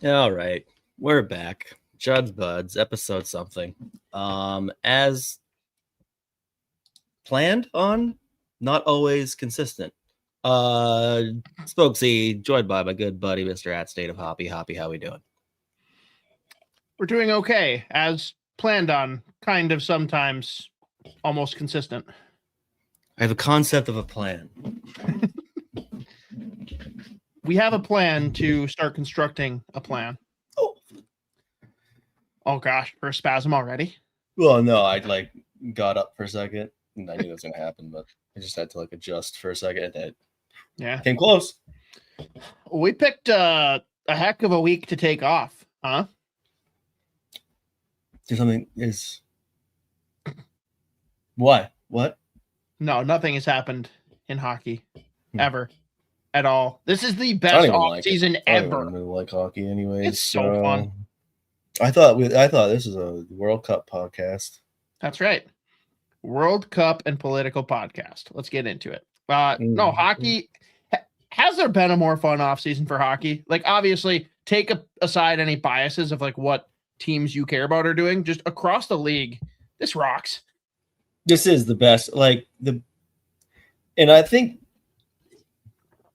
All right, we're back. Judd'z Budz, episode something. As planned on, not always consistent. Spokesy, joined by my good buddy, Mr. At State of Hoppy. Hoppy, how we doing? We're doing okay, as planned on, kind of sometimes almost consistent. I have a concept of a plan. We have a plan to start constructing a plan. Oh gosh, for a spasm already? Well, no, I got up for a second and I knew it was gonna happen, but I just had to adjust for a second and it came close. We picked a heck of a week to take off, huh? Something is what? No, nothing has happened in hockey ever at all. This is the best off season ever. I don't like hockey anyways. It's so fun. I thought this was a World Cup podcast. That's right. World Cup and political podcast. Let's get into it. No, hockey. Has there been a more fun off season for hockey? Obviously, take aside any biases of what teams you care about are doing. Just across the league, this rocks. This is the best. And I think,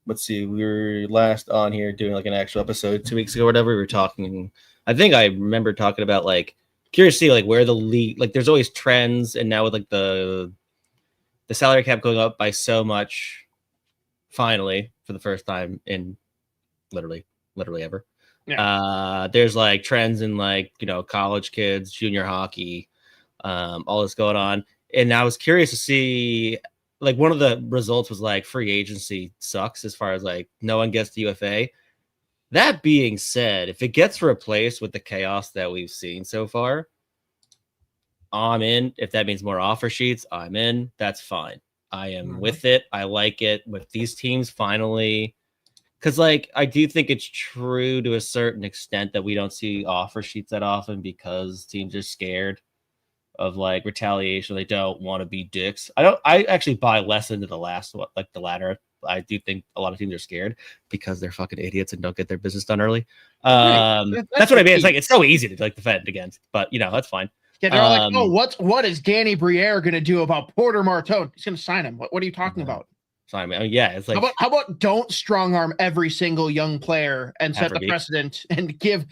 let's see, we were last on here doing an actual episode 2 weeks ago or whatever. We were talking. I think I remember talking about curious to see where the league, there's always trends, and now with the salary cap going up by so much, finally for the first time in literally ever. Yeah. There's trends in college kids, junior hockey, all this going on, and I was curious to see one of the results was free agency sucks as far as no one gets to UFA. That being said, if it gets replaced with the chaos that we've seen so far, I'm in. If that means more offer sheets, I'm in. That's fine. I am with it. I like it with these teams finally. Because I do think it's true to a certain extent that we don't see offer sheets that often because teams are scared of retaliation. They don't want to be dicks. I actually buy less into the last one, the latter. I do think a lot of teams are scared because they're fucking idiots and don't get their business done early. That's what I mean. It's so easy to defend against, but that's fine. Yeah, they're what is Danny Briere going to do about Porter Martone? He's going to sign him. What are you talking about? Sign him. Yeah, it's how about don't strong arm every single young player and set the precedent and give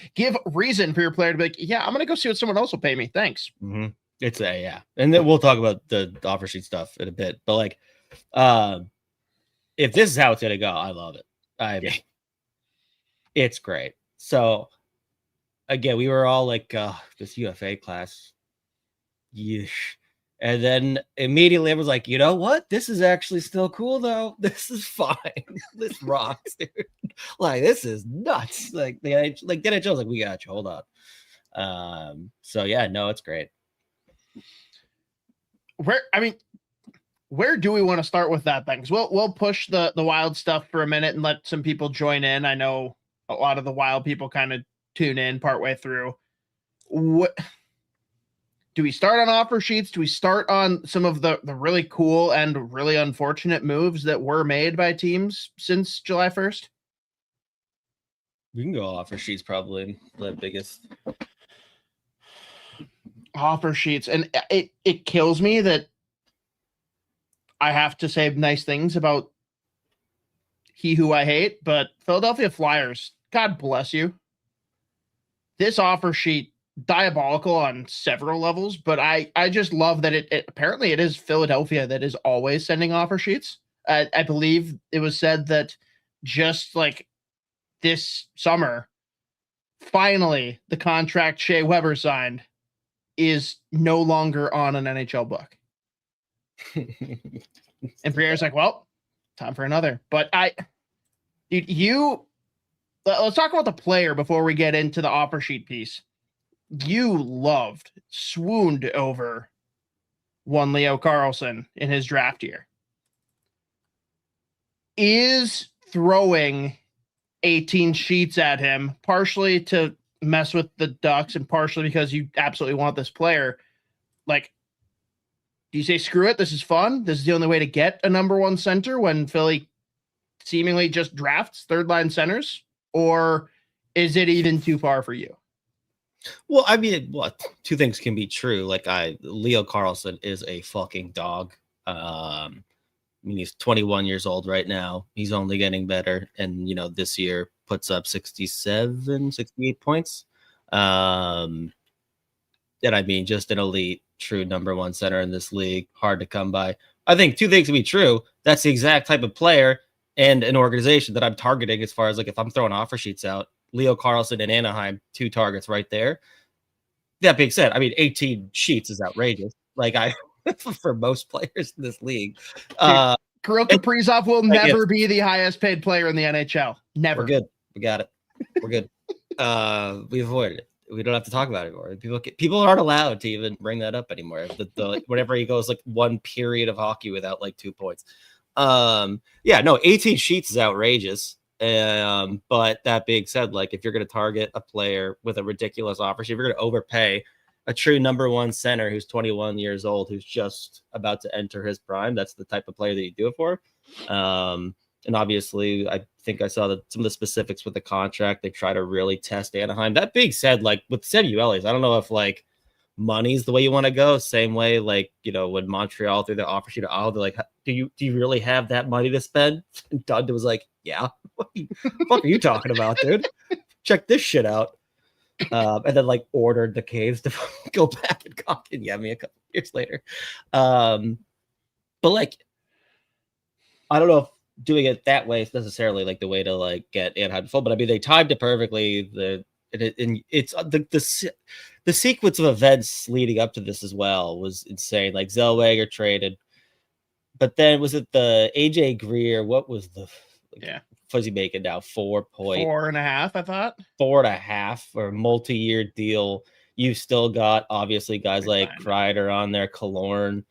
reason for your player to be yeah, I'm going to go see what someone else will pay me. Thanks. Mm-hmm. It's yeah, and then we'll talk about the offer sheet stuff in a bit. But if this is how it's gonna go, I love it. It's great. So again, we were all this UFA class, yeesh. And then immediately I was you know what? This is actually still cool though. This is fine. This rocks, dude. This is nuts. The NHL's we got you. Hold on. So yeah, no, it's great. Where do we want to start with that thing? Because we'll push the Wild stuff for a minute and let some people join in. I know a lot of the Wild people kind of tune in partway through. What do we start on offer sheets? Do we start on some of the really cool and really unfortunate moves that were made by teams since July 1st? We can go offer sheets, probably the biggest offer sheets. And it kills me that I have to say nice things about he who I hate, but Philadelphia Flyers, God bless you. This offer sheet, diabolical on several levels, but I just love that it apparently it is Philadelphia that is always sending offer sheets. I believe it was said that just this summer, finally the contract Shea Weber signed is no longer on an NHL book. And Briere's well, time for another. But let's talk about the player before we get into the offer sheet piece. You swooned over one Leo Carlsson in his draft year. Is throwing 18 sheets at him partially to mess with the Ducks and partially because you absolutely want this player, do you say, screw it, this is fun, this is the only way to get a number one center when Philly seemingly just drafts third line centers? Or is it even too far for you? Well, I mean, two things can be true. Like Leo Carlsson is a fucking dog. I mean, he's 21 years old right now. He's only getting better. And, this year puts up 68 points. And I mean, just an elite, true number one center in this league. Hard to come by. I think two things can be true. That's the exact type of player and an organization that I'm targeting as far as like if I'm throwing offer sheets out. Leo Carlsson and Anaheim, 2 targets right there. That being said, I mean, 18 sheets is outrageous. Like for most players in this league. Kirill Kaprizov will never be the highest paid player in the NHL. Never. We're good. We got it. We're good. We avoided it. We don't have to talk about it anymore. People aren't allowed to even bring that up anymore. Whenever he goes like one period of hockey without like 2 points. 18 sheets is outrageous. But that being said, like if you're going to target a player with a ridiculous offer sheet, if you're going to overpay a true number one center who's 21 years old, who's just about to enter his prime, that's the type of player that you do it for. And obviously, I think I saw that some of the specifics with the contract, they try to really test Anaheim. That being said, like with Samuelis, I don't know if like money's the way you want to go. Same way, like, when Montreal threw the offer sheet, they're like, do you really have that money to spend? And Dodd was like, yeah. What the fuck are you talking about, dude? Check this shit out. And then like ordered the Caves to go back and Kotkaniemi a couple years later. But like, I don't know if doing it that way is necessarily like the way to like get Anaheim full, but I mean they timed it perfectly. It's the sequence of events leading up to this as well was insane. Like Zellweger traded, but then was it the AJ Greer? What was the was he making now? 4.5, I thought 4.5 or a multi-year deal. You still got obviously guys like Kreider on there, Killorn.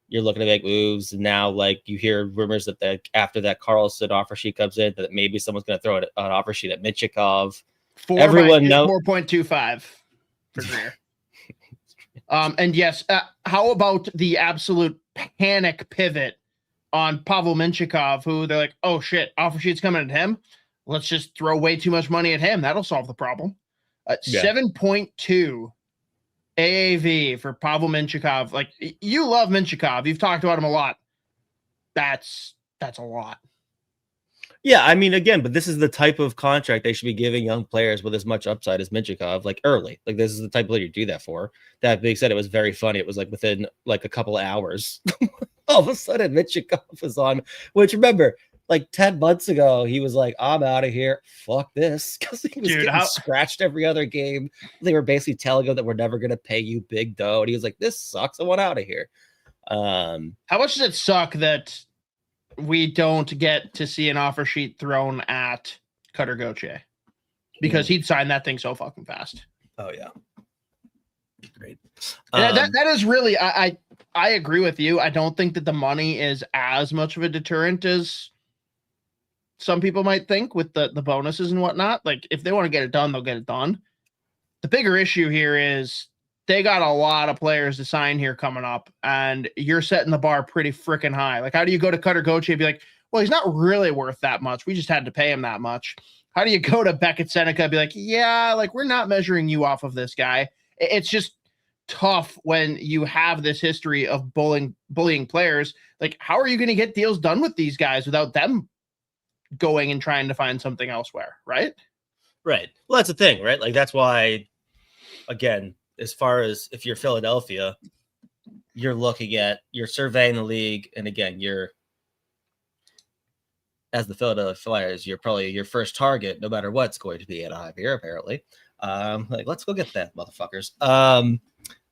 You're looking to make moves now. Like you hear rumors that after that Carlsson offer sheet comes in, that maybe someone's going to throw an offer sheet at Michikov. Everyone knows 4.25 for Greer. And yes, how about the absolute panic pivot on Pavel Mintyukov, who they're like, oh shit, offer sheet's coming at him. Let's just throw way too much money at him. That'll solve the problem. 7.2 AAV for Pavel Mintyukov. Like you love Mintyukov. You've talked about him a lot. That's a lot. Yeah, I mean, again, but this is the type of contract they should be giving young players with as much upside as Mintyukov, like early. Like this is the type of player you do that for. That being said, it was very funny. It was like within like a couple of hours, all of a sudden Mintyukov was on. Which remember, like 10 months ago, he was like, "I'm out of here. Fuck this," because he was getting scratched every other game. They were basically telling him that we're never going to pay you big dough, and he was like, "This sucks. I want out of here." How much does it suck that we don't get to see an offer sheet thrown at Cutter Gauthier? Because he'd sign that thing so fucking fast. Oh yeah, great. That is really, I agree with you. I don't think that the money is as much of a deterrent as some people might think with the bonuses and whatnot. Like if they want to get it done, they'll get it done. The bigger issue here is they got a lot of players to sign here coming up, and you're setting the bar pretty freaking high. Like, how do you go to Cutter Gauthier and be like, well, he's not really worth that much. We just had to pay him that much. How do you go to Beckett Seneca and be like, yeah, like we're not measuring you off of this guy? It's just tough when you have this history of bullying players. Like, how are you going to get deals done with these guys without them going and trying to find something elsewhere? Right. Right. Well, that's the thing, right? Like, that's why, again, as far as if you're Philadelphia, you're surveying the league. And again, as the Philadelphia Flyers, you're probably your first target, no matter what's going to be Anaheim here, apparently. Like, let's go get that, motherfuckers.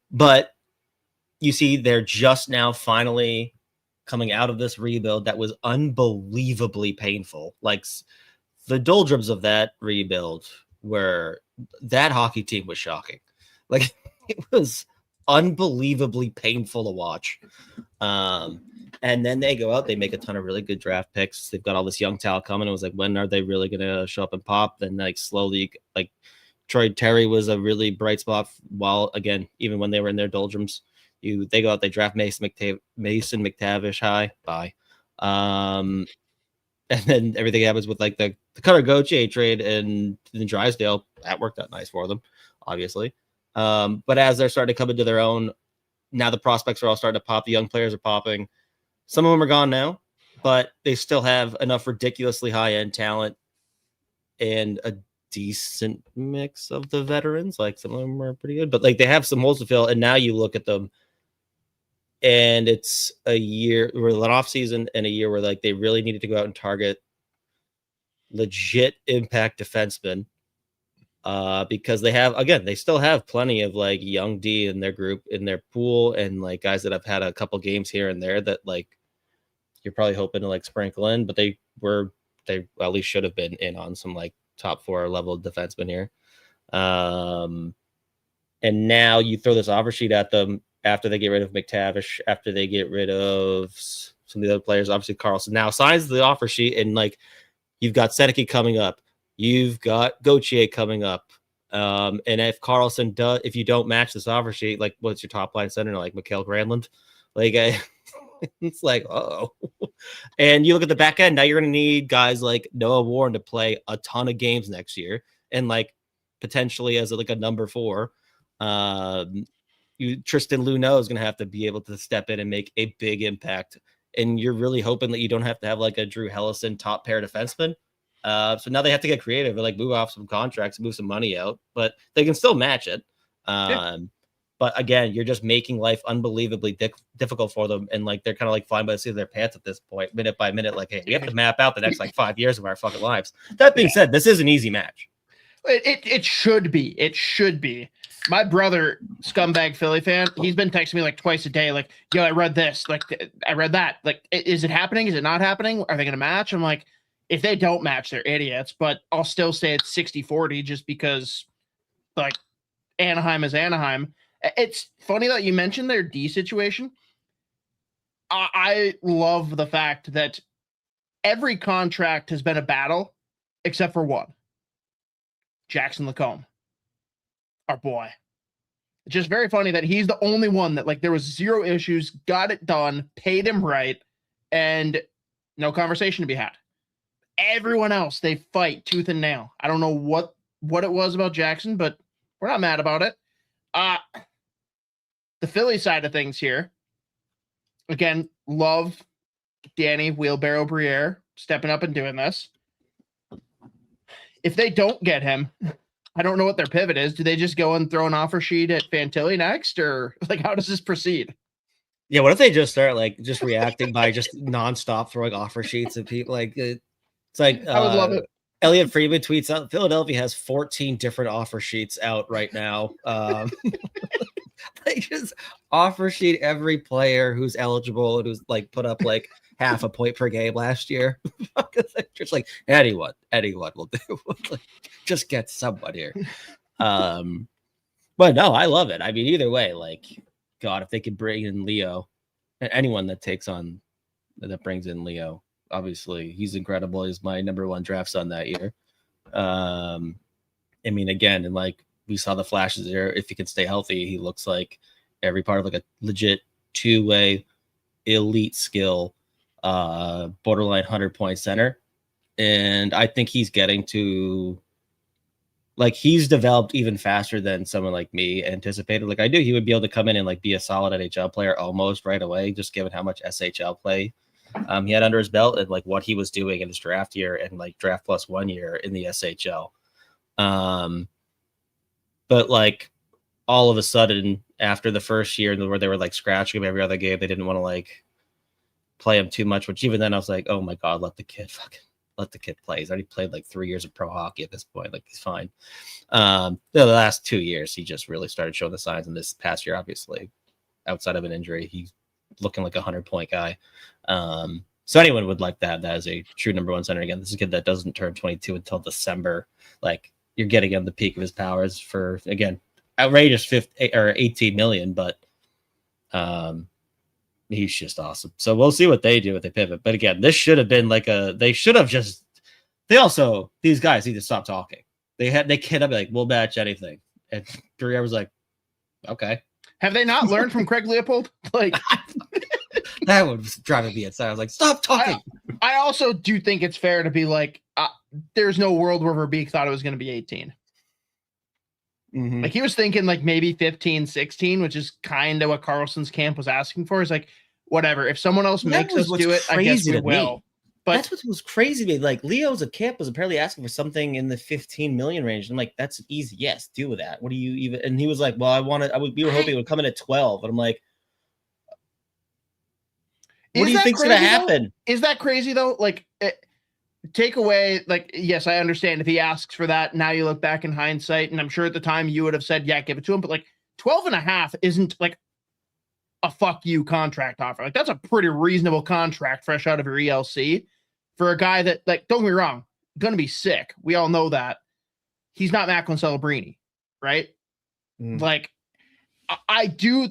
But you see, they're just now finally coming out of this rebuild that was unbelievably painful. Like the doldrums of that rebuild that hockey team was shocking. Like it was unbelievably painful to watch. And then they go out, they make a ton of really good draft picks. They've got all this young talent coming. It was like, when are they really going to show up and pop? Then like slowly, like Troy Terry was a really bright spot while, again, even when they were in their doldrums. They go out, they draft Mason McTavish high. Bye. And And then everything happens with like the Cutter Gauthier trade and then Drysdale. That worked out nice for them, obviously. But as they're starting to come into their own, now the prospects are all starting to pop. The young players are popping. Some of them are gone now, but they still have enough ridiculously high-end talent and a decent mix of the veterans. Like some of them are pretty good, but like they have some holes to fill. And now you look at them, and it's a year or an off season and a year where like they really needed to go out and target legit impact defensemen. Because they still have plenty of like young D in their group, in their pool, and like guys that have had a couple games here and there that like you're probably hoping to like sprinkle in, but they at least should have been in on some like top 4 level defensemen here. And now you throw this offer sheet at them after they get rid of McTavish, after they get rid of some of the other players. Obviously, Carlsson now signs the offer sheet, and like you've got Sedecki coming up, you've got Gauthier coming up. And if Carlsson does, if you don't match this offer sheet, like what's your top line center, like Mikael Granlund? Like it's like, oh. And you look at the back end, now you're going to need guys like Noah Warren to play a ton of games next year, and like potentially as like a number 4. Tristan Luneau is going to have to be able to step in and make a big impact. And you're really hoping that you don't have to have like a Drew Hellison top pair defenseman. So now they have to get creative and like move off some contracts, move some money out, but they can still match it. But again, you're just making life unbelievably difficult for them. And like, they're kind of like flying by the seat of their pants at this point, minute by minute. Like, hey, we have to map out the next like 5 years of our fucking lives. That being said, this is an easy match. It should be. It should be. My brother, scumbag Philly fan, he's been texting me like twice a day. Like, yo, I read this. Like, I read that. Like, is it happening? Is it not happening? Are they going to match? I'm like, if they don't match, they're idiots. But I'll still say it's 60-40 just because, like, Anaheim is Anaheim. It's funny that you mentioned their D situation. I love the fact that every contract has been a battle except for one. Jackson Lacombe, our boy. It's just very funny that he's the only one that, like, there was zero issues, got it done, paid him right, and no conversation to be had. Everyone else, they fight tooth and nail. I don't know what it was about Jackson, but we're not mad about it. The Philly side of things here, again, love Danny Wheelbarrow Briere stepping up and doing this. If they don't get him, I don't know what their pivot is. Do they just go and throw an offer sheet at Fantilli next, or like how does this proceed? Yeah, what if they just start like just reacting by just nonstop throwing offer sheets at people? Like it's like I would love it. Elliot Friedman tweets out Philadelphia has 14 different offer sheets out right now. They just offer sheet every player who's eligible and who's like put up like half a point per game last year. Just like anyone will do. Like, just get someone here. But no, I love it. I mean, either way, like, God, if they could bring in Leo, anyone that brings in Leo, obviously he's incredible. He's my number 1 draft son that year. I mean, again, and like we saw the flashes there. If he can stay healthy, he looks like every part of like a legit 2-way elite skill, borderline 100-point center. And I think he's getting to, like, he's developed even faster than someone like me anticipated. Like, I knew he would be able to come in and like be a solid NHL player almost right away, just given how much SHL play he had under his belt and like what he was doing in his draft year and like draft plus 1 year in the SHL. But like all of a sudden after the first year where they were like scratching him every other game, they didn't want to like play him too much, which even then I was like, oh my God, let the kid play. He's already played like 3 years of pro hockey at this point. Like, he's fine. The last 2 years, he just really started showing the signs. In this past year, obviously, outside of an injury, he's looking like a 100-point guy. So anyone would like that. That is a true number 1 center. Again, this is a kid that doesn't turn 22 until December. Like, you're getting him the peak of his powers for, again, outrageous 18 million, but he's just awesome. So we'll see what they do with the pivot. But again, this should have been like these guys need to stop talking. They can't be like, we'll match anything. And Briere was like, okay. Have they not learned from Craig Leopold? Like, that would drive me inside. I was like, stop talking. I also do think it's fair to be like, there's no world where Verbeek thought it was going to be 18. Mm-hmm. Like he was thinking like maybe 15, 16, which is kind of what Carlson's camp was asking for. Is like, whatever. If someone else makes us do it, I guess we will. But that's what was crazy to me. Like Leo's camp was apparently asking for something in the 15 million range. I'm like, that's easy. Yes, do that. What do you even? And he was like, well, we were hoping it would come in at 12. And I'm like, what do you think's going to happen? Is that crazy though? Like, take away, like, yes, I understand if he asks for that. Now you look back in hindsight, and I'm sure at the time you would have said, yeah, give it to him. But like 12 and a half isn't like a fuck you contract offer. Like that's a pretty reasonable contract fresh out of your ELC for a guy that, like, don't get me wrong, going to be sick. We all know that. He's not Macklin Celebrini, right? Like, I do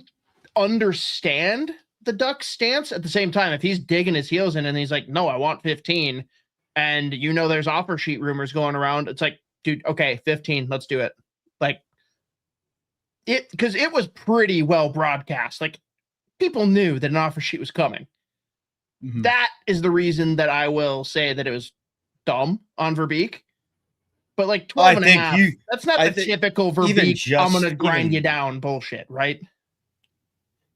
understand the Ducks stance. At the same time, if he's digging his heels in and he's like, no, I want 15, and you know there's offer sheet rumors going around, it's like, dude, okay, 15, let's do it. Like, because it was pretty well broadcast. Like, people knew that an offer sheet was coming. Mm-hmm. That is the reason that I will say that it was dumb on Verbeek. But like 12 and a half, that's not the typical Verbeek, I'm going to grind you down bullshit, right?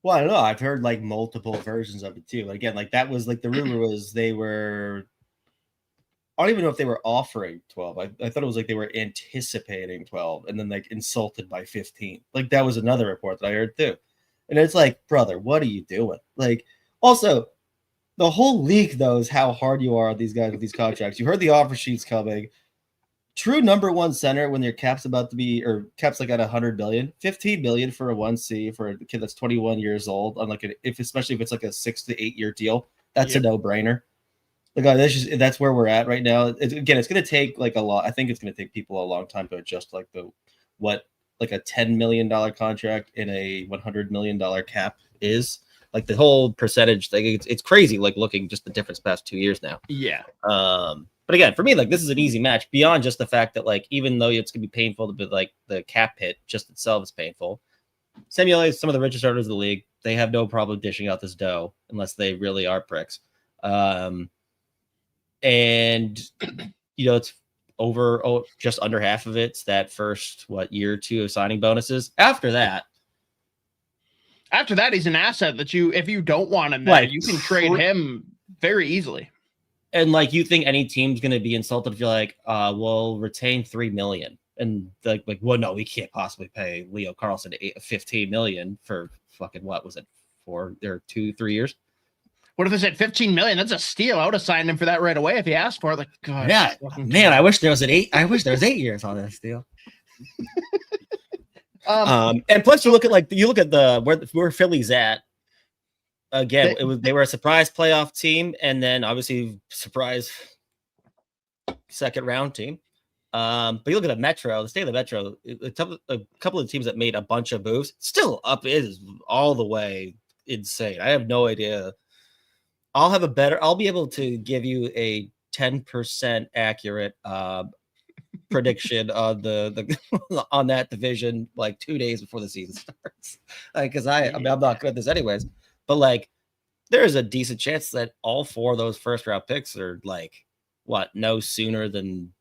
Well, I don't know. I've heard like multiple versions of it too. Again, like that was like the rumor was they were, I don't even know if they were offering 12. I thought it was like they were anticipating 12 and then like insulted by 15. Like that was another report that I heard too. And it's like, brother, what are you doing? Like, also, the whole league knows how hard you are on these guys with these contracts. You heard the offer sheets coming. True number one center when your cap's about to be, or cap's like at 100 million, 15 million for a 1C for a kid that's 21 years old on like especially if it's like a 6 to 8 year deal, that's a no brainer. Like that's where we're at right now. It's going to take like a lot. I think it's going to take people a long time to adjust like like a $10 million contract in a $100 million cap is. Like the whole percentage thing, it's crazy. Like looking just the difference past 2 years now. Yeah. But again, for me, like this is an easy match beyond just the fact that like even though it's gonna be painful to be like the cap hit just itself is painful. Samuel is some of the richest starters of the league. They have no problem dishing out this dough unless they really are pricks. And you know it's just under half of it's that first year or two of signing bonuses. After that, he's an asset that if you don't want him there, you can trade him very easily. And like, you think any team's going to be insulted if you're like, we'll retain $3 million. And like, well, no, we can't possibly pay Leo Carlsson $15 million for fucking, what was it, 4 or 2-3 years? What if they said $15 million? That's a steal. I would have signed him for that right away if he asked for it. Like, God, yeah, man, I wish there was 8 years on this deal. And plus, you look at where Philly's at. Again, they were a surprise playoff team, and then obviously surprise second round team. But you look at the state of the Metro, a couple of teams that made a bunch of moves, still up is all the way insane. I have no idea. I'll be able to give you a 10% accurate prediction on the on that division like 2 days before the season starts. Because I'm not good at this anyways. But like, there's a decent chance that all 4 of those first round picks are like, no sooner than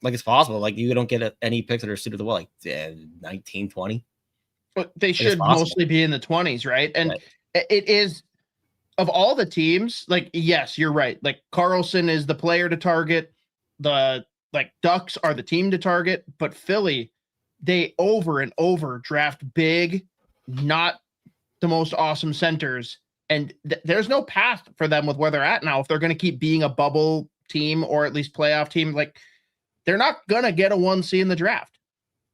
like it's possible. Like you don't get any picks that are suited to 19, 20. But they should mostly be in the 20s, right? And it is, of all the teams, like, yes, you're right. Like Carlsson is the player to target. The Ducks are the team to target. But Philly, they over and over draft big, not the most awesome centers, and there's no path for them with where they're at now. If they're going to keep being a bubble team or at least playoff team, like they're not going to get a 1C in the draft.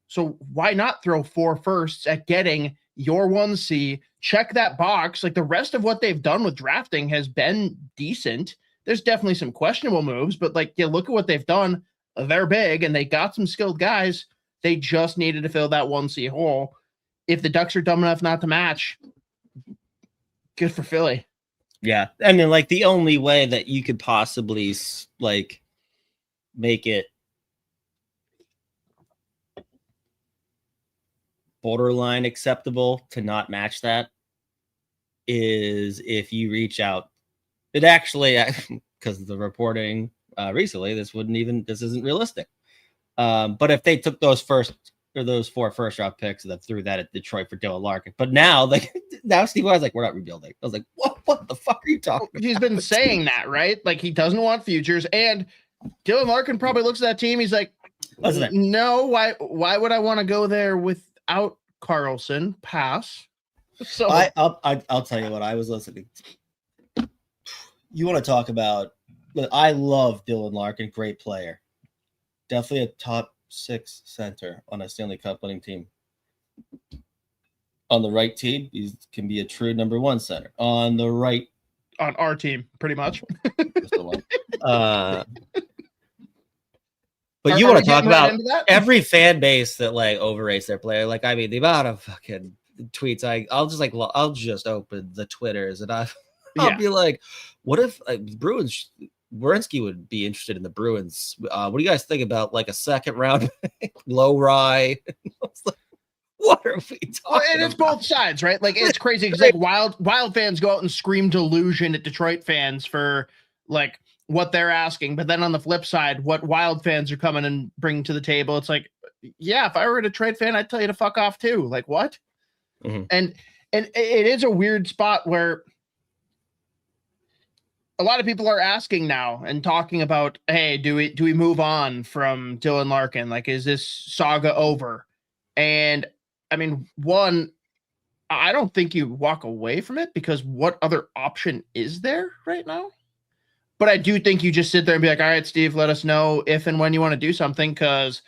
So why not throw 4 firsts at getting your 1C? Check that box. Like the rest of what they've done with drafting has been decent. There's definitely some questionable moves, but like, look at what they've done. They're big and they got some skilled guys. They just needed to fill that 1C hole. If the Ducks are dumb enough not to match, good for Philly. Yeah. I mean, like the only way that you could possibly like make it borderline acceptable to not match that is if you reach out it actually, because of the reporting recently, this isn't realistic. But if they took those 4 first-round picks and then threw that at Detroit for Dylan Larkin, but now Steve was like, we're not rebuilding. I was like, what the fuck are you talking about? He's been saying that, right? Like he doesn't want futures, and Dylan Larkin probably looks at that team. He's like, no, why would I want to go there without Carlsson? Pass. So I'll tell you what I was listening to. You want to talk about? I love Dylan Larkin, great player, definitely a top 6 center on a Stanley Cup winning team. On the right team, he can be a true number 1 center. On our team, pretty much. But you want to talk about every fan base that like overrates their player. Like, I mean, the amount of fucking tweets I'll just open the Twitters and I'll be like, what if Bruins? Werenski would be interested in the Bruins. What do you guys think about like a 2nd round low rye? What are we talking and it's about? both sides, right? Like it's crazy because like wild fans go out and scream delusion at Detroit fans for like what they're asking, but then on the flip side, what Wild fans are coming and bringing to the table, it's like, yeah, if I were a Detroit fan, I'd tell you to fuck off too. Like what? Mm-hmm. And it is a weird spot where a lot of people are asking now and talking about, hey, do we move on from Dylan Larkin? Like, is this saga over? And I mean, one, I don't think you walk away from it because what other option is there right now? But I do think you just sit there and be like, all right, Steve, let us know if and when you want to do something, because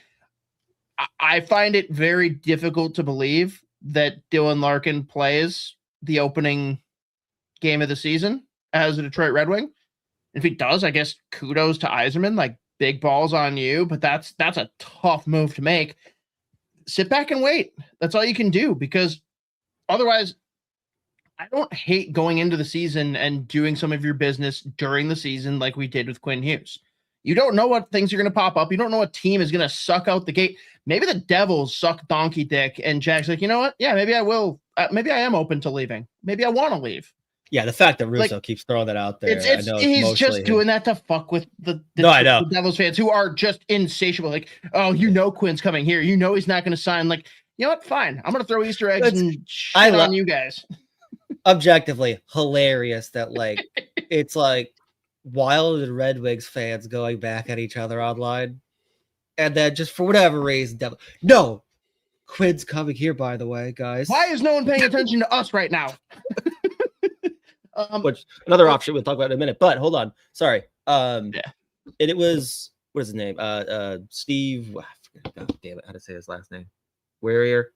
I find it very difficult to believe that Dylan Larkin plays the opening game of the season as a Detroit Red Wing. If he does, I guess kudos to Yzerman, like big balls on you, but that's a tough move to make. Sit back and wait. That's all you can do, because otherwise, I don't hate going into the season and doing some of your business during the season like we did with Quinn Hughes. You don't know what things are going to pop up. You don't know what team is going to suck out the gate. Maybe the Devils suck donkey dick and Jack's like, you know what? Yeah, maybe I will. Maybe I am open to leaving. Maybe I want to leave. Yeah, the fact that Russo keeps throwing that out there. He's just doing that to fuck with the Devils fans who are just insatiable. Like, oh, you know Quinn's coming here. You know he's not going to sign. Like, you know what? Fine. I'm going to throw Easter eggs and shit on you guys. Objectively hilarious that like it's like Wild and Red Wings fans going back at each other online, and then just for whatever reason, no, Quinn's coming here. By the way, guys, why is no one paying attention to us right now? Which another option we'll talk about in a minute. But hold on, sorry. And it was what is his name? Steve. God damn it, how to say his last name? Warrior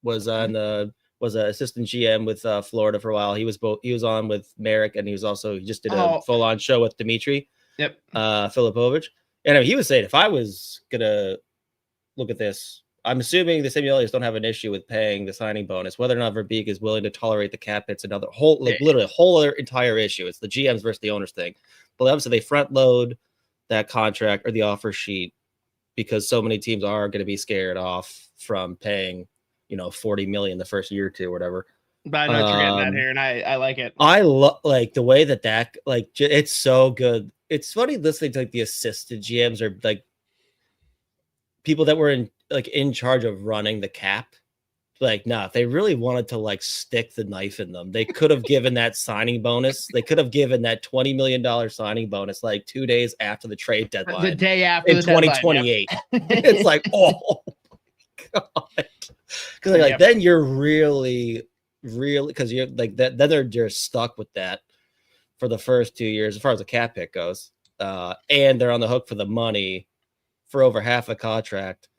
was on the. Was an assistant GM with Florida for a while. He was on with Merrick, and he just did a full-on show with Dimitri. Yep. Filipovich. And he was saying, if I was gonna look at this, I'm assuming the simulators don't have an issue with paying the signing bonus. Whether or not Verbeek is willing to tolerate the cap hit's another literally a whole other entire issue. It's the GMs versus the owners thing. But obviously they front load that contract or the offer sheet because so many teams are going to be scared off from paying, $40 million the first year or two or whatever. But I know what you're getting at here, and I like it. I love like the way that it's so good. It's funny listening to like the assistant GMs or like people that were in charge of running the cap. Like, if they really wanted to like stick the knife in them, they could have given that signing bonus. They could have given that $20 million signing bonus like 2 days after the trade deadline. The day after in 2028. Yep. It's like, oh my God. Because then you're really because you're like that. Then they're just stuck with that for the first 2 years, as far as the cap hit goes, and they're on the hook for the money for over half a contract.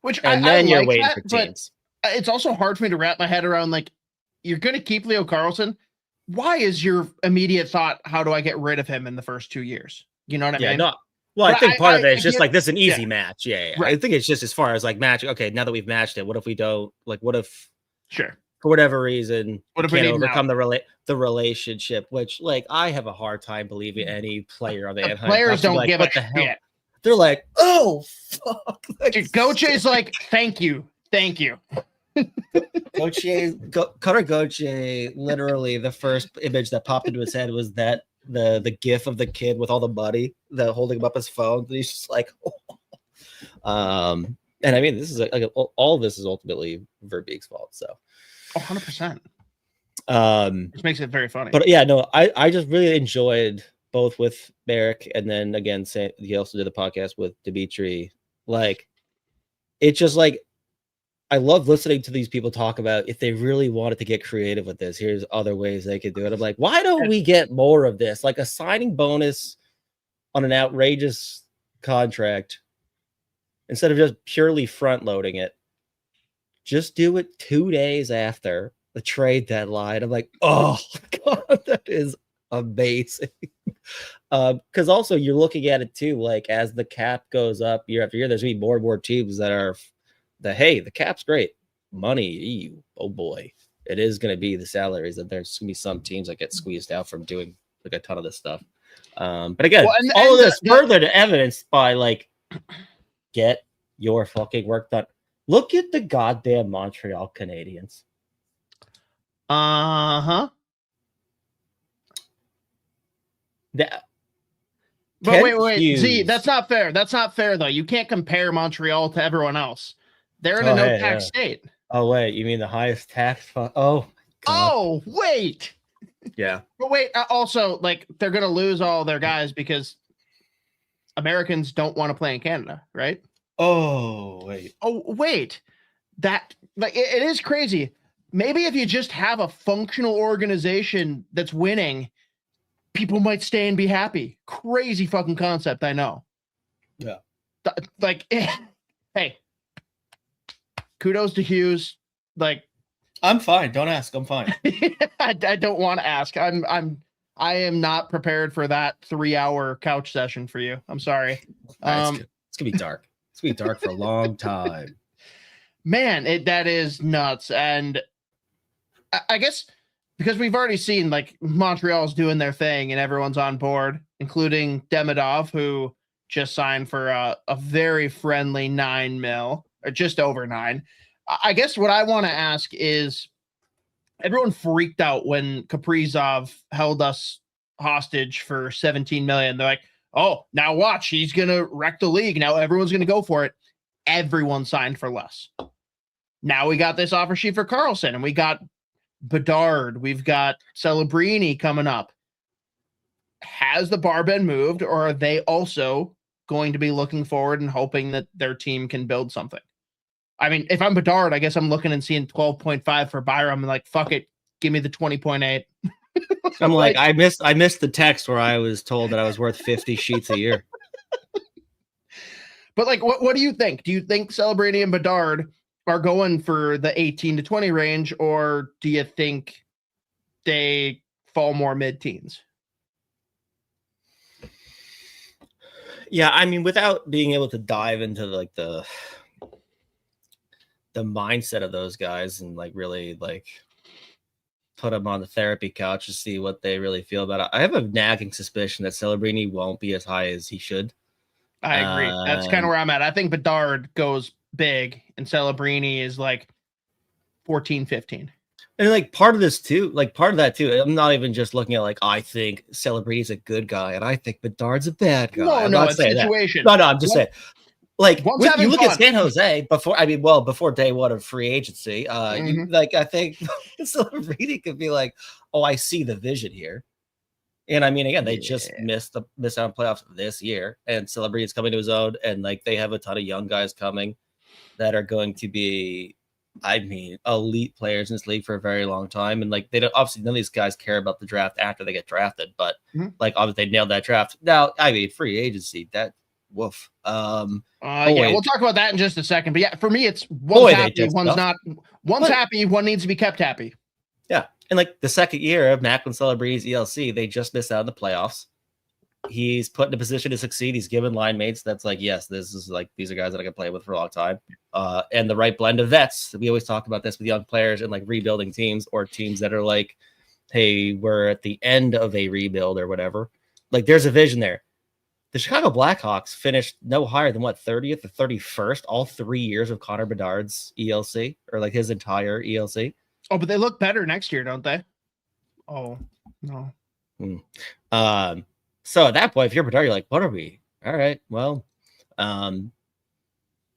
Then you're waiting for teams. It's also hard for me to wrap my head around. Like, you're going to keep Leo Carlsson. Why is your immediate thought? How do I get rid of him in the first 2 years? You know what I mean? No. Well, I think part of it is just like this is an easy match. Yeah. Right. I think it's just as far as like matching. Okay, now that we've matched it, what if we don't? Like, what if? Sure. For whatever reason, what if we can't overcome the relationship? Which, like, I have a hard time believing any player on the Anaheim players don't give a shit. They're like, oh fuck. Dude, Gauthier's like, thank you. Cutter Gauthier, literally the first image that popped into his head was that the gif of the kid with all the money, the holding him up his phone. And he's just like, and I mean, this is like all of this is ultimately Verbeek's fault. So, 100%. Which makes it very funny. But yeah, no, I just really enjoyed both with Barrett and then again, he also did the podcast with Dimitri. Like, it's just like, I love listening to these people talk about if they really wanted to get creative with this, here's other ways they could do it. I'm like, why don't we get more of this? Like a signing bonus on an outrageous contract instead of just purely front loading it. Just do it 2 days after the trade deadline. I'm like, oh God, that is amazing. Because also you're looking at it too, like as the cap goes up year after year, there's gonna be more and more teams that are hey, the cap's great. Money, oh boy. It is gonna be the salaries that there's gonna be some teams that get squeezed out from doing like a ton of this stuff. But again, all of this further to evidence by like, get your fucking work done. Look at the goddamn Montreal Canadiens. Uh-huh. But wait. Z, that's not fair. That's not fair, though. You can't compare Montreal to everyone else. They're in a no-tax state. Oh, wait. You mean the highest tax? Oh, God. Oh, wait. Yeah. But wait, also, like, they're going to lose all their guys because Americans don't want to play in Canada, right? Oh, wait. Oh, wait. That, like, it is crazy. Maybe if you just have a functional organization that's winning, people might stay and be happy. Crazy fucking concept, I know. Yeah. Like, hey, kudos to Hughes. Like, I'm fine. Don't ask. I'm fine. I don't want to ask. I am not prepared for that 3-hour couch session for you. I'm sorry. It's gonna be dark. It's gonna be dark for a long time. Man, that is nuts. And I guess because we've already seen like Montreal's doing their thing and everyone's on board, including Demidov, who just signed for a very friendly $9 million or just over $9 million. I guess what I want to ask is, everyone freaked out when Kaprizov held us hostage for $17 million. They're like, oh, now watch, he's going to wreck the league. Now everyone's going to go for it. Everyone signed for less. Now we got this offer sheet for Carlsson, and we got Bedard. We've got Celebrini coming up. Has the bar been moved, or are they also going to be looking forward and hoping that their team can build something? I mean, if I'm Bedard, I guess I'm looking and seeing 12.5 for Byram and like, fuck it, give me the 20.8. I'm like, I missed the text where I was told that I was worth 50 sheets a year. But like, what do you think? Do you think Celebrini and Bedard are going for the 18 to 20 range, or do you think they fall more mid-teens? Yeah, I mean, without being able to dive into like the mindset of those guys and like really like put them on the therapy couch to see what they really feel about it, I have a nagging suspicion that Celebrini won't be as high as he should. I agree. That's kind of where I'm at. I think Bedard goes big and Celebrini is like 14, 15. And like part of that too, I'm not even just looking at like, I think Celebrini's a good guy and I think Bedard's a bad guy. No, it's situation. No, I'm just saying. Like you look at San Jose before day one of free agency, I think Celebrini could be like, oh, I see the vision here. And I mean, again, they just missed out on playoffs this year, and Celebrini's coming to his own, and like they have a ton of young guys coming that are going to be, I mean, elite players in this league for a very long time. And like they don't, obviously none of these guys care about the draft after they get drafted, but like obviously they nailed that draft. Now, I mean, free agency, that woof. We'll talk about that in just a second. But yeah, for me, it's one's happy, one's not. One's happy, one needs to be kept happy. Yeah. And like the second year of Macklin Celebrini's ELC, they just missed out on the playoffs. He's put in a position to succeed. He's given line mates that's like, yes, this is like, these are guys that I can play with for a long time. And the right blend of vets. We always talk about this with young players and like rebuilding teams or teams that are like, hey, we're at the end of a rebuild or whatever. Like there's a vision there. The Chicago Blackhawks finished no higher than 30th or 31st, all 3 years of Connor Bedard's ELC or like his entire ELC. Oh, but they look better next year, don't they? Oh, no. So at that point, if you're Bedard, you're like, what are we? All right, well, and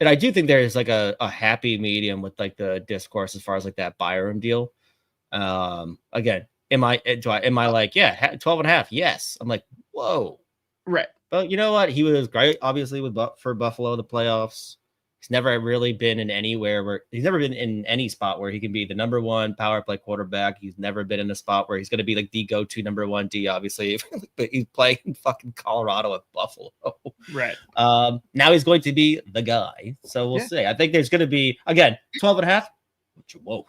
I do think there's like a happy medium with like the discourse as far as like that Byram deal. Again, am I like, yeah, 12 and a half? Yes. I'm like, whoa. Right. But you know what? He was great, obviously, for Buffalo, the playoffs. He's never really been in anywhere where he's never been in any spot where he can be the number one power play quarterback. He's never been in a spot where he's going to be like the go-to number one D, obviously. But he's playing in fucking Colorado at Buffalo. Right. Now he's going to be the guy. So we'll see. I think there's going to be, again, 12 and a half. Whoa.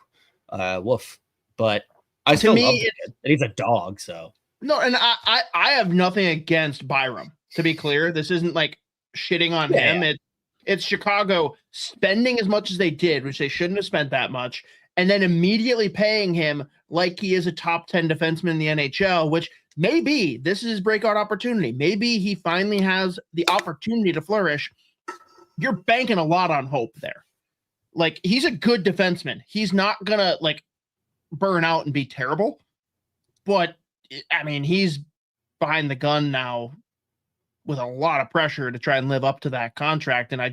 Woof. But I still love him. And he's a dog, so. No, and I have nothing against Byram, to be clear. This isn't like shitting on him. It's Chicago spending as much as they did, which they shouldn't have spent that much, and then immediately paying him like he is a top 10 defenseman in the NHL, which maybe this is his breakout opportunity. Maybe he finally has the opportunity to flourish. You're banking a lot on hope there. Like, he's a good defenseman. He's not going to, like, burn out and be terrible. But, I mean, he's behind the gun now with a lot of pressure to try and live up to that contract. And I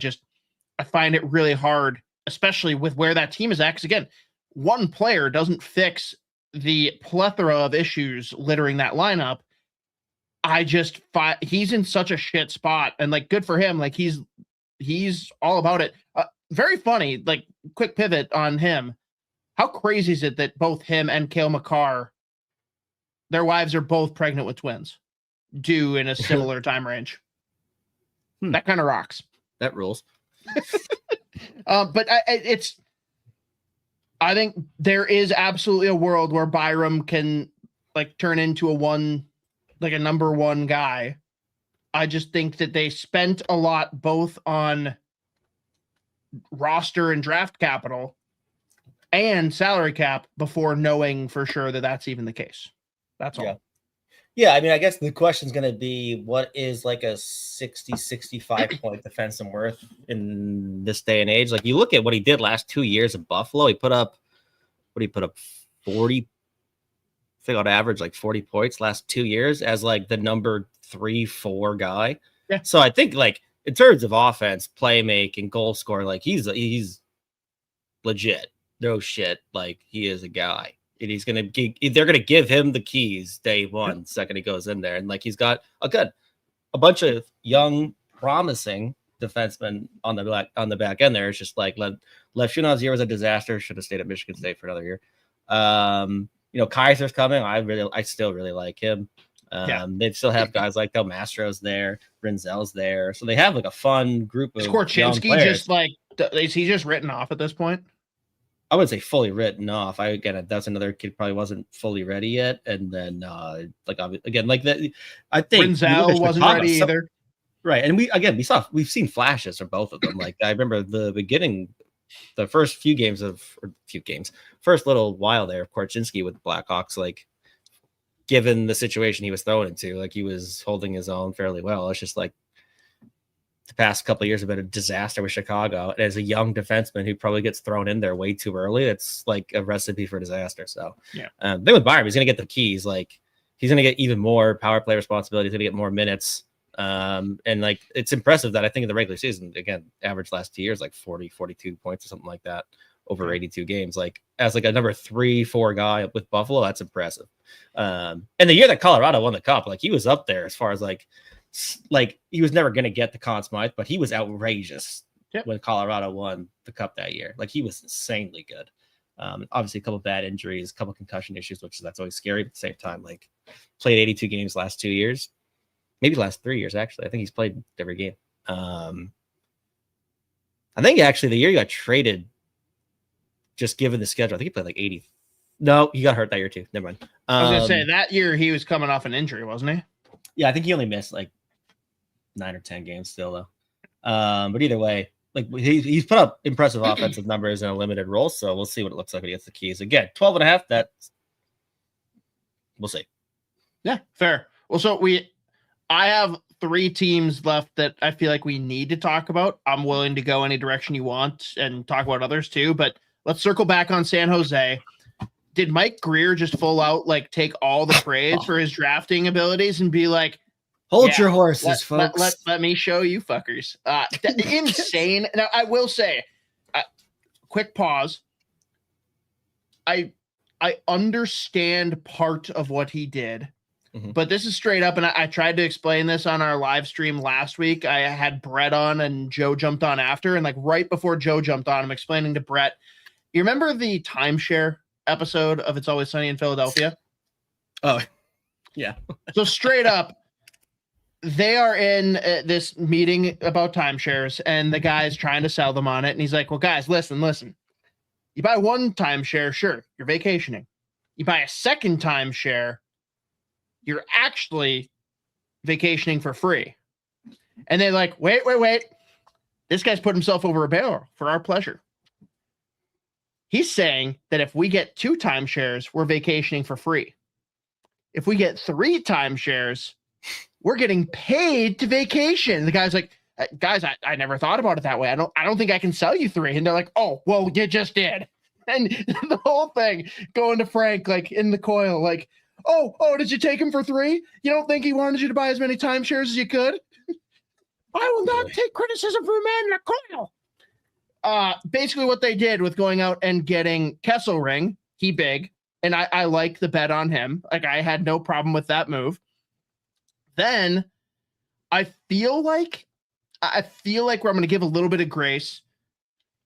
find it really hard, especially with where that team is at. Because again, one player doesn't fix the plethora of issues littering that lineup. He's in such a shit spot, and like, good for him. Like, he's all about it. Very funny, like, quick pivot on him. How crazy is it that both him and Cale Makar, their wives are both pregnant with twins, due in a similar time range? That kind of rocks. That rules. But I think there is absolutely a world where Byram can like turn into a number one guy. I just think that they spent a lot both on roster and draft capital and salary cap before knowing for sure that that's even the case. That's all. Yeah, I mean, I guess the question is going to be, what is like a 60, 65 point defenseman worth in this day and age? Like, you look at what he did last 2 years at Buffalo. He put up 40, I think on average, like 40 points last 2 years as like the number 3-4 guy. Yeah. So I think like in terms of offense, playmaking, goal scorer, like he's legit. No shit. Like, he is a guy. And they're gonna give him the keys day one, second he goes in there, and like he's got a bunch of young, promising defensemen on the back end there. It's just like Lefshunov's year was a disaster. Should have stayed at Michigan State for another year. Kaiser's coming. I still really like him. They still have guys like Del Mastro's there, Rinzel's there, so they have like a fun group of Korchinski just like, is he just written off at this point? I wouldn't say fully written off. That's another kid probably wasn't fully ready yet. And then that, I think Rinzel wasn't ready either. Right. And we've seen flashes from both of them. Like, I remember the beginning, the first first little while there of Korchinski with the Blackhawks, like, given the situation he was thrown into, like, he was holding his own fairly well. It's just like, the past couple of years have been a disaster with Chicago. And as a young defenseman who probably gets thrown in there way too early, it's like a recipe for disaster. So, then with Byram, he's going to get the keys. Like, he's going to get even more power play responsibility. He's going to get more minutes. And like, it's impressive that I think in the regular season, again, average last 2 years, like 40, 42 points or something like that over 82 games. Like, as like a number 3-4 guy with Buffalo, that's impressive. And the year that Colorado won the cup, like, he was up there as far as like he was never going to get the Conn Smythe, but he was outrageous when Colorado won the cup that year. Like, he was insanely good. Obviously a couple of bad injuries, a couple of concussion issues, that's always scary. But at the same time, like, played 82 games last 2 years, maybe last 3 years. Actually, I think he's played every game. I think actually the year he got traded, just given the schedule, I think he played like 80. No, he got hurt that year too. Never mind. I was gonna say that year he was coming off an injury, wasn't he? Yeah, I think he only missed like 9 or 10 games still, though. But either way, like, he's put up impressive offensive numbers in a limited role, so we'll see what it looks like when he gets the keys. Again, 12 and a half, we'll see. Yeah, fair. Well, so I have 3 teams left that I feel like we need to talk about. I'm willing to go any direction you want and talk about others too, but let's circle back on San Jose. did Mike Greer just full out like take all the praise for his drafting abilities and be like, hold your horses, folks. Let me show you fuckers. Insane. Now I will say, quick pause. I understand part of what he did, but this is straight up. And I tried to explain this on our live stream last week. I had Brett on and Joe jumped on after. And like right before Joe jumped on, I'm explaining to Brett, you remember the timeshare episode of It's Always Sunny in Philadelphia? Oh, yeah. So straight up, they are in this meeting about timeshares and the guy's trying to sell them on it. And he's like, well, guys, listen. You buy one timeshare, sure, you're vacationing. You buy a second timeshare, you're actually vacationing for free. And they're like, wait. This guy's put himself over a barrel for our pleasure. He's saying that if we get 2 timeshares, we're vacationing for free. If we get 3 timeshares, we're getting paid to vacation. The guy's like, guys, I never thought about it that way. I don't think I can sell you 3. And they're like, oh, well, you just did. And the whole thing going to Frank, like in the coil, like, oh, did you take him for 3? You don't think he wanted you to buy as many timeshares as you could? I will not take criticism from a man in a coil. Basically what they did with going out and getting Kesselring, he big, and I like the bet on him. Like I had no problem with that move. Then I feel like where I'm going to give a little bit of grace.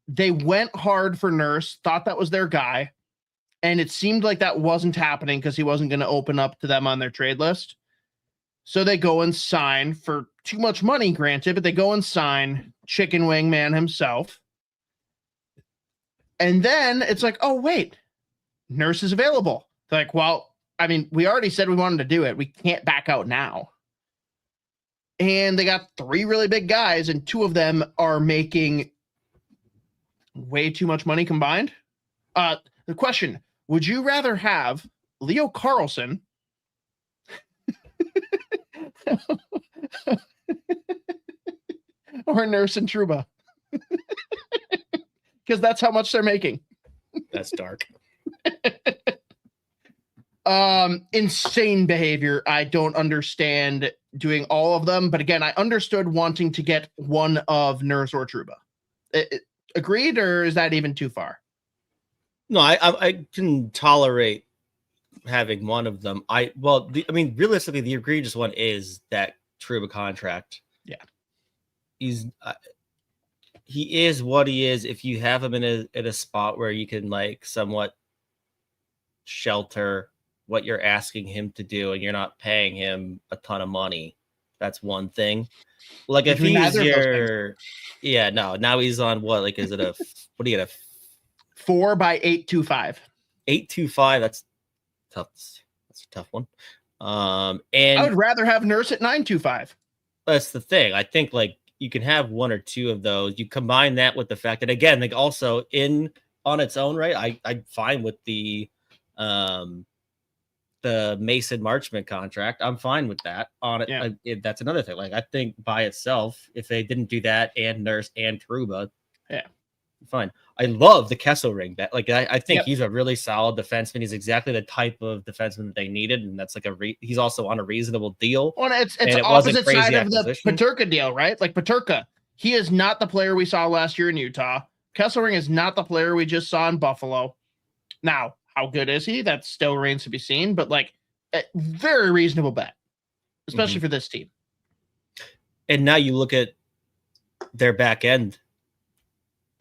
They went hard for Nurse, thought that was their guy, and it seemed like that wasn't happening because he wasn't going to open up to them on their trade list. So they go and sign for too much money, granted, but they go and sign Chicken Wing Man himself. And then it's like, oh, wait, Nurse is available. They're like, well, I mean, we already said we wanted to do it. We can't back out now. And they got 3 really big guys, and 2 of them are making way too much money combined. The question, would you rather have Leo Carlsson or Nurse and Trouba? Because that's how much they're making. That's dark. Insane behavior. I don't understand doing all of them, but again, I understood wanting to get one of Nurse or Trouba. Agreed, or is that even too far? No, I can tolerate having one of them. Realistically, the egregious one is that Trouba contract. Yeah, he is what he is. If you have him in a spot where you can like somewhat shelter what you're asking him to do, and you're not paying him a ton of money, that's one thing. Like if he's now he's on what? Like, is it what do you get? 4 by 825. 825. That's tough. That's a tough one. And I would rather have Nurse at 925. That's the thing. I think like you can have 1 or 2 of those. You combine that with the fact that again, like also on its own right, I'm fine with the Mason Marchment contract. I'm fine with that on it. Yeah. That's another thing. Like I think by itself, if they didn't do that and Nurse and Trouba, yeah, fine. I love the Kesselring bet. Like I think he's a really solid defenseman. He's exactly the type of defenseman that they needed, and that's like he's also on a reasonable deal. Well, it's opposite side of the Peterka deal, right? Like Peterka, he is not the player we saw last year in Utah. Kesselring is not the player we just saw in Buffalo. Now, how good is he? That still remains to be seen, but like a very reasonable bet, especially for this team. And now you look at their back end.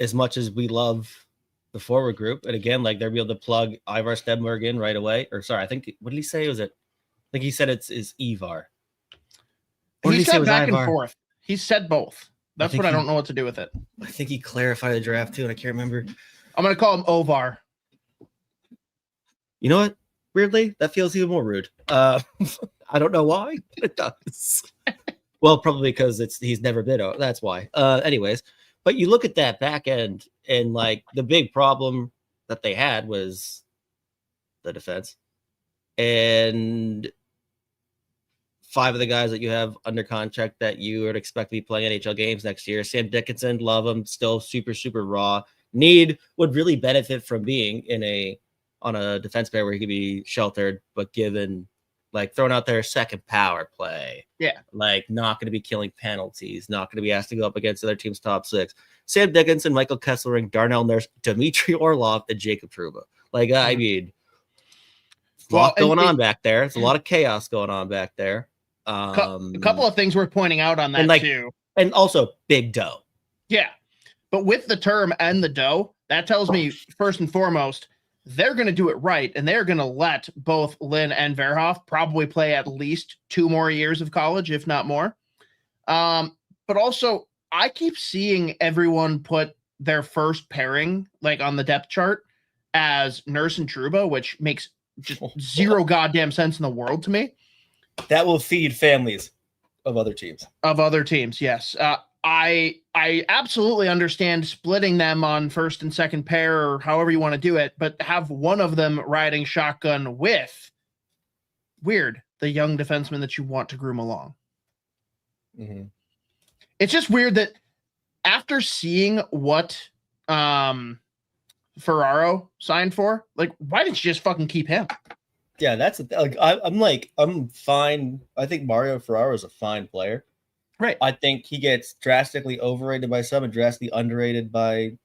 As much as we love the forward group, and again, like they're able to plug Ivar Stedberg in right away. Or sorry, I think what did he say? I think he said it's Ivar. He said back and forth. He said both. That's what I don't know what to do with it. I think he clarified the draft too, and I can't remember. I'm gonna call him Ovar. You know what? Weirdly, that feels even more rude. I don't know why, but it does. Well, probably because he's never been. That's why. Anyways. But you look at that back end, and like the big problem that they had was the defense. And 5 of the guys that you have under contract that you would expect to be playing NHL games next year. Sam Dickinson, love him, still super, super raw. Would really benefit from being in a on a defense pair where he could be sheltered, but given like thrown out there second power play. Yeah. Like not going to be killing penalties, not going to be asked to go up against other team's top six. Sam Dickinson, Michael Kesselring, Darnell Nurse, Dmitry Orlov, and Jacob Trouba. Like, I mean, a lot going on back there. It's a lot of chaos going on back there. A couple of things worth pointing out on that too. And also big dough. Yeah. But with the term and the dough, that tells me first and foremost, they're going to do it right. And they're going to let both Lynn and Verhoff probably play at least 2 more years of college, if not more. But also I keep seeing everyone put their first pairing like on the depth chart as Nurse and Trouba, which makes just zero goddamn sense in the world to me. That will feed families of other teams. Yes. I absolutely understand splitting them on first and second pair or however you want to do it, but have one of them riding shotgun with the young defenseman that you want to groom along. Mm-hmm. It's just weird that after seeing what Ferraro signed for, like, why didn't you just fucking keep him? Yeah, that's I'm fine. I think Mario Ferraro is a fine player. Right. I think he gets drastically overrated by some and drastically underrated by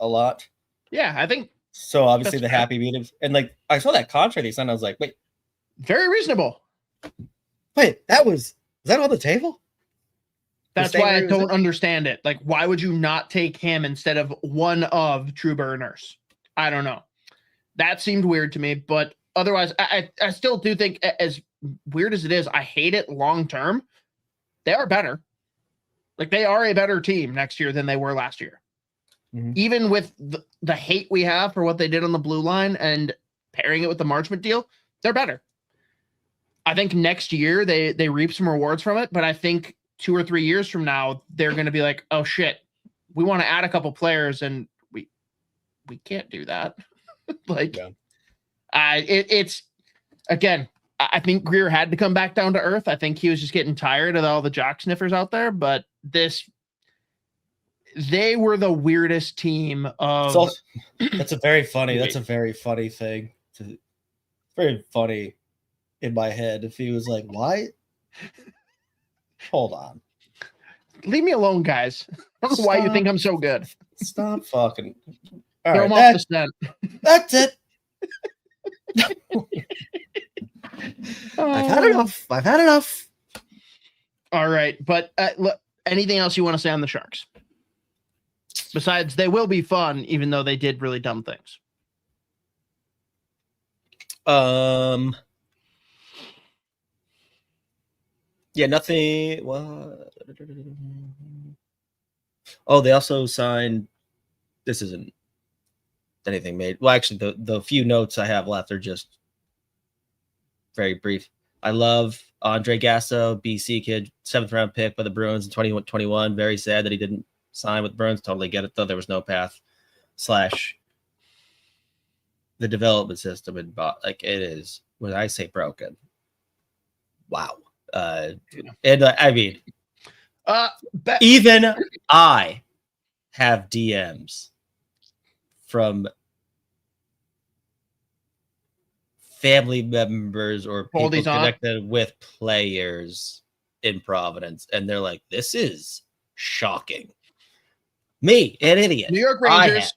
a lot. Yeah, I think so. Obviously, the happy medium, and like I saw that contract he signed, I was like, wait, very reasonable. Wait, was that on the table? That's why I don't understand it. Like, why would you not take him instead of one of Trouba or Nurse? I don't know. That seemed weird to me, but otherwise, I still do think, as weird as it is, I hate it long term. They are better. Like, they are a better team next year than they were last year. Mm-hmm. Even with the hate we have for what they did on the blue line and pairing it with the Marchment deal, they're better. I think next year they reap some rewards from it, but I think 2 or 3 years from now, they're going to be like, oh shit, we want to add a couple players and we can't do that. Like, yeah. It's again, I think Greer had to come back down to earth. I think he was just getting tired of all the jock sniffers out there, but they were the weirdest team of. That's a very funny thing. Very funny in my head. If he was like, why? Hold on. Leave me alone, guys. I don't know why you think I'm so good. Stop fucking. All right, off the stand. That's it. I've had enough. All right, but look, anything else you want to say on the Sharks? Besides, they will be fun, even though they did really dumb things. Yeah, nothing. What? Oh, they also signed. This isn't anything made. Well, actually, the few notes I have left are just very brief. I love Andre Gasso, BC kid, 7th round pick by the Bruins in 2021. Very sad that he didn't sign with Bruins. Totally get it, though. There was no path / the development system. And like, it is, when I say broken, wow. I mean, even I have DMs from family members or people connected with players in Providence, and they're like, "This is shocking." Me, an idiot. New York Rangers.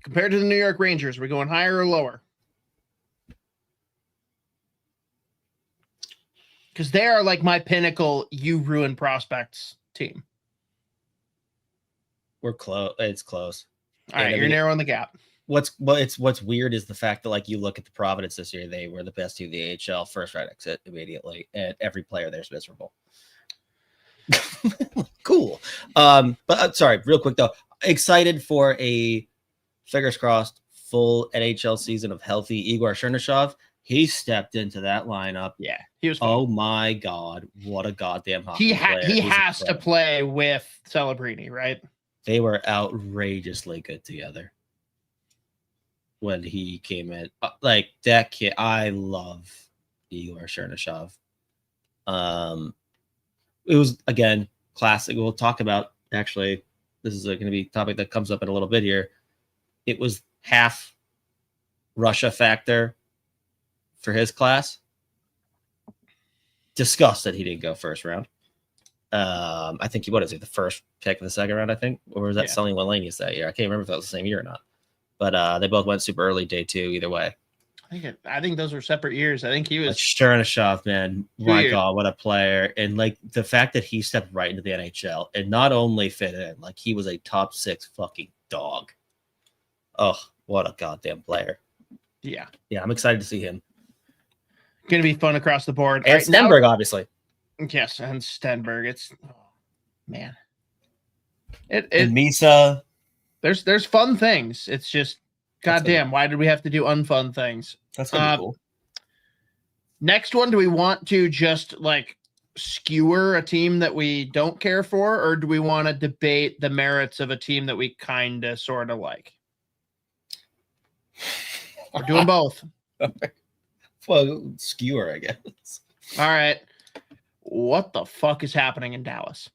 Compared to the New York Rangers, we're going higher or lower? Because they are like my pinnacle, you ruin prospects team. We're close. It's close. All right, you're narrowing the gap. What's weird is the fact that, like, you look at the Providence this year, they were the best team in the AHL, first round exit immediately, and every player there's miserable. Cool. But sorry, real quick though, excited for a fingers crossed full NHL season of healthy Igor Chernyshov. He stepped into that lineup. Yeah, he was fun. Oh my god, what a goddamn hockey player. He has to play with Celebrini, right? They were outrageously good together when he came in. Like, that kid, I love Igor Chernyshov. It was, again, classic. We'll talk about, actually, this is going to be a topic that comes up in a little bit here. it was half Russia factor for his class. Disgusted he didn't go first round. I think he the first pick of the second round, I think, or was that Sonny Wallenius that year? I can't remember if that was the same year or not. But they both went super early, day 2, either way. I think those were separate years. I think he was Chernyshov, man. My God, what a player! And like the fact that he stepped right into the NHL and not only fit in, like he was a top 6 fucking dog. Oh, what a goddamn player! Yeah, I'm excited to see him. Going to be fun across the board. And Stenberg, obviously. Yes, and Stenberg. It's man. And Misa. There's fun things. It's just goddamn. Why did we have to do unfun things? That's gonna be cool. Next one, do we want to just like skewer a team that we don't care for, or do we want to debate the merits of a team that we kind of sort of like? We're doing both. Well, skewer, I guess. All right. What the fuck is happening in Dallas?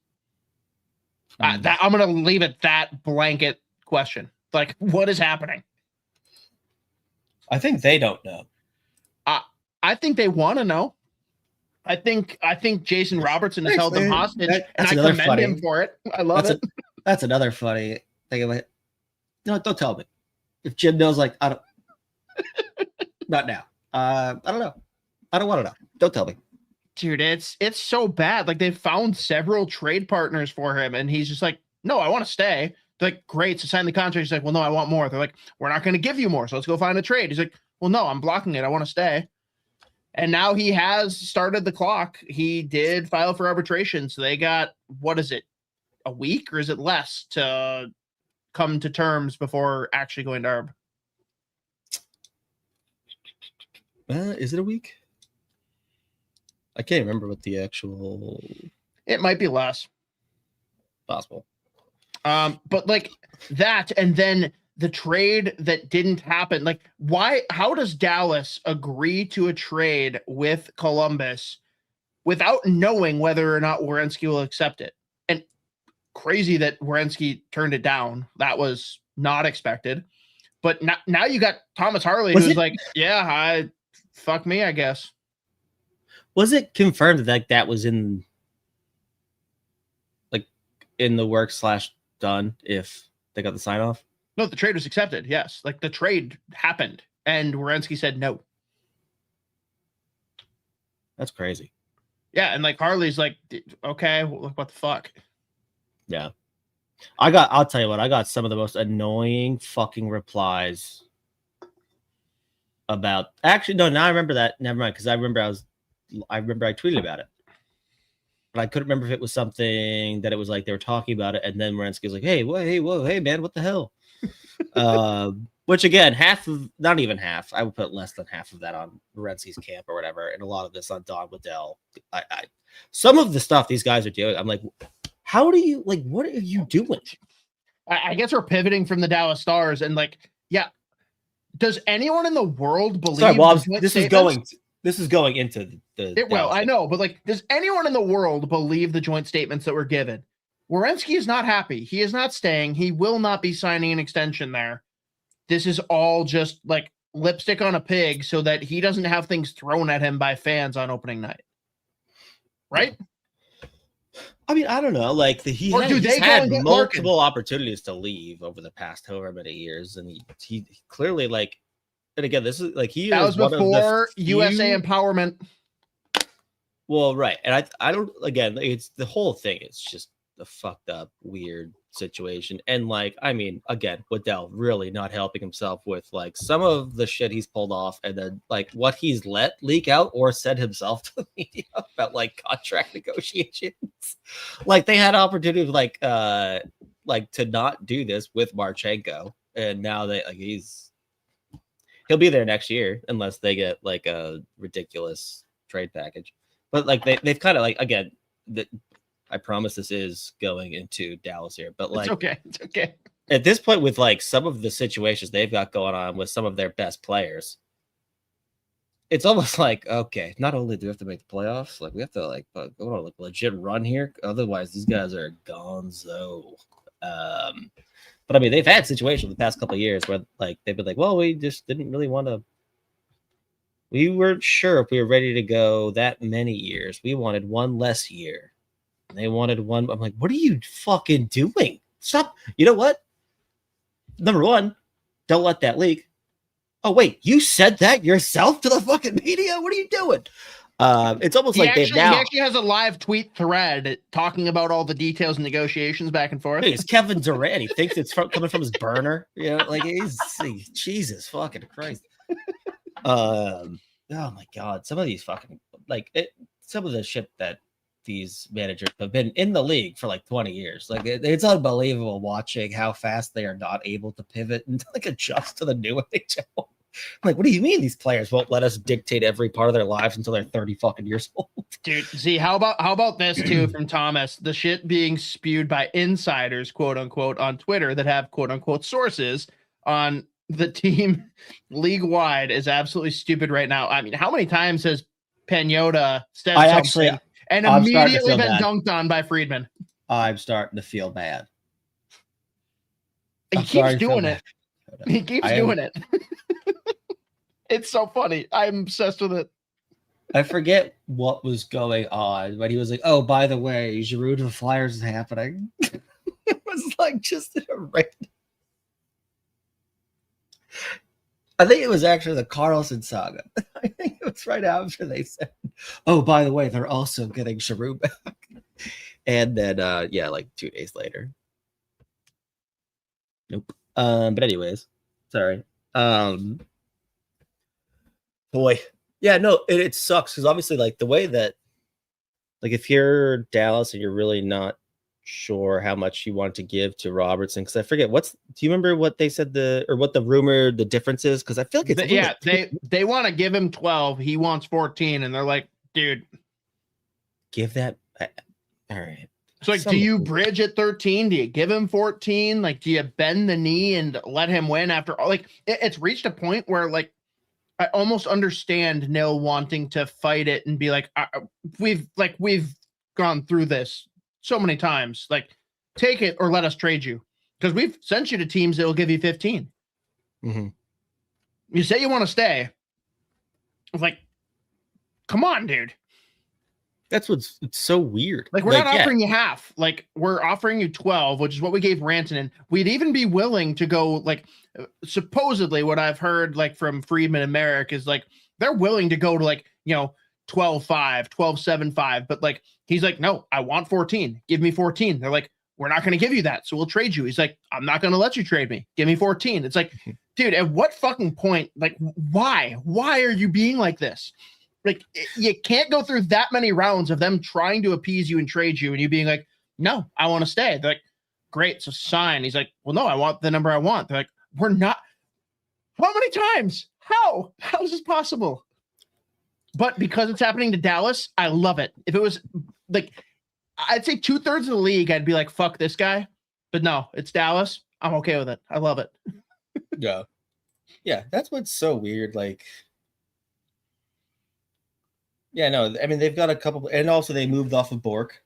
I'm going to leave it that blanket question. Like, what is happening? I think they don't know. I think they want to know. I think Jason Robertson has held them hostage, and I commend him for it. I love it. That's another funny thing. Like, no, don't tell me. If Jim knows, like, I don't. Not now. I don't know. I don't want to know. Don't tell me. Dude, it's so bad. Like, they've found several trade partners for him, and he's just like, no, I want to stay. They're like, great, so sign the contract. He's like, well, no, I want more. They're like, we're not going to give you more, so let's go find a trade. He's like, well, no, I'm blocking it. I want to stay. And now he has started the clock. He did file for arbitration, so they got, what is it, a week, or is it less to come to terms before actually going to arb? Is it a week? I can't remember what the actual. It might be less. Possible. But like that, and then the trade that didn't happen. Like, why? How does Dallas agree to a trade with Columbus without knowing whether or not Werenski will accept it? And crazy that Werenski turned it down. That was not expected. But now you got Thomas Harley, who's like, yeah, fuck me, I guess. Was it confirmed that that was in the work / done if they got the sign off? No, the trade was accepted. Yes. Like the trade happened and Werenski said no. That's crazy. Yeah. And like Harley's like, okay, what the fuck? Yeah. I'll tell you what, I got some of the most annoying fucking replies about now I remember that. Never mind. Cause I remember I tweeted about it, but I couldn't remember if it was something that it was like they were talking about it, and then Werenski was like, "Hey, hey, man, what the hell?" Which again, not even half. I would put less than half of that on Werenski's camp or whatever, and a lot of this on Don Waddell. Some of the stuff these guys are doing, I'm like, how do you what are you doing? I guess we're pivoting from the Dallas Stars, and like, yeah. Does anyone in the world believe? Sorry, well, this is going into the. Well, I know, but like, does anyone in the world believe the joint statements that were given? Werenski is not happy. He is not staying. He will not be signing an extension there. This is all just like lipstick on a pig so that he doesn't have things thrown at him by fans on opening night. Right? I mean, I don't know. Like he's had multiple opportunities to leave over the past however many years, and he clearly like. And again, this is like that was before USA empowerment. Well, right, and I don't. Again, it's the whole thing. It's just a fucked up, weird situation, and like I mean, again, Waddell really not helping himself with like some of the shit he's pulled off, and then like what he's let leak out or said himself to the media about like contract negotiations. Like they had opportunity like to not do this with Marchenko, and now he'll be there next year unless they get like a ridiculous trade package. But like they've kind of like again I promise this is going into Dallas here, but like it's okay. At this point with like some of the situations they've got going on with some of their best players, it's almost like, okay, not only do we have to make the playoffs, like we have to like go on a legit run here. Otherwise, these guys are gonzo. But I mean, they've had situations the past couple of years where like they've been like, well, we just didn't really want to. We weren't sure if we were ready to go that many years. We wanted one less year. And they wanted one. I'm like, what are you fucking doing? Stop. You know what? Number one, don't let that leak. Oh, wait, you said that yourself to the fucking media? What are you doing? It's almost like they've now. He actually has a live tweet thread talking about all the details and negotiations back and forth. It's Kevin Durant. He thinks it's coming from his burner. You know, like Jesus fucking Christ. Oh my God. Some of these fucking some of the shit that these managers have been in the league for like 20 years. Like it's unbelievable watching how fast they are not able to pivot and like adjust to the new NHL. I'm like, what do you mean these players won't let us dictate every part of their lives until they're 30 fucking years old? Dude, see, how about this too from Thomas? The shit being spewed by insiders, quote unquote, on Twitter that have quote unquote sources on the team league wide is absolutely stupid right now. I mean, how many times has Pagnotta said something and immediately been dunked on by Friedman? I'm starting to feel bad. He keeps doing it. He keeps doing it. It's so funny. I'm obsessed with it. I forget what was going on, but he was like, oh, by the way, Giroux to the Flyers is happening. It was like just a random. I think it was actually the Carlsson saga. I think it was right after they said, oh, by the way, they're also getting Giroux back. And then, like 2 days later. Nope. But anyways, sorry. Boy, yeah, no, it sucks because obviously, like the way that, like, if you're Dallas and you're really not sure how much you want to give to Robertson, because I forget do you remember what they said what the rumor the difference is? Because I feel like it's they want to give him 12, he wants 14, and they're like, dude, give that. All right. It's like, do you bridge at 13? Do you give him 14? Like, do you bend the knee and let him win after all? Like, it's reached a point where, like, I almost understand Nil wanting to fight it and be like, we've gone through this so many times. Like, take it or let us trade you, because we've sent you to teams that will give you 15. Mm-hmm. You say you want to stay. It's like, come on, dude. It's so weird. Like, we're not offering you half. Like, we're offering you 12, which is what we gave Rantanen. We'd even be willing to go, like, supposedly what I've heard, like, from Friedman and Merrick is, like, they're willing to go to, like, 12-5, 12-7-5. But, like, he's like, no, I want 14. Give me 14. They're like, we're not going to give you that, so we'll trade you. He's like, I'm not going to let you trade me. Give me 14. It's like, dude, at what fucking point? Like, why? Why are you being like this? Like, you can't go through that many rounds of them trying to appease you and trade you and you being like, no, I want to stay. They're like, great, so sign. He's like, well, no, I want the number I want. They're like, we're not. How many times? How is this possible? But because it's happening to Dallas, I love it. If it was like, I'd say 2/3 of the league, I'd be like, fuck this guy. But no, it's Dallas. I'm okay with it. I love it. Yeah. Yeah, that's what's so weird. Like, yeah, no, I mean, they've got a couple, and also they moved off of Bork.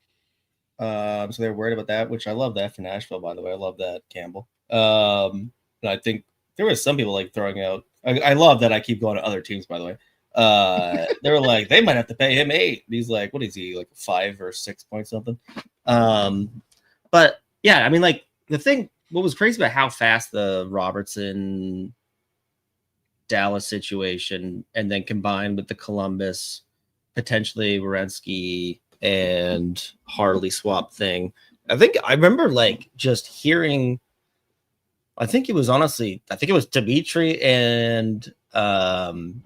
So they're worried about that, which I love that for Nashville, by the way. I love that, Campbell. And I think there were some people like throwing out. I love that I keep going to other teams, by the way. They were like, they might have to pay him 8. He's like, what is he, like 5 or 6 point something? But yeah, I mean, like what was crazy about how fast the Robertson Dallas situation, and then combined with the Columbus, potentially Werenski and Harley swap thing. I remember like just hearing, I think it was Dimitri and Dom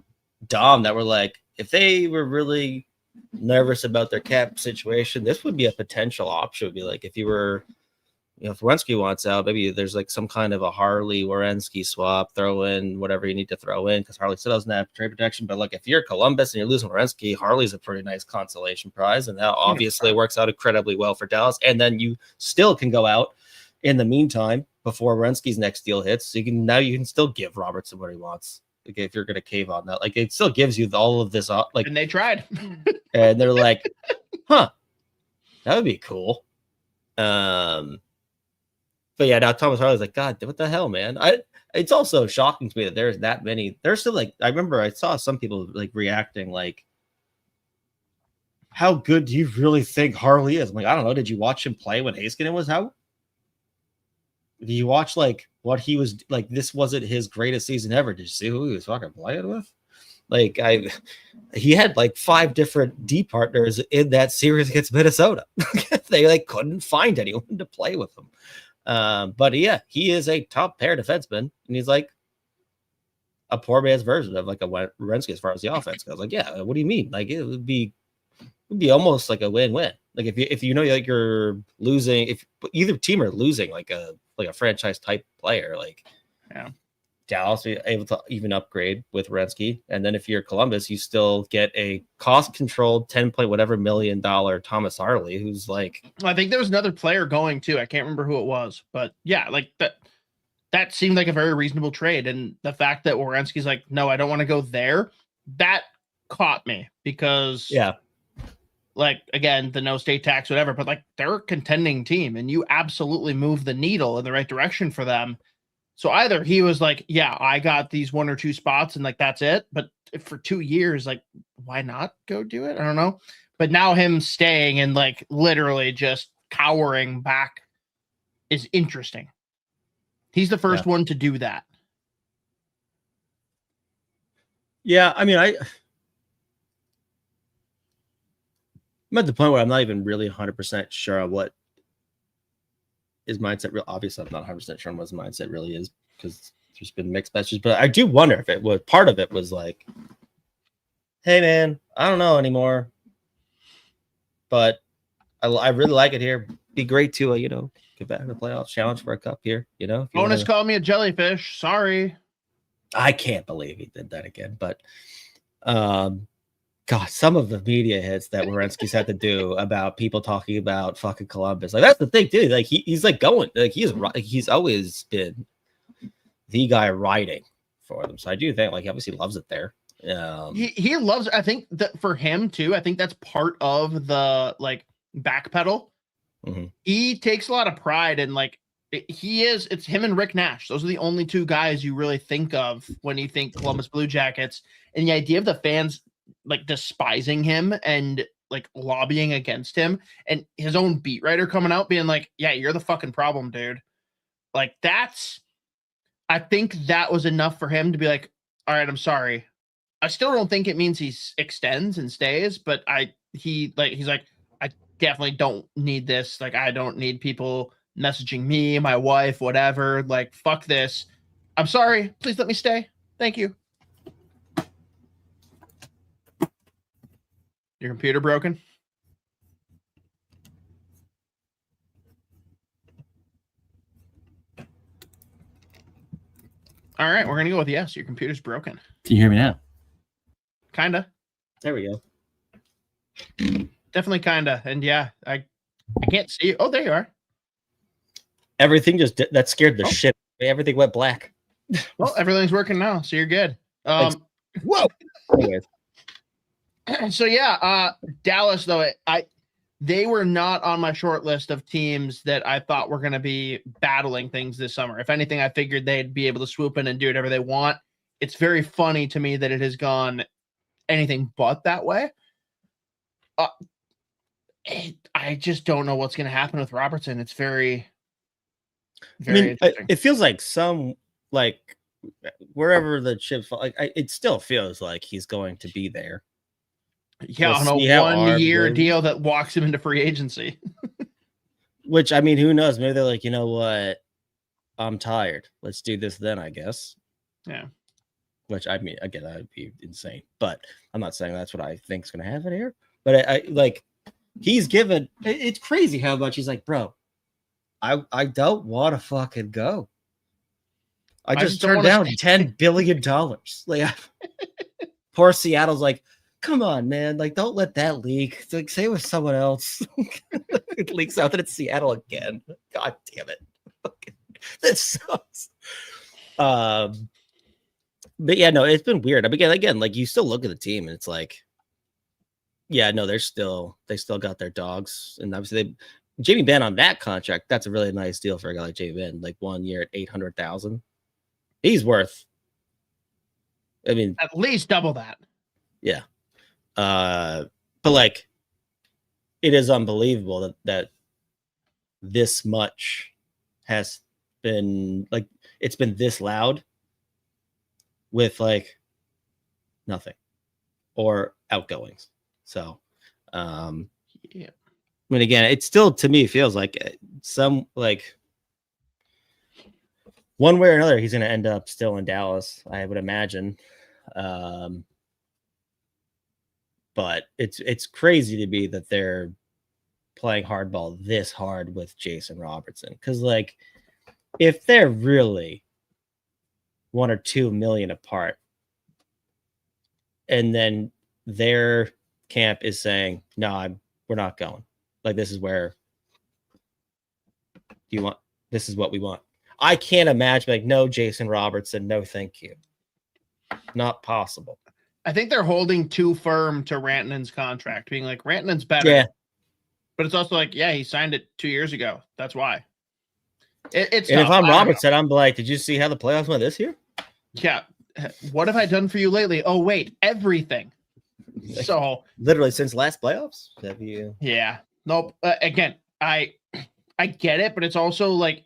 that were like, if they were really nervous about their cap situation, this would be a potential option. It would be like, if you were, if Werenski wants out, maybe there's like some kind of a Harley Werenski swap, throw in whatever you need to throw in, because Harley still doesn't have trade protection. But like, if you're Columbus and you're losing Werenski, Harley's a pretty nice consolation prize, and that obviously works out incredibly well for Dallas. And then you still can go out in the meantime before Werenski's next deal hits. So you can still give Robertson what he wants. Like, if you're going to cave on that, like, it still gives you all of this, like, and they tried, and they're like, huh, that would be cool. But yeah, now Thomas Harley's like, God, what the hell, man? It's also shocking to me that there's that many. There's still like, I remember I saw some people like reacting like, how good do you really think Harley is? I'm like, I don't know. Did you watch him play when Heiskanen was out? Did you watch like what he was like? This wasn't his greatest season ever. Did you see who he was fucking playing with? Like he had like 5 different D partners in that series against Minnesota. They like couldn't find anyone to play with him. But yeah, he is a top pair defenseman, and he's like a poor man's version of like a Werenski as far as the offense goes. Like, yeah, what do you mean? Like it would be almost like a win-win. Like if you know like you're losing, if either team are losing like a franchise type player, like yeah. Dallas be able to even upgrade with Werenski, and then if you're Columbus, you still get a cost-controlled $10 million Thomas Harley, who's like, I think there was another player going too. I can't remember who it was, but yeah, like that seemed like a very reasonable trade. And the fact that Werenski's like, no, I don't want to go there, that caught me because yeah, like again, the no state tax, whatever, but like they're a contending team, and you absolutely move the needle in the right direction for them. So either he was like, yeah, I got these 1 or 2 spots and like, that's it. But for 2 years, like, why not go do it? I don't know. But now him staying and like literally just cowering back is interesting. He's the first one to do that. Yeah. I mean, I'm at the point where I'm not even really 100% sure what his mindset real. Obviously, I'm not 100% sure on what his mindset really is because there's been mixed messages. But I do wonder if it was part of it was like, hey man, I don't know anymore, but I really like it here. Be great to get back in the playoffs, challenge for a cup here. Bonus called me a jellyfish. Sorry. I can't believe he did that again. But God, some of the media hits that Werenski's had to do about people talking about fucking Columbus. Like that's the thing, dude. Like he's like going, like he's always been the guy writing for them. So I do think like he obviously loves it there. He loves. I think that for him too. I think that's part of the like backpedal. Mm-hmm. He takes a lot of pride in like it's him and Rick Nash. Those are the only 2 guys you really think of when you think Columbus Blue Jackets. And the idea of the fans like despising him and like lobbying against him, and his own beat writer coming out being like, yeah, you're the fucking problem, dude. Like I think that was enough for him to be like, all right, I'm sorry. I still don't think it means he extends and stays, but he's like, I definitely don't need this. Like, I don't need people messaging me, my wife, whatever. Like, fuck this. I'm sorry. Please let me stay. Thank you. Your computer broken? All right, we're going to go with yes. Your computer's broken. Can you hear me now? Kinda. There we go. Definitely kinda. And yeah, I can't see you. Oh, there you are. Everything that scared the shit. Everything went black. Well, everything's working now, so you're good. Whoa. Anyways. So yeah, Dallas though, they were not on my short list of teams that I thought were going to be battling things this summer. If anything, I figured they'd be able to swoop in and do whatever they want. It's very funny to me that it has gone anything but that way. I just don't know what's going to happen with Robertson. It's very, very interesting. It feels like wherever the chips fall, it still feels like he's going to be there. Yeah, on a 1-year deal that walks him into free agency. Which, I mean, who knows? Maybe they're like, you know what? I'm tired. Let's do this then, I guess. Yeah. Which, I mean, again, that would be insane. But I'm not saying that's what I think is going to happen here. But I like, he's given, it's crazy how much he's like, bro, I don't want to fucking go. I just turned down $10 billion. Like, poor Seattle's like, come on, man. Like, don't let that leak. Like, say it was someone else. It leaks out that it's Seattle again. God damn it. That sucks. But yeah, no, it's been weird. I mean, again, like you still look at the team and it's like, yeah, no, they still got their dogs. And obviously Jamie Benn on that contract, that's a really nice deal for a guy like Jamie Benn. Like 1 year at $800,000. He's worth. I mean, at least double that. Yeah. But like, it is unbelievable that this much has been like, it's been this loud with like nothing or outgoings. So, yeah. I mean, again, it still to me feels like some like one way or another, he's going to end up still in Dallas, I would imagine. But it's crazy to me that they're playing hardball this hard with Jason Robertson. Because like, if they're really 1 or 2 million apart, and then their camp is saying, "No, we're not going. Like, this is where you want. This is what we want." I can't imagine like, no, Jason Robertson, no, thank you. Not possible. I think they're holding too firm to Rantanen's contract, being like, Rantanen's better. Yeah. But it's also like, yeah, he signed it 2 years ago. That's why. It's and tough. If I'm Robertson, I'm like, did you see how the playoffs went this year? Yeah. What have I done for you lately? Oh, wait, everything. So literally since last playoffs? Have you? Yeah. Nope. Again, I get it, but it's also like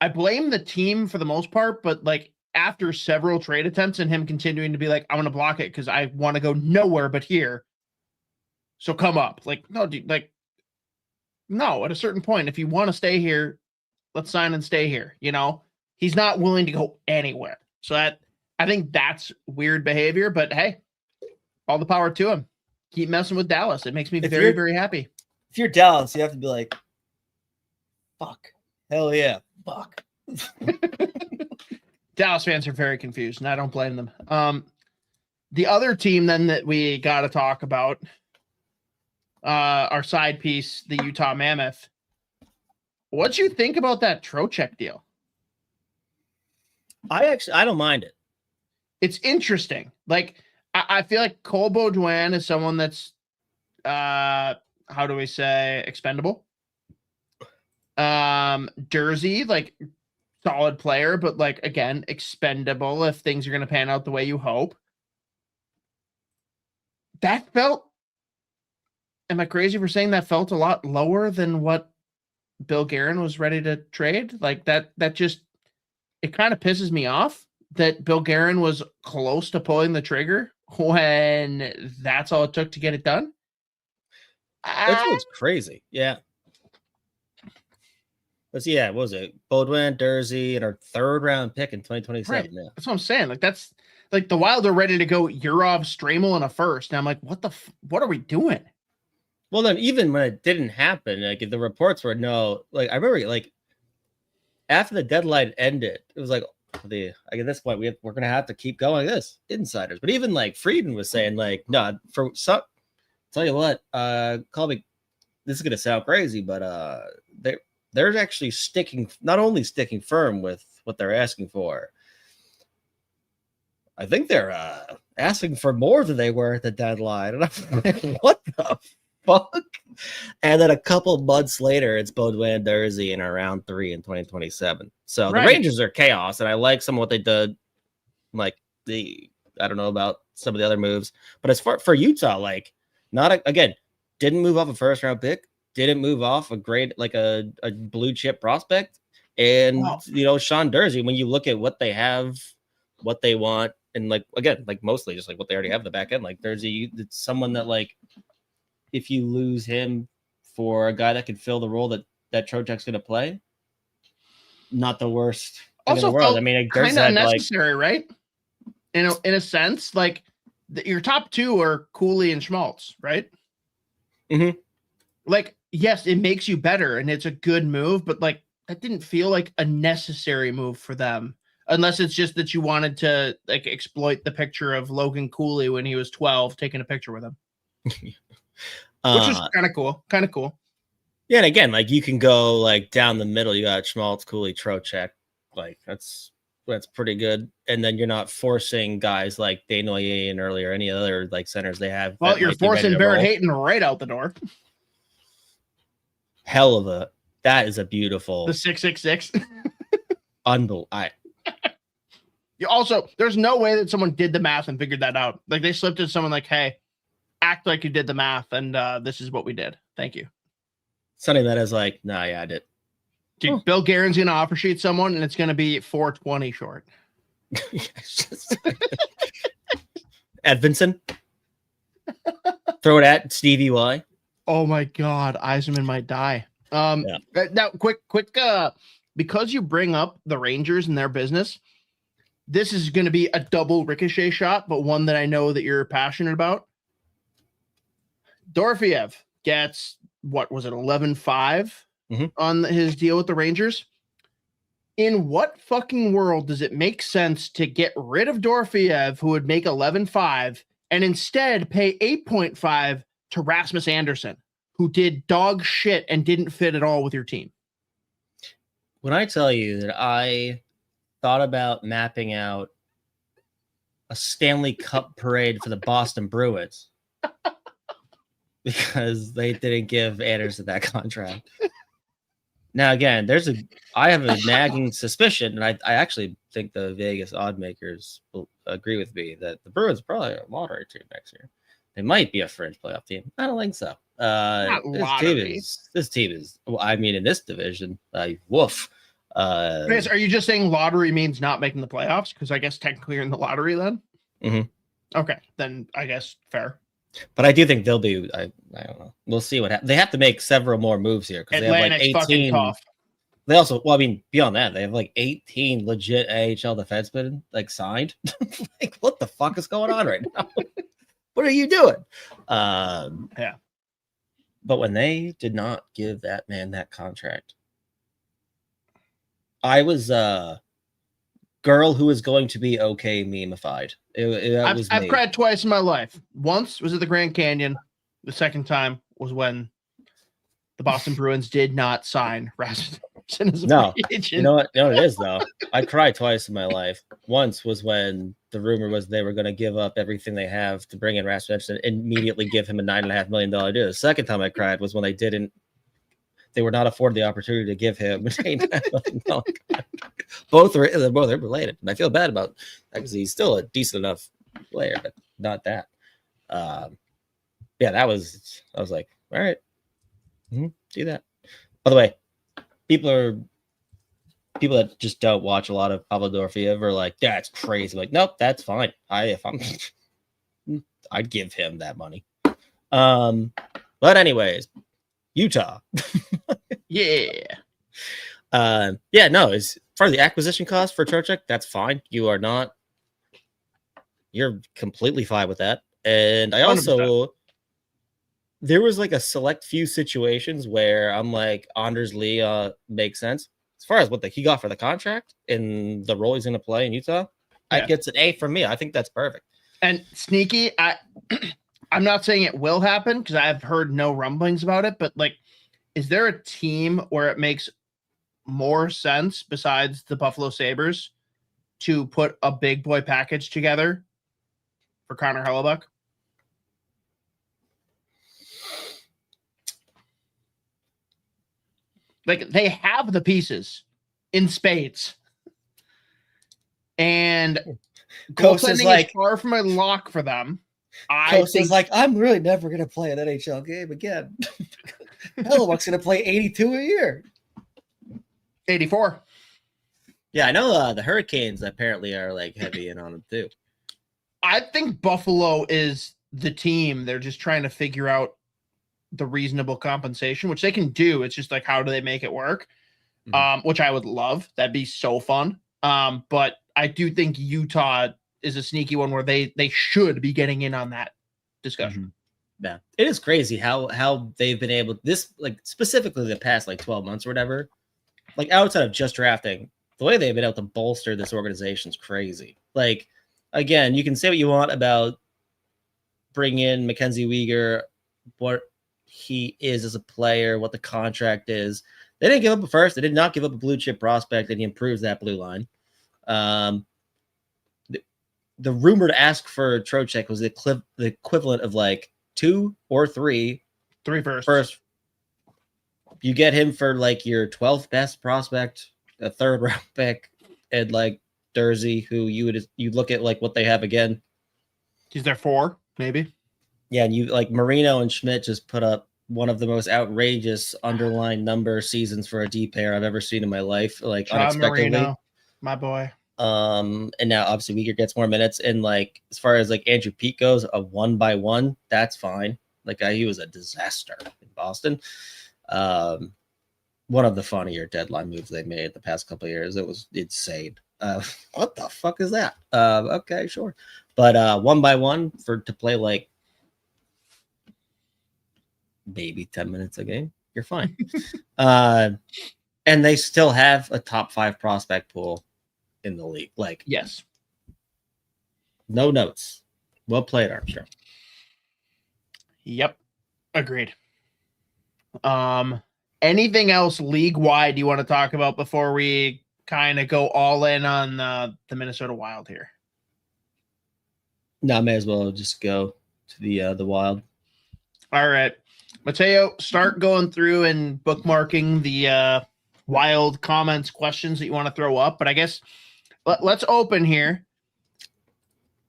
I blame the team for the most part, but like after several trade attempts and him continuing to be like, I'm going to block it because I want to go nowhere but here. So come up. Like, no, dude, like, no, at a certain point, if you want to stay here, let's sign and stay here. You know, he's not willing to go anywhere. So I think that's weird behavior, but hey, all the power to him. Keep messing with Dallas. It makes me very, very happy. If you're Dallas, you have to be like, fuck. Hell yeah. Fuck. Dallas fans are very confused, and I don't blame them. The other team then that we got to talk about, our side piece, the Utah Mammoth. What'd you think about that Trocheck deal? I don't mind it. It's interesting. Like, I feel like Cole Baudouin is someone that's, how do we say, expendable. Jersey, like, solid player, but like, again, expendable if things are going to pan out the way you hope. That felt, am I crazy for saying that felt a lot lower than what Bill Guerin was ready to trade? Like that just, it kind of pisses me off that Bill Guerin was close to pulling the trigger when that's all it took to get it done. That's what's crazy. Yeah. Let's see. Yeah. What was it? Baudouin, Jersey, and our 3rd round pick in 2027. Right. Yeah. That's what I'm saying. Like that's like the Wild are ready to go Urov, Stramel in a 1st. And I'm like, what are we doing? Well, then even when it didn't happen, like the reports were no, like I remember like after the deadline ended, it was like like at this point we're gonna have to keep going this insiders. But even like Frieden was saying like, no, for some, tell you what, call me. This is gonna sound crazy, but they're actually not only sticking firm with what they're asking for. I think they're asking for more than they were at the deadline. And I'm like, what the fuck? And then a couple months later, it's Baudouin, Jersey in round 3 in 2027. So the Rangers are chaos, and I like some of what they did. Like I don't know about some of the other moves, but as far for Utah, like didn't move off a 1st round pick, didn't move off a great like a blue chip prospect, and Sean Jersey. When you look at what they have, what they want, and like again, like mostly just like what they already have in the back end, like Jersey, it's someone that like. If you lose him for a guy that could fill the role that Trocheck's going to play, not the worst thing in the world. I mean, kind of unnecessary, right? In a sense, like your top 2 are Cooley and Schmaltz, right? Mm-hmm. Like, yes, it makes you better and it's a good move, but like that didn't feel like a necessary move for them, unless it's just that you wanted to like exploit the picture of Logan Cooley when he was 12, taking a picture with him. Which is kind of cool. Yeah, and again, like you can go like down the middle. You got Schmaltz, Cooley, Trocheck. Like that's pretty good. And then you're not forcing guys like Desnoyers and earlier any other like centers they have. Well, you're forcing Barrett Hayton right out the door. that is a beautiful. The 666. Unbelievable. You also, there's no way that someone did the math and figured that out. Like they slipped to someone like, hey, act like you did the math, and this is what we did. Thank you. Sonny that is like, nah, yeah, I did. Dude, Bill Guerin's gonna offer sheet someone, and it's gonna be 420 short. Edvinson. Throw it at Stevie Y. Oh my God, Eisenman might die. Now, quick, because you bring up the Rangers and their business, this is going to be a double ricochet shot, but one that I know that you're passionate about. Dorofeev gets, what was it, 11.5 on his deal with the Rangers? In what fucking world does it make sense to get rid of Dorofeev, who would make 11.5, and instead pay 8.5 to Rasmus Andersson, who did dog shit and didn't fit at all with your team? When I tell you that I thought about mapping out a Stanley Cup parade for the Boston Bruins because they didn't give Anderson that contract. Now, again, I have a nagging suspicion, and I actually think the Vegas odd makers will agree with me that the Bruins are probably a lottery team next year. They might be a fringe playoff team. I don't think so. This team is, well, I mean, in this division, woof. Are you just saying lottery means not making the playoffs? Because I guess technically you're in the lottery then. Okay, then I guess fair. But I do think they'll be. I don't know. We'll see what happens. They have to make several more moves here because they have like 18. They also, well, I mean, beyond that, they have like 18 legit AHL defensemen like signed. Like, what the fuck is going on right now? What are you doing? Yeah. But when they did not give that man that contract, I was girl who is going to be okay meme-ified. I've cried twice in my life. Once was at the Grand Canyon. The second time was when the Boston Bruins did not sign Rasmus Andersson as a free agent. You know what it is, though? I cried twice in my life. Once was when the rumor was they were going to give up everything they have to bring in Rasmus Andersson and immediately give him a $9.5 million deal. The second time I cried was when they were not afforded the opportunity to give him $8.5 million. Both are related. And I feel bad about that because he's still a decent enough player, but not that. I was like, all right, do that. By the way, people that just don't watch a lot of Pavel Dorofeev are like, that's crazy. Like, nope, that's fine. I'd give him that money. But anyways, Utah. Yeah. As far as the acquisition cost for Trocheck, that's fine. You're completely fine with that. And I also 100%. There was like a select few situations where I'm like, Anders Lee makes sense. As far as what he got for the contract and the role he's going to play in Utah, it gets an A from me. I think that's perfect. And sneaky, I'm not saying it will happen because I've heard no rumblings about it, but like, is there a team where it makes more sense besides the Buffalo Sabres to put a big boy package together for Connor Hellebuyck? Like, they have the pieces in spades. And goaltending is far from a lock for them. I think like, I'm really never going to play an NHL game again. Hellebuyck's going to play 82 a year. 84. Yeah, I know the Hurricanes apparently are like heavy in on them too. I think Buffalo is the team. They're just trying to figure out the reasonable compensation, which they can do. It's just like, how do they make it work? Which I would love. That'd be so fun. But I do think Utah is a sneaky one where they should be getting in on that discussion. Yeah, it is crazy how they've been able this, like specifically the past like 12 months or whatever, like outside of just drafting, the way they've been able to bolster this organization is crazy. Like, again, you can say what you want about bring in Mackenzie Weegar, what he is as a player, what the contract is. They didn't give up a first. They did not give up a blue chip prospect, and he improves that blue line. The rumored ask for Trocheck was the equivalent of like 2 or 3 first. you get him for like your 12th best prospect, a 3rd round pick, and like Dursey, who you look at like what they have again. He's there 4, maybe. Yeah, and you like Marino and Schmidt just put up one of the most outrageous underlying number seasons for a D pair I've ever seen in my life. Like John unexpectedly. Marino, my boy. And now obviously Weegar gets more minutes. And like as far as like Andrew Pete goes, a 1-by-1, that's fine. Like he was a disaster in Boston. One of the funnier deadline moves they made the past couple of years. It was insane. What the fuck is that? Okay, sure. But 1-by-1 to play like maybe 10 minutes a game, you're fine. And they still have a top 5 prospect pool in the league. Like, yes. No notes. Well played, Armstrong. Yep. Agreed. Anything else league-wide you want to talk about before we kind of go all in on the Minnesota Wild here? No, I may as well just go to the Wild. All right. Mateo, start going through and bookmarking the Wild comments, questions that you want to throw up. But I guess let's open here.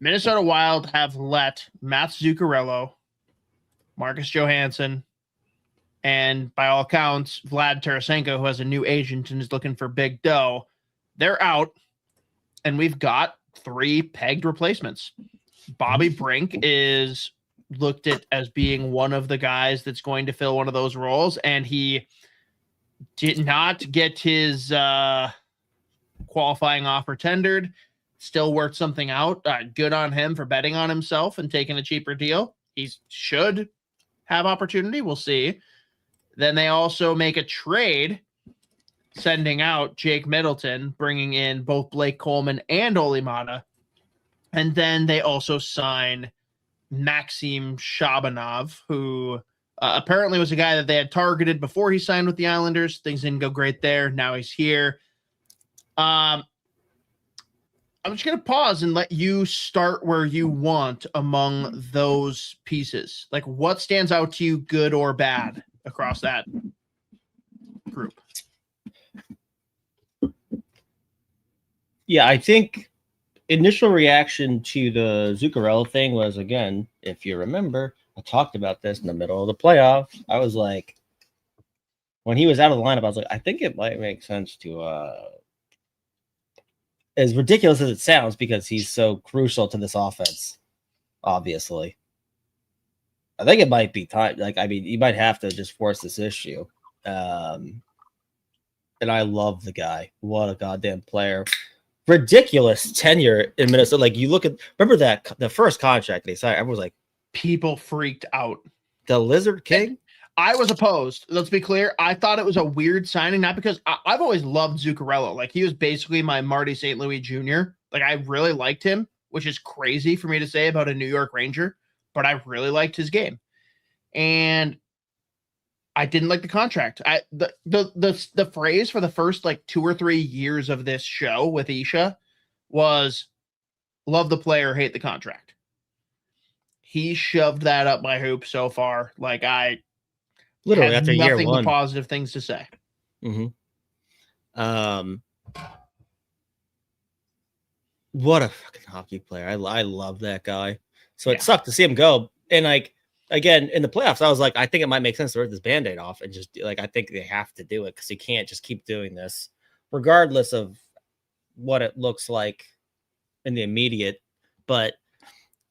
Minnesota Wild have let Mats Zuccarello, Marcus Johansson, and by all accounts, Vlad Tarasenko, who has a new agent and is looking for big dough, they're out. And we've got 3 pegged replacements. Bobby Brink is looked at as being one of the guys that's going to fill one of those roles, and he did not get his qualifying offer tendered. Still worked something out. Good on him for betting on himself and taking a cheaper deal. He should have opportunity. We'll see. Then they also make a trade, sending out Jake Middleton, bringing in both Blake Coleman and Olimata. And then they also sign Maxim Shabanov, who apparently was a guy that they had targeted before he signed with the Islanders. Things didn't go great there. Now he's here. I'm just going to pause and let you start where you want among those pieces. Like, what stands out to you, good or bad, across that group? Yeah, I think initial reaction to the Zuccarello thing was, again, if you remember, I talked about this in the middle of the playoffs. I was like, when he was out of the lineup, I was like, I think it might make sense to, as ridiculous as it sounds, because he's so crucial to this offense, obviously. I think it might be time. Like, I mean, you might have to just force this issue. And I love the guy. What a goddamn player. Ridiculous tenure in Minnesota. Like, you look at, remember that the first contract they signed, everyone was like, people freaked out. The Lizard King? I was opposed. Let's be clear. I thought it was a weird signing, not because I've always loved Zuccarello. Like, he was basically my Marty St. Louis Jr. Like, I really liked him, which is crazy for me to say about a New York Ranger, but I really liked his game. And I didn't like the contract. The phrase for the first like 2 or 3 years of this show with Isha was love the player, hate the contract. He shoved that up my hoop so far. Like, I literally have after nothing year 1. but positive things to say. Mm-hmm. What a fucking hockey player. I love that guy. So it sucked to see him go. And like, again, in the playoffs, I was like, I think it might make sense to rip this Band-Aid off and just like, I think they have to do it because you can't just keep doing this regardless of what it looks like in the immediate. But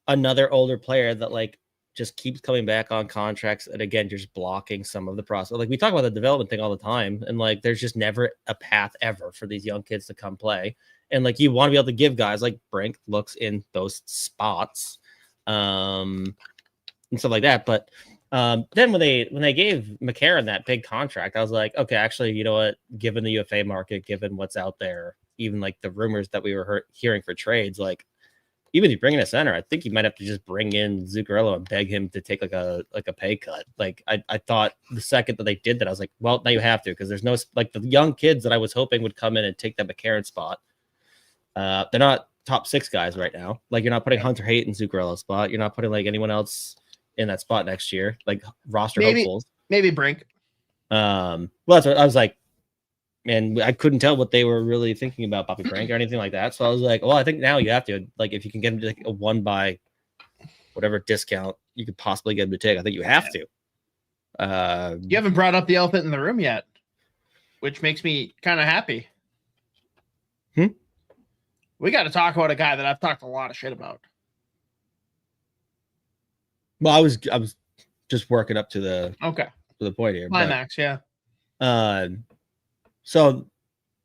another older player that like just keeps coming back on contracts and again, just blocking some of the process. Like, we talk about the development thing all the time, and like, there's just never a path ever for these young kids to come play. And like, you want to be able to give guys like Brink looks in those spots. And stuff like that. But then when they gave McCarron that big contract, I was like, okay, actually, you know what? Given the UFA market, given what's out there, even like the rumors that we were hearing for trades, like even if you bring in a center, I think you might have to just bring in Zuccarello and beg him to take like a pay cut. Like, I thought the second that they did that, I was like, well, now you have to, because there's no like the young kids that I was hoping would come in and take that McCarron spot. They're not top 6 guys right now. Like, you're not putting Hunter Hayton Zuccarello spot. You're not putting like anyone else in that spot next year, like roster hopefuls. Maybe Brink. Well, that's what I was like, and I couldn't tell what they were really thinking about Bobby Brink or anything like that. So I was like, well, I think now you have to, like, if you can get him to like a 1 by whatever discount you could possibly get him to take, I think you have to. You haven't brought up the elephant in the room yet, which makes me kind of happy. We got to talk about a guy that I've talked a lot of shit about. Well, I was just working up to the point here. Climax, yeah. So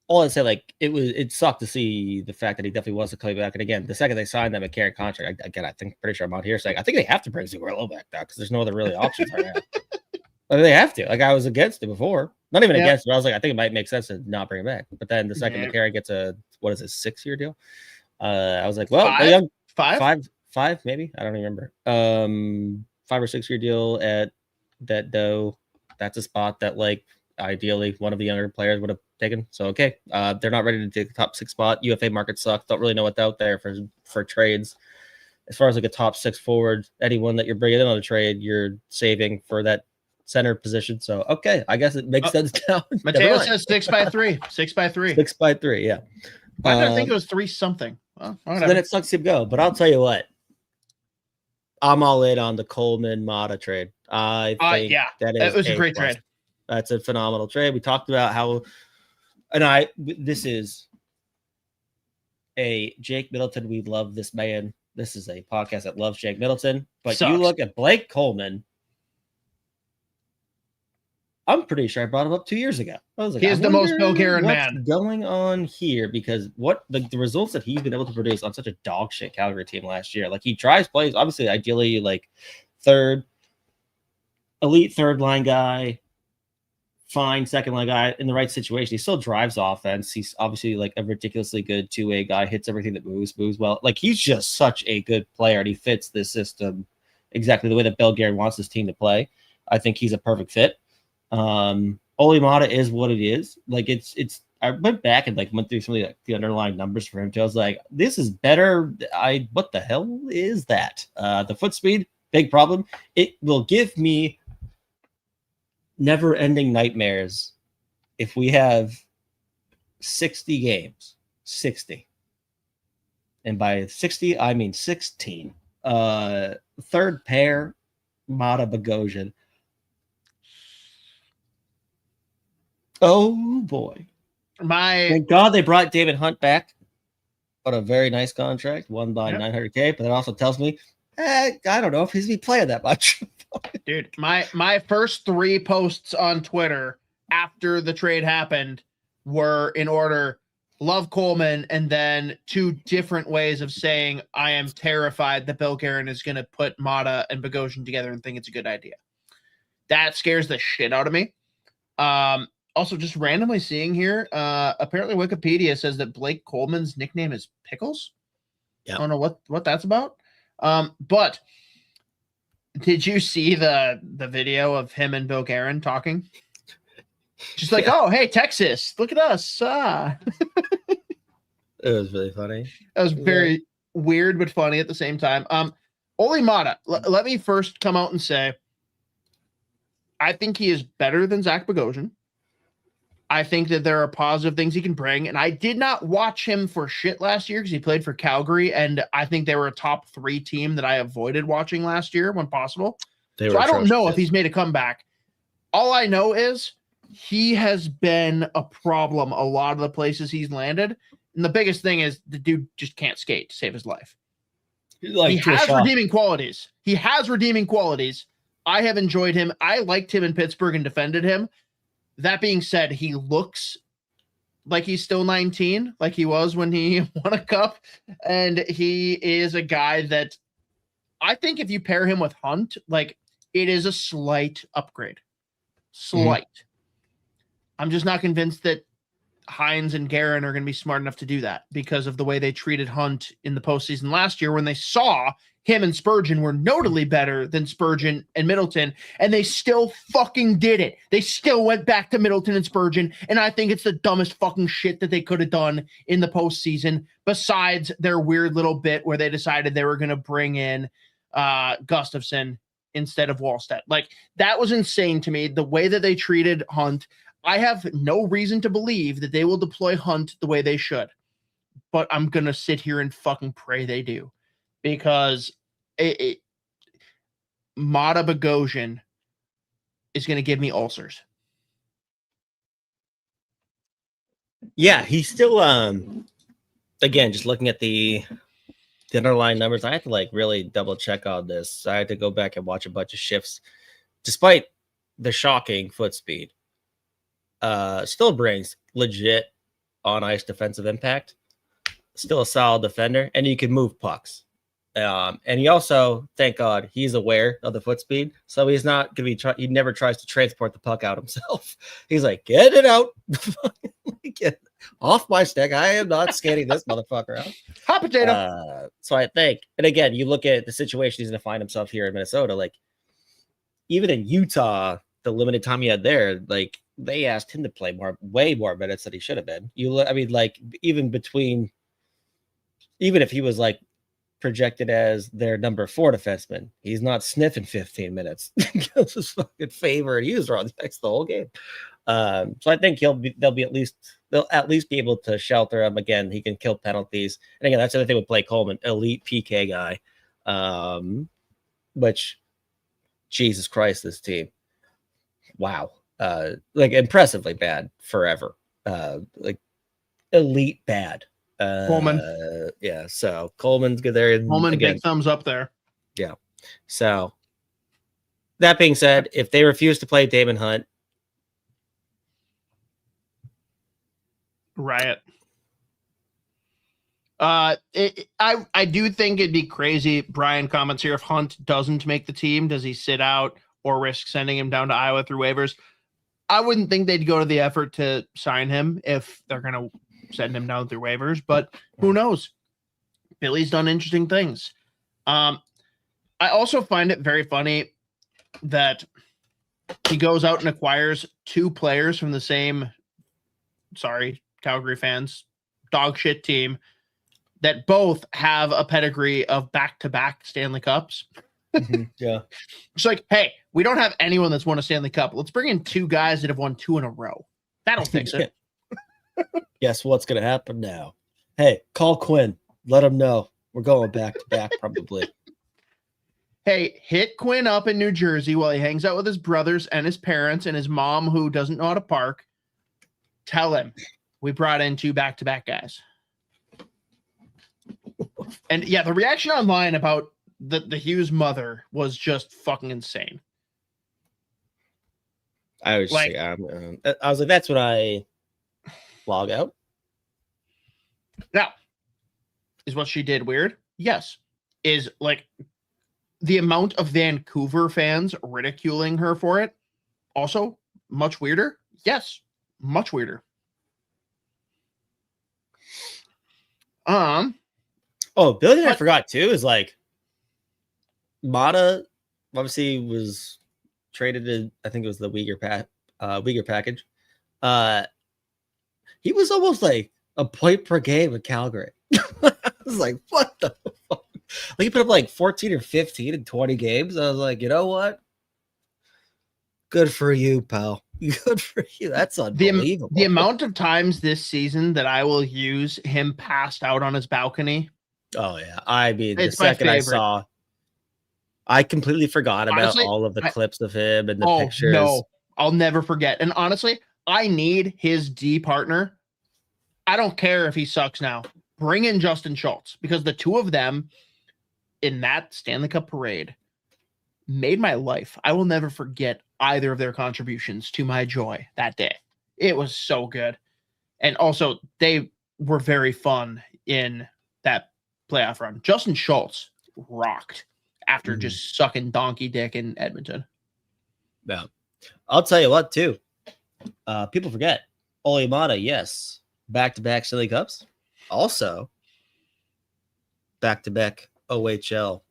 all I'd say, like, it sucked to see the fact that he definitely wasn't coming back. And again, the second they signed them a McCarron contract, I think pretty sure I'm out here saying I think they have to bring Zuccarello back now because there's no other really options right now. But they have to. Like, I was against it before. Not even against it. I was like, I think it might make sense to not bring him back. But then the second McCarron gets a 6-year deal, I was like, well, five maybe. I don't remember. 5 or 6 year deal at that dough. That's a spot that, like, ideally one of the younger players would have taken. So okay, they're not ready to take the top 6 spot. UFA market sucks. Don't really know what's out there for trades. As far as like a top 6 forward, anyone that you're bringing in on a trade, you're saving for that center position. So okay, I guess it makes sense now. Mateo says 6 by 3. 6 by 3. 6 by 3. Yeah. I think it was 3 something. Well, so then it sucks to go. But I'll tell you what, I'm all in on the Coleman Mata trade. I think that was a great trade. That's a phenomenal trade. We talked about how, this is a Jake Middleton. We love this man. This is a podcast that loves Jake Middleton. But you look at Blake Coleman. I'm pretty sure I brought him up 2 years ago. I was like, he is the most Bill Guerin man. What's going on here? Because what the results that he's been able to produce on such a dog shit Calgary team last year. Like, he tries plays, obviously, ideally, like elite third line guy, fine second line guy in the right situation. He still drives offense. He's obviously like a ridiculously good 2-way guy, hits everything that moves well. Like, he's just such a good player, and he fits this system exactly the way that Bill Guerin wants his team to play. I think he's a perfect fit. Ole Mata is what it is. Like, it's I went back and like went through some of the underlying numbers for him too. I was like, this is better. What the hell is that? The foot speed, big problem. It will give me never-ending nightmares if we have 60 games. 60. And by 60, I mean 16. Third pair, Mata Bogosian. Oh boy! Thank God they brought David Hunt back on a very nice contract, 1 by $900K. But that also tells me, I don't know if he's be playing that much. Dude, my first 3 posts on Twitter after the trade happened were in order: love Coleman, and then 2 different ways of saying I am terrified that Bill Guerin is going to put Mata and Bogosian together and think it's a good idea. That scares the shit out of me. Also, just randomly seeing here, apparently Wikipedia says that Blake Coleman's nickname is Pickles. Yeah. I don't know what that's about. But did you see the video of him and Bill Guerin talking? Just like, oh, hey, Texas, look at us. It was really funny. That was very weird, but funny at the same time. Ole Mata, let me first come out and say, I think he is better than Zach Bogosian. I think that there are positive things he can bring. And I did not watch him for shit last year because he played for Calgary. And I think they were a top 3 team that I avoided watching last year when possible. So I don't know if he's made a comeback. All I know is he has been a problem a lot of the places he's landed. And the biggest thing is the dude just can't skate to save his life. He has redeeming qualities. I have enjoyed him. I liked him in Pittsburgh and defended him. That being said, he looks like he's still 19, like he was when he won a cup. And he is a guy that I think if you pair him with Hunt, like, it is a slight upgrade. Slight. Mm-hmm. I'm just not convinced that Hines and Guerin are going to be smart enough to do that because of the way they treated Hunt in the postseason last year when they saw him and Spurgeon were notably better than Spurgeon and Middleton, and they still fucking did it. They still went back to Middleton and Spurgeon, and I think it's the dumbest fucking shit that they could have done in the postseason, besides their weird little bit where they decided they were going to bring in Gustafsson instead of Wallstedt. Like, that was insane to me. The way that they treated Hunt, I have no reason to believe that they will deploy Hunt the way they should. But I'm going to sit here and fucking pray they do. Because Mata Bogosian is going to give me ulcers. Yeah, he's still again, just looking at the underlying numbers, I had to like really double check on this. I had to go back and watch a bunch of shifts. Despite the shocking foot speed, still brings legit on ice defensive impact. Still a solid defender, and you can move pucks. And he also, thank God, he's aware of the foot speed, so he's not gonna be. He never tries to transport the puck out himself. He's like, get it out, get off my stick. I am not scanning this motherfucker out. Hot potato. So I think, and again, you look at the situation he's gonna find himself here in Minnesota. Like, even in Utah, the limited time he had there, like they asked him to play way more minutes than he should have been. I mean, like even if he was like projected as their number 4 defenseman, he's not sniffing 15 minutes because his fucking favorite user on the next the whole game. So I think they'll at least be able to shelter him. Again, he can kill penalties. And again, that's the other thing with Blake Coleman, elite PK guy. Which, Jesus Christ, this team. Wow. Like impressively bad forever. Like elite bad. Coleman. Yeah, so Coleman's good there. Coleman, again, big thumbs up there. Yeah. So that being said, if they refuse to play Damon Hunt, riot. I do think it'd be crazy. Brian comments here, if Hunt doesn't make the team, does he sit out or risk sending him down to Iowa through waivers? I wouldn't think they'd go to the effort to sign him if they're going to send him down through waivers, but who knows? Billy's done interesting things. I also find it very funny that he goes out and acquires 2 players from the same, sorry, Calgary fans, dog shit team that both have a pedigree of back-to-back Stanley Cups. Yeah. It's like, hey, we don't have anyone that's won a Stanley Cup. Let's bring in 2 guys that have won 2 in a row. That'll fix it. Guess what's going to happen now? Hey, call Quinn. Let him know. We're going back to back probably. Hey, hit Quinn up in New Jersey while he hangs out with his brothers and his parents and his mom who doesn't know how to park. Tell him we brought in 2 back-to-back guys. And yeah, the reaction online about the Hughes mother was just fucking insane. I was like, I was like, that's when I log out. Now, is what she did weird? Yes. Is like the amount of Vancouver fans ridiculing her for it also much weirder? Yes, much weirder. Oh, the other thing I forgot too is like Mata obviously was traded to, I think it was the Uyghur package. He was almost like a point per game with Calgary. I was like, what the fuck? Like he put up like 14 or 15 in 20 games. I was like, you know what? Good for you, pal. Good for you. That's unbelievable. The amount of times this season that I will use him passed out on his balcony. Oh, yeah. I mean, the second I saw, I completely forgot about all of the clips of him and the pictures. No, I'll never forget. And honestly, I need his D partner. I don't care if he sucks now. Bring in Justin Schultz, because the 2 of them in that Stanley Cup parade made my life. I will never forget either of their contributions to my joy that day. It was so good. And also, they were very fun in that playoff run. Justin Schultz rocked after just sucking donkey dick in Edmonton. Yeah. I'll tell you what, too. People forget. Ole Mata, yes. Back-to-back Stanley Cups. Also, back-to-back OHL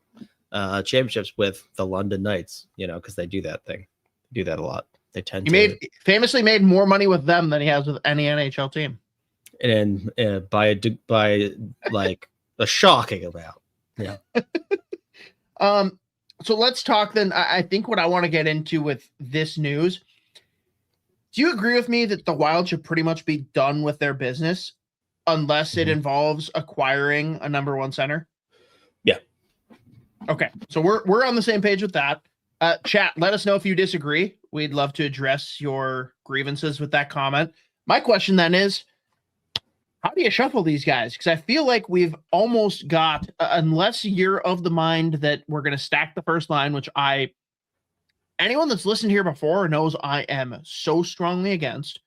championships with the London Knights, because they do that thing. They do that a lot. They tend to. Famously made more money with them than he has with any NHL team. And by like a shocking amount. Yeah. So let's talk then. I think what I want to get into with this news, do you agree with me that the Wild should pretty much be done with their business unless it involves acquiring a number one center? Yeah. Okay. So we're on the same page with that. Chat, let us know if you disagree. We'd love to address your grievances with that comment. My question then is, how do you shuffle these guys? Because I feel like we've almost got, unless you're of the mind that we're going to stack the first line, which anyone that's listened here before knows I am so strongly against.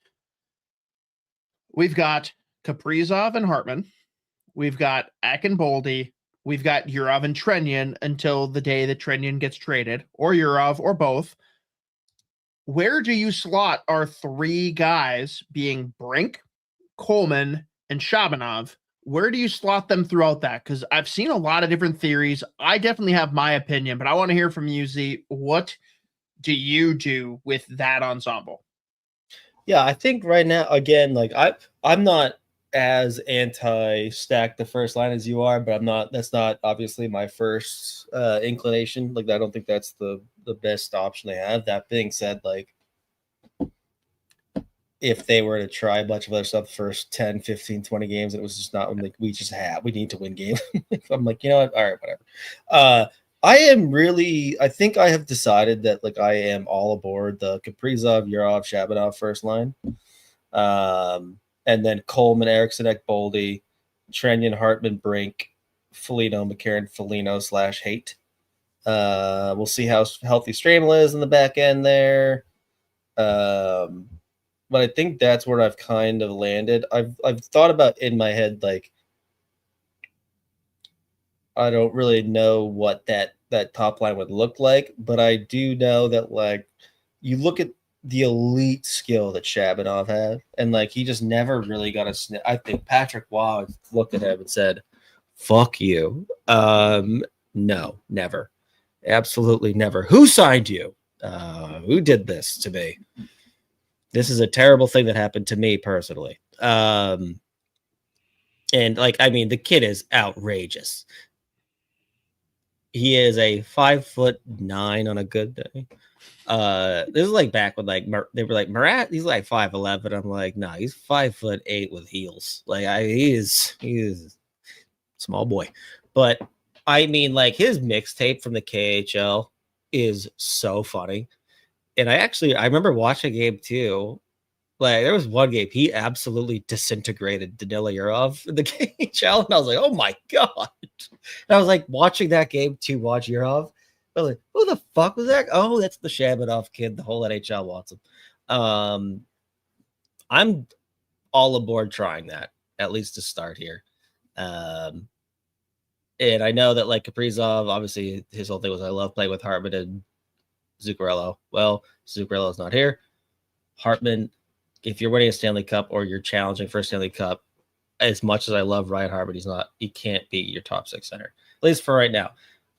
We've got Kaprizov and Hartman. We've got Ek and Boldy. We've got Yurov and Trenyan until the day that Trenyan gets traded, or Yurov, or both. Where do you slot our three guys, being Brink, Coleman, and Shabanov? Where do you slot them throughout that? Because I've seen a lot of different theories. I definitely have my opinion, but I want to hear from you, Z. What do you do with that ensemble? Yeah, I think right now, again, like I'm not as anti-stack the first line as you are, but that's not obviously my first inclination. Like, I don't think that's the best option they have. That being said, like, if they were to try a bunch of other stuff the first 10, 15, 20 games, it was just not like we need to win games. I'm like, you know what? All right, whatever. I think I have decided that, like, I am all aboard the Kaprizov, Yurov, Shabanov first line. And then Coleman, Eriksson, Boldy, Trenyan, Hartman, Brink, Foligno, McCarron, Foligno / Hate. We'll see how healthy Stramel is in the back end there. But I think that's where I've kind of landed. I've thought about in my head, like, I don't really know what that top line would look like, but I do know that, like, you look at the elite skill that Shabanov had, and, like, he just never really got a sniff. I think Patrick Waugh looked at him and said, "Fuck you." No, never. Absolutely never. Who signed you? Who did this to me? This is a terrible thing that happened to me personally. And, like, I mean, the kid is outrageous. He is a 5'9" on a good day. This is like back when, like, they were like, Murat, he's like 5'11". I'm like, nah, he's 5'8" with heels. Like, he is a small boy. But I mean, like, his mixtape from the KHL is so funny. And I remember watching a game too. Like, there was one game he absolutely disintegrated Danila Yurov in the KHL, and I was like, oh my god. And I was like watching that game to watch Yurov. I was like, who the fuck was that? Oh, that's the Shabanov kid. The whole NHL wants him. I'm all aboard trying that, at least to start here. And I know that, like, Kaprizov, obviously his whole thing was, I love playing with Hartman and Zuccarello. Well, Zuccarello's not here. Hartman, if you're winning a Stanley Cup or you're challenging for a Stanley Cup, as much as I love Ryan Hartman, he can't be your top six center, at least for right now.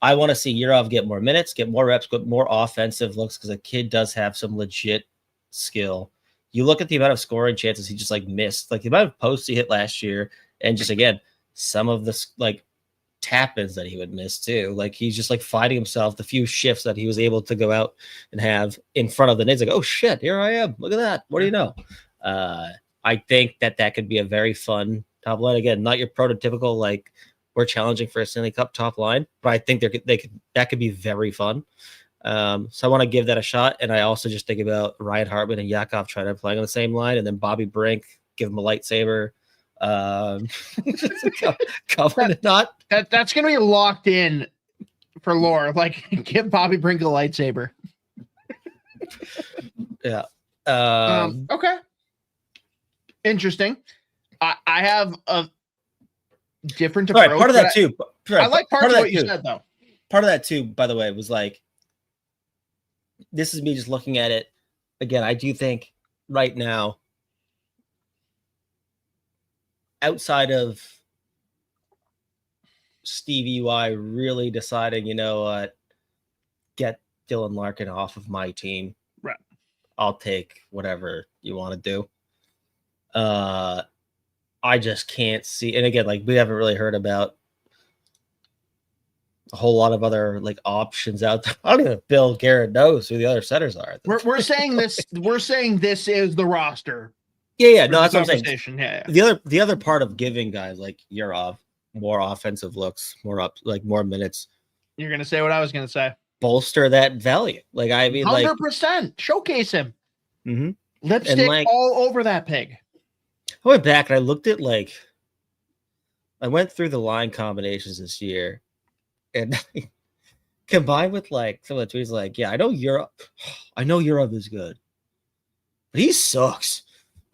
I want to see Yurov get more minutes, get more reps, get more offensive looks, because the kid does have some legit skill. You look at the amount of scoring chances he just, like, missed, like the amount of posts he hit last year, and just, again, some of the, like, tap-ins that he would miss too. Like, he's just, like, fighting himself. The few shifts that he was able to go out and have in front of the net, he's like, oh shit, here I am. Look at that. What do you know? I think that could be a very fun top line. Again, not your prototypical, like, we're challenging for a Stanley Cup top line, but I think that could be very fun. So I want to give that a shot. And I also just think about Ryan Hartman and Yakov trying to play on the same line, and then Bobby Brink, give him a lightsaber. Cover not. That's gonna be locked in for lore. Like, give Bobby Brink a lightsaber. Yeah. Okay. Interesting. I have a different approach. All right, part of that too. I like part of what you said, though. Part of that too, by the way, was, like, this is me just looking at it again. I do think right now, outside of Steve UI really deciding, you know what, get Dylan Larkin off of my team. Right. I'll take whatever you want to do. I just can't see. And again, like, we haven't really heard about a whole lot of other like options out there. I don't even know if Bill Garrett knows who the other centers are. We're saying this. We're saying this is the roster. Yeah. No, that's what I'm saying. Yeah. The other part of giving guys like Yurov more offensive looks, more minutes. You're gonna say what I was gonna say. Bolster that value. Like I mean, 100%. Showcase him. Mm-hmm. Lipstick all over that pig. I went back and I looked at I went through the line combinations this year, and combined with some of the tweets, yeah, I know Yurov is good, but he sucks.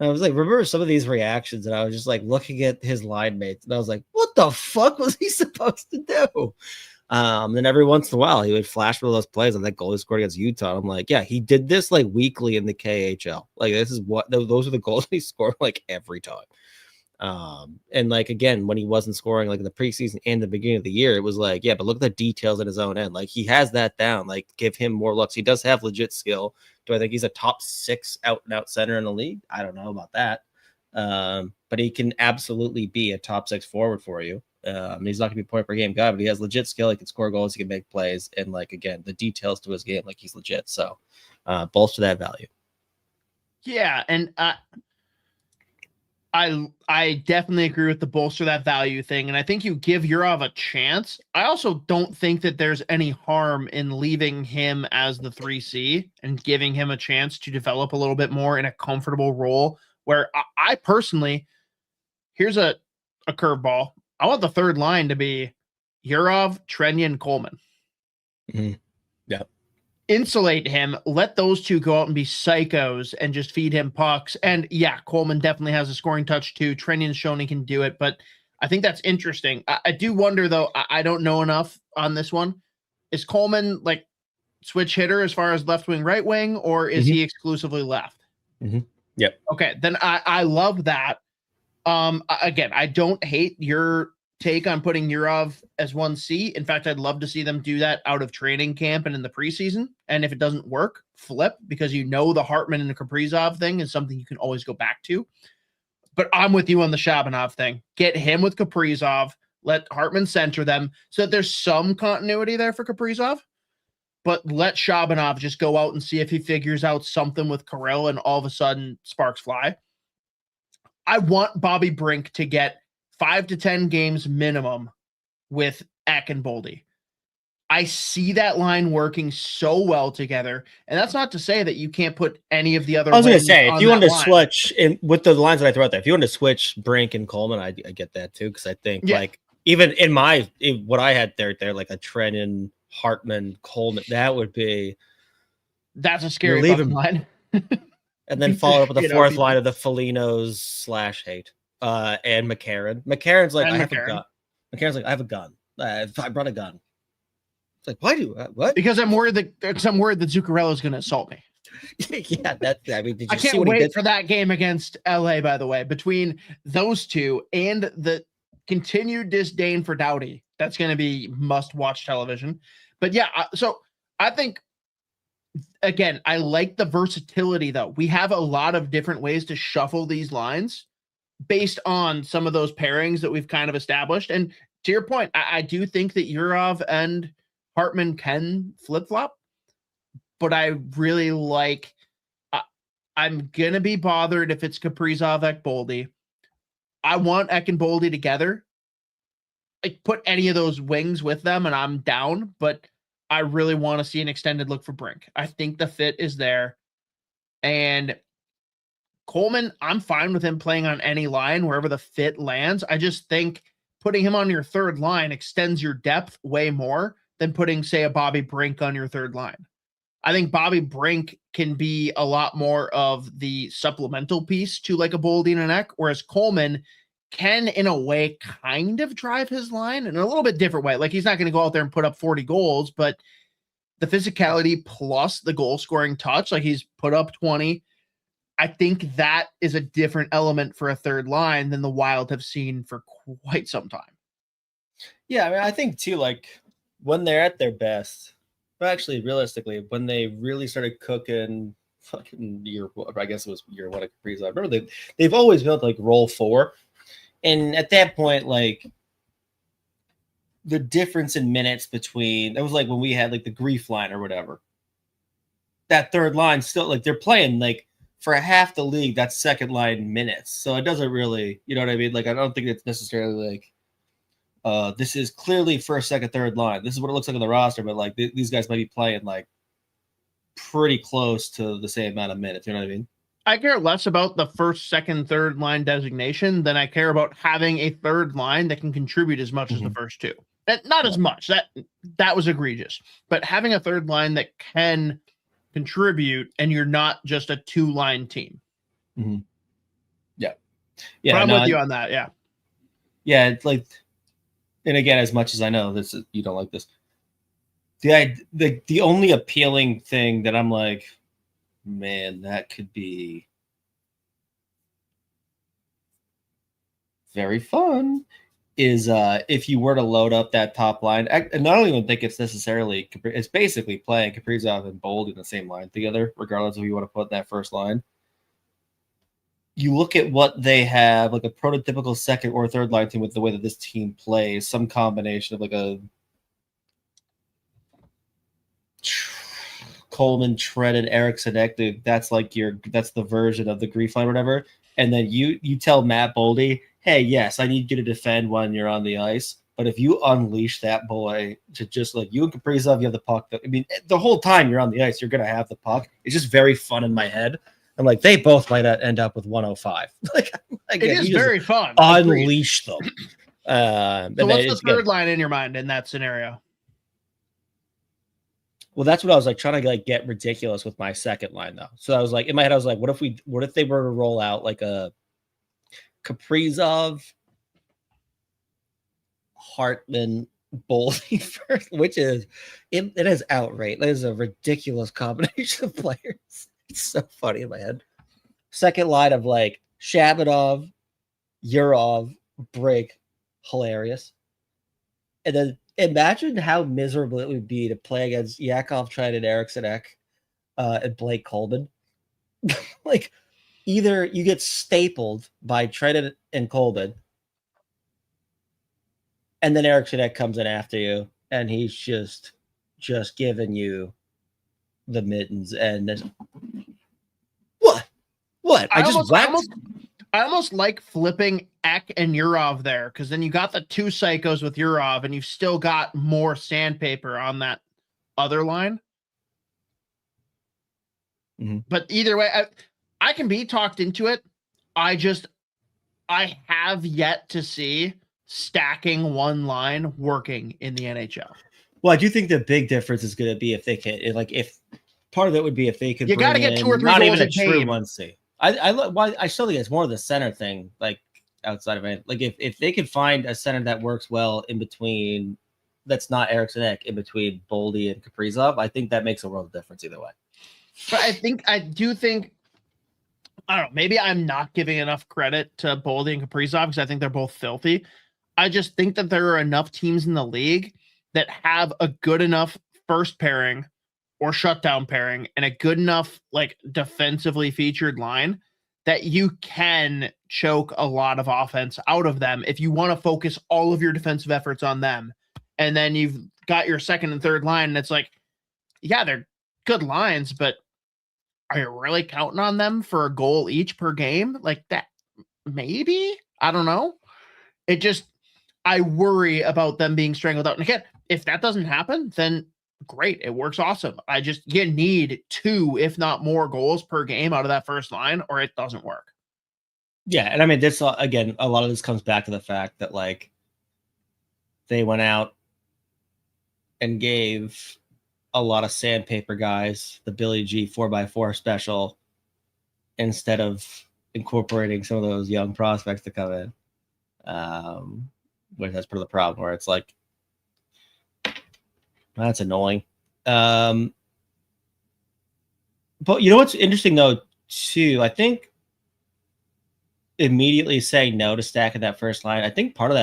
And I was remember some of these reactions, and I was just looking at his line mates, and I was like, what the fuck was he supposed to do? Then every once in a while he would flash one of those plays on that goal he scored against Utah. I'm like, yeah, he did this weekly in the KHL. This is those are the goals he scored every time. And again, when he wasn't scoring in the preseason and the beginning of the year, it was yeah, but look at the details in his own end. He has that down. Give him more looks. He does have legit skill. Do I think he's a top 6 out and out center in the league? I don't know about that. But he can absolutely be a top 6 forward for you. He's not gonna be a point per game guy, but he has legit skill. He can score goals, he can make plays, and again, the details to his game, he's legit. So bolster that value. Yeah, and I definitely agree with the bolster that value thing, and I think you give Yurov a chance. I also don't think that there's any harm in leaving him as the 3C and giving him a chance to develop a little bit more in a comfortable role. Where I personally, here's a curveball. I want the third line to be Yurov, Trenyan, Coleman. Mm-hmm. Yeah. Insulate him, let those two go out and be psychos and just feed him pucks. And yeah, Coleman definitely has a scoring touch too. Trenyan's shown he can do it, but I think that's interesting. I do wonder though, I don't know enough on this one. Is Coleman switch hitter as far as left wing, right wing, or is he exclusively left? Mm-hmm. Yep. Okay, then I love that. Again, I don't hate your take on putting Yurov as 1C. In fact, I'd love to see them do that out of training camp and in the preseason. And if it doesn't work, flip, because the Hartman and the Kaprizov thing is something you can always go back to. But I'm with you on the Shabanov thing. Get him with Kaprizov. Let Hartman center them so that there's some continuity there for Kaprizov. But let Shabanov just go out and see if he figures out something with Kirill and all of a sudden sparks fly. I want Bobby Brink to get 5 to 10 games minimum with Eck and Boldy. I see that line working so well together. And that's not to say that you can't put any of the other. I was going to say, if you wanted to switch with the lines that I throw out there, if you wanted to switch Brink and Coleman, I get that too. Cause I think even in what I had there, a Trennan, Hartman, Coleman, that's a scary line. And then follow up with the fourth line of the Felinos / hate. And McCarron. McCarron's I have a gun. McCarron's I have a gun. I brought a gun. It's why do what? Because I'm worried that Zuccarello's going to assault me. Yeah, did you I can't wait for that game against LA, by the way. Between those two and the continued disdain for Doughty, that's going to be must-watch television. But yeah, so I think, again, I like the versatility, though. We have a lot of different ways to shuffle these lines based on some of those pairings that we've kind of established. And to your point, I do think that Yurov and Hartman can flip-flop, but I really I'm going to be bothered if it's Kaprizov, Eck, Boldy. I want Eck and Boldy together. Put any of those wings with them and I'm down, but I really want to see an extended look for Brink. I think the fit is there. And Coleman, I'm fine with him playing on any line, wherever the fit lands. I just think putting him on your third line extends your depth way more than putting, say, a Bobby Brink on your third line. I think Bobby Brink can be a lot more of the supplemental piece to a Boldy and an Eck, whereas Coleman can, in a way, kind of drive his line in a little bit different way. He's not going to go out there and put up 40 goals, but the physicality plus the goal scoring touch, he's put up 20. I think that is a different element for a third line than the Wild have seen for quite some time. Yeah, I think too, when they're at their best, but actually realistically, when they really started cooking fucking year 1 of Kaprizov, remember they've always built role 4. And at that point, the difference in minutes between that was like when we had like the grief line or whatever. That third line still like they're playing like for half the league, that's second line minutes. So it doesn't really, you know what I mean? Like I don't think it's necessarily like this is clearly first, second, third line. This is what it looks like on the roster, but like these guys might be playing like pretty close to the same amount of minutes. You know what I mean? I care less about the first, second, third line designation than I care about having a third line that can contribute as much as the first two. Not as much. That was egregious. But having a third line that can contribute and you're not just a two-line team. Mm-hmm. Yeah. But I'm with you on that. Yeah. Yeah. It's like, and again, as much as I know this is, you don't like this. The only appealing thing that I'm like, man, that could be very fun is if you were to load up that top line. I don't even think it's necessarily, it's basically playing Kaprizov and Bold in the same line together, regardless of who you want to put in that first line. You look at what they have, like a prototypical second or third line team with the way that this team plays, some combination of like a Coleman, Treaded, Eriksson, that's like that's the version of the grief line or whatever. And then you tell Matt Boldy, hey, yes, I need you to defend when you're on the ice. But if you unleash that boy to just like you and Kaprizov, you have the puck. I mean, the whole time you're on the ice, you're going to have the puck. It's just very fun in my head. I'm like, they both might end up with 105. like it is very fun. Unleash them. So what's the third line in your mind in that scenario? Well, that's what I was like trying to like get ridiculous with my second line though. So I was like, in my head, I was like, what if they were to roll out like a Kaprizov, Hartman, Boldy first, which is it is outright. That is a ridiculous combination of players. It's so funny in my head. Second line of like Shabanov, Yurov, Brink, hilarious. And then imagine how miserable it would be to play against Yakov, Treaded, Eriksson, and Blake Coleman. Like either you get stapled by Treaded and Coleman, and then Eriksson comes in after you, and he's just giving you the mittens. And then, what? I almost like flipping Ek and Yurov there, because then you got the two psychos with Yurov, and you've still got more sandpaper on that other line. Mm-hmm. But either way, I can be talked into it. I have yet to see stacking one line working in the NHL. Well, I do think the big difference is going to be if they can, like, if part of it would be if they could. You got to get 2 or 3 not goals even a true game. 1C. I still think it's more of the center thing, like outside of it. Like if they could find a center that works well in between, that's not Eriksson in between Boldy and Kaprizov, I think that makes a world of difference either way. But I do think, I don't know, maybe I'm not giving enough credit to Boldy and Kaprizov because I think they're both filthy. I just think that there are enough teams in the league that have a good enough first pairing or shutdown pairing and a good enough like defensively featured line that you can choke a lot of offense out of them if you want to focus all of your defensive efforts on them. And then you've got your second and third line, and it's like, yeah, they're good lines, but are you really counting on them for a goal each per game? Like that? Maybe? I don't know. It just, I worry about them being strangled out. And again, if that doesn't happen, then great. It works awesome. You need 2, if not more goals per game out of that first line, or it doesn't work. Yeah. And I mean, this, again, a lot of this comes back to the fact that like they went out and gave a lot of sandpaper guys the Billy G 4x4 special instead of incorporating some of those young prospects to come in. Which that's part of the problem where it's like, that's annoying. But you know what's interesting though, too? I think immediately saying no to stacking that first line, I think part of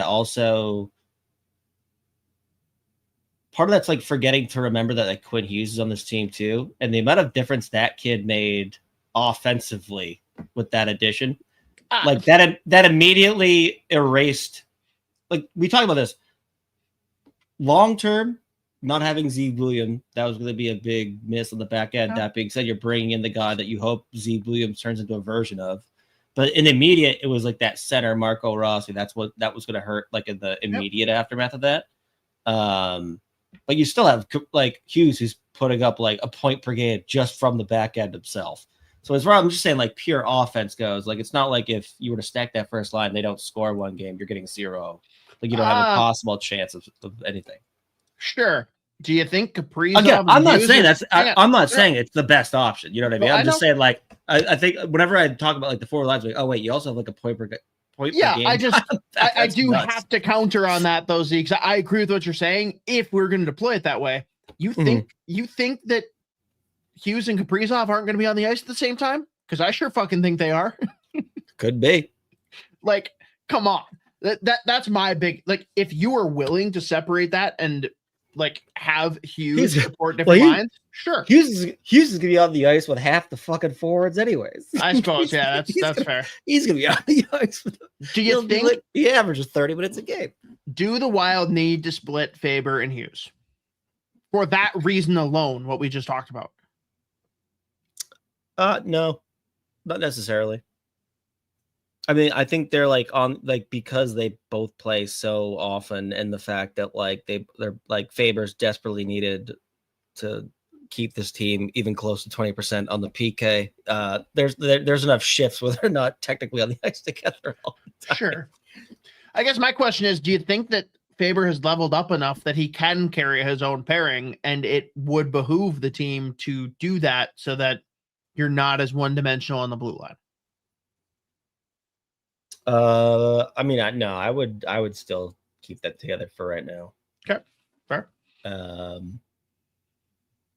that's like forgetting to remember that like Quinn Hughes is on this team too. And the amount of difference that kid made offensively with that addition, like that immediately erased, like we talked about this. long term, not having Zeke Williams, that was going to be a big miss on the back end. Yeah. That being said, you're bringing in the guy that you hope Zeke Williams turns into a version of. But in the immediate, it was like that center, Marco Rossi. That was going to hurt, like in the immediate aftermath of that. But you still have like Hughes, who's putting up like a point per game just from the back end himself. So as far as I'm just saying, like pure offense goes, like it's not like if you were to stack that first line, they don't score one game, you're getting 0. Like you don't have a possible chance of anything. Sure. Do you think Kaprizov? Again, I'm not saying that's. I'm not saying it's the best option. You know what I mean? I'm just saying, like, I think whenever I talk about like the 4 lines, like, oh wait, you also have like a point per game. I do nuts. Have to counter on that though, Zeke. I agree with what you're saying. If we're going to deploy it that way, you think that Hughes and Kaprizov aren't going to be on the ice at the same time? Because I sure fucking think they are. Could be. Like, come on. That's my big, like, if you were willing to separate that and like have Hughes support different lines, sure. Hughes is gonna be on the ice with half the fucking forwards, anyways. I suppose, yeah, that's fair. He's gonna be on the ice. Do you think he averages 30 minutes a game? Do the Wild need to split Faber and Hughes for that reason alone? What we just talked about? No, not necessarily. I mean, I think they're like on like because they both play so often, and the fact that like they're like Faber's desperately needed to keep this team even close to 20% on the PK. There's enough shifts where they're not technically on the ice together all the time. Sure. I guess my question is, do you think that Faber has leveled up enough that he can carry his own pairing, and it would behoove the team to do that so that you're not as one-dimensional on the blue line? I mean, I would still keep that together for right now. Okay, fair.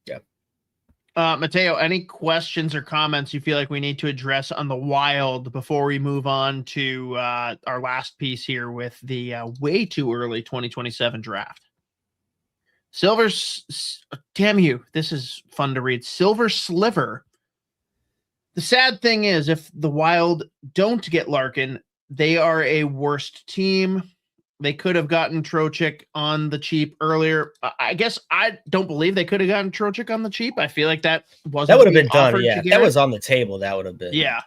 Yeah. Mateo, any questions or comments you feel like we need to address on the Wild before we move on to our last piece here with the way too early 2027 draft? Damn you, this is fun to read. Silver Sliver. The sad thing is, if the Wild don't get Larkin, they are a worst team. They could have gotten Trocheck on the cheap earlier. I guess I don't believe they could have gotten Trocheck on the cheap. I feel like that would have been done. Yeah, that was on the table. That would have been. Yeah.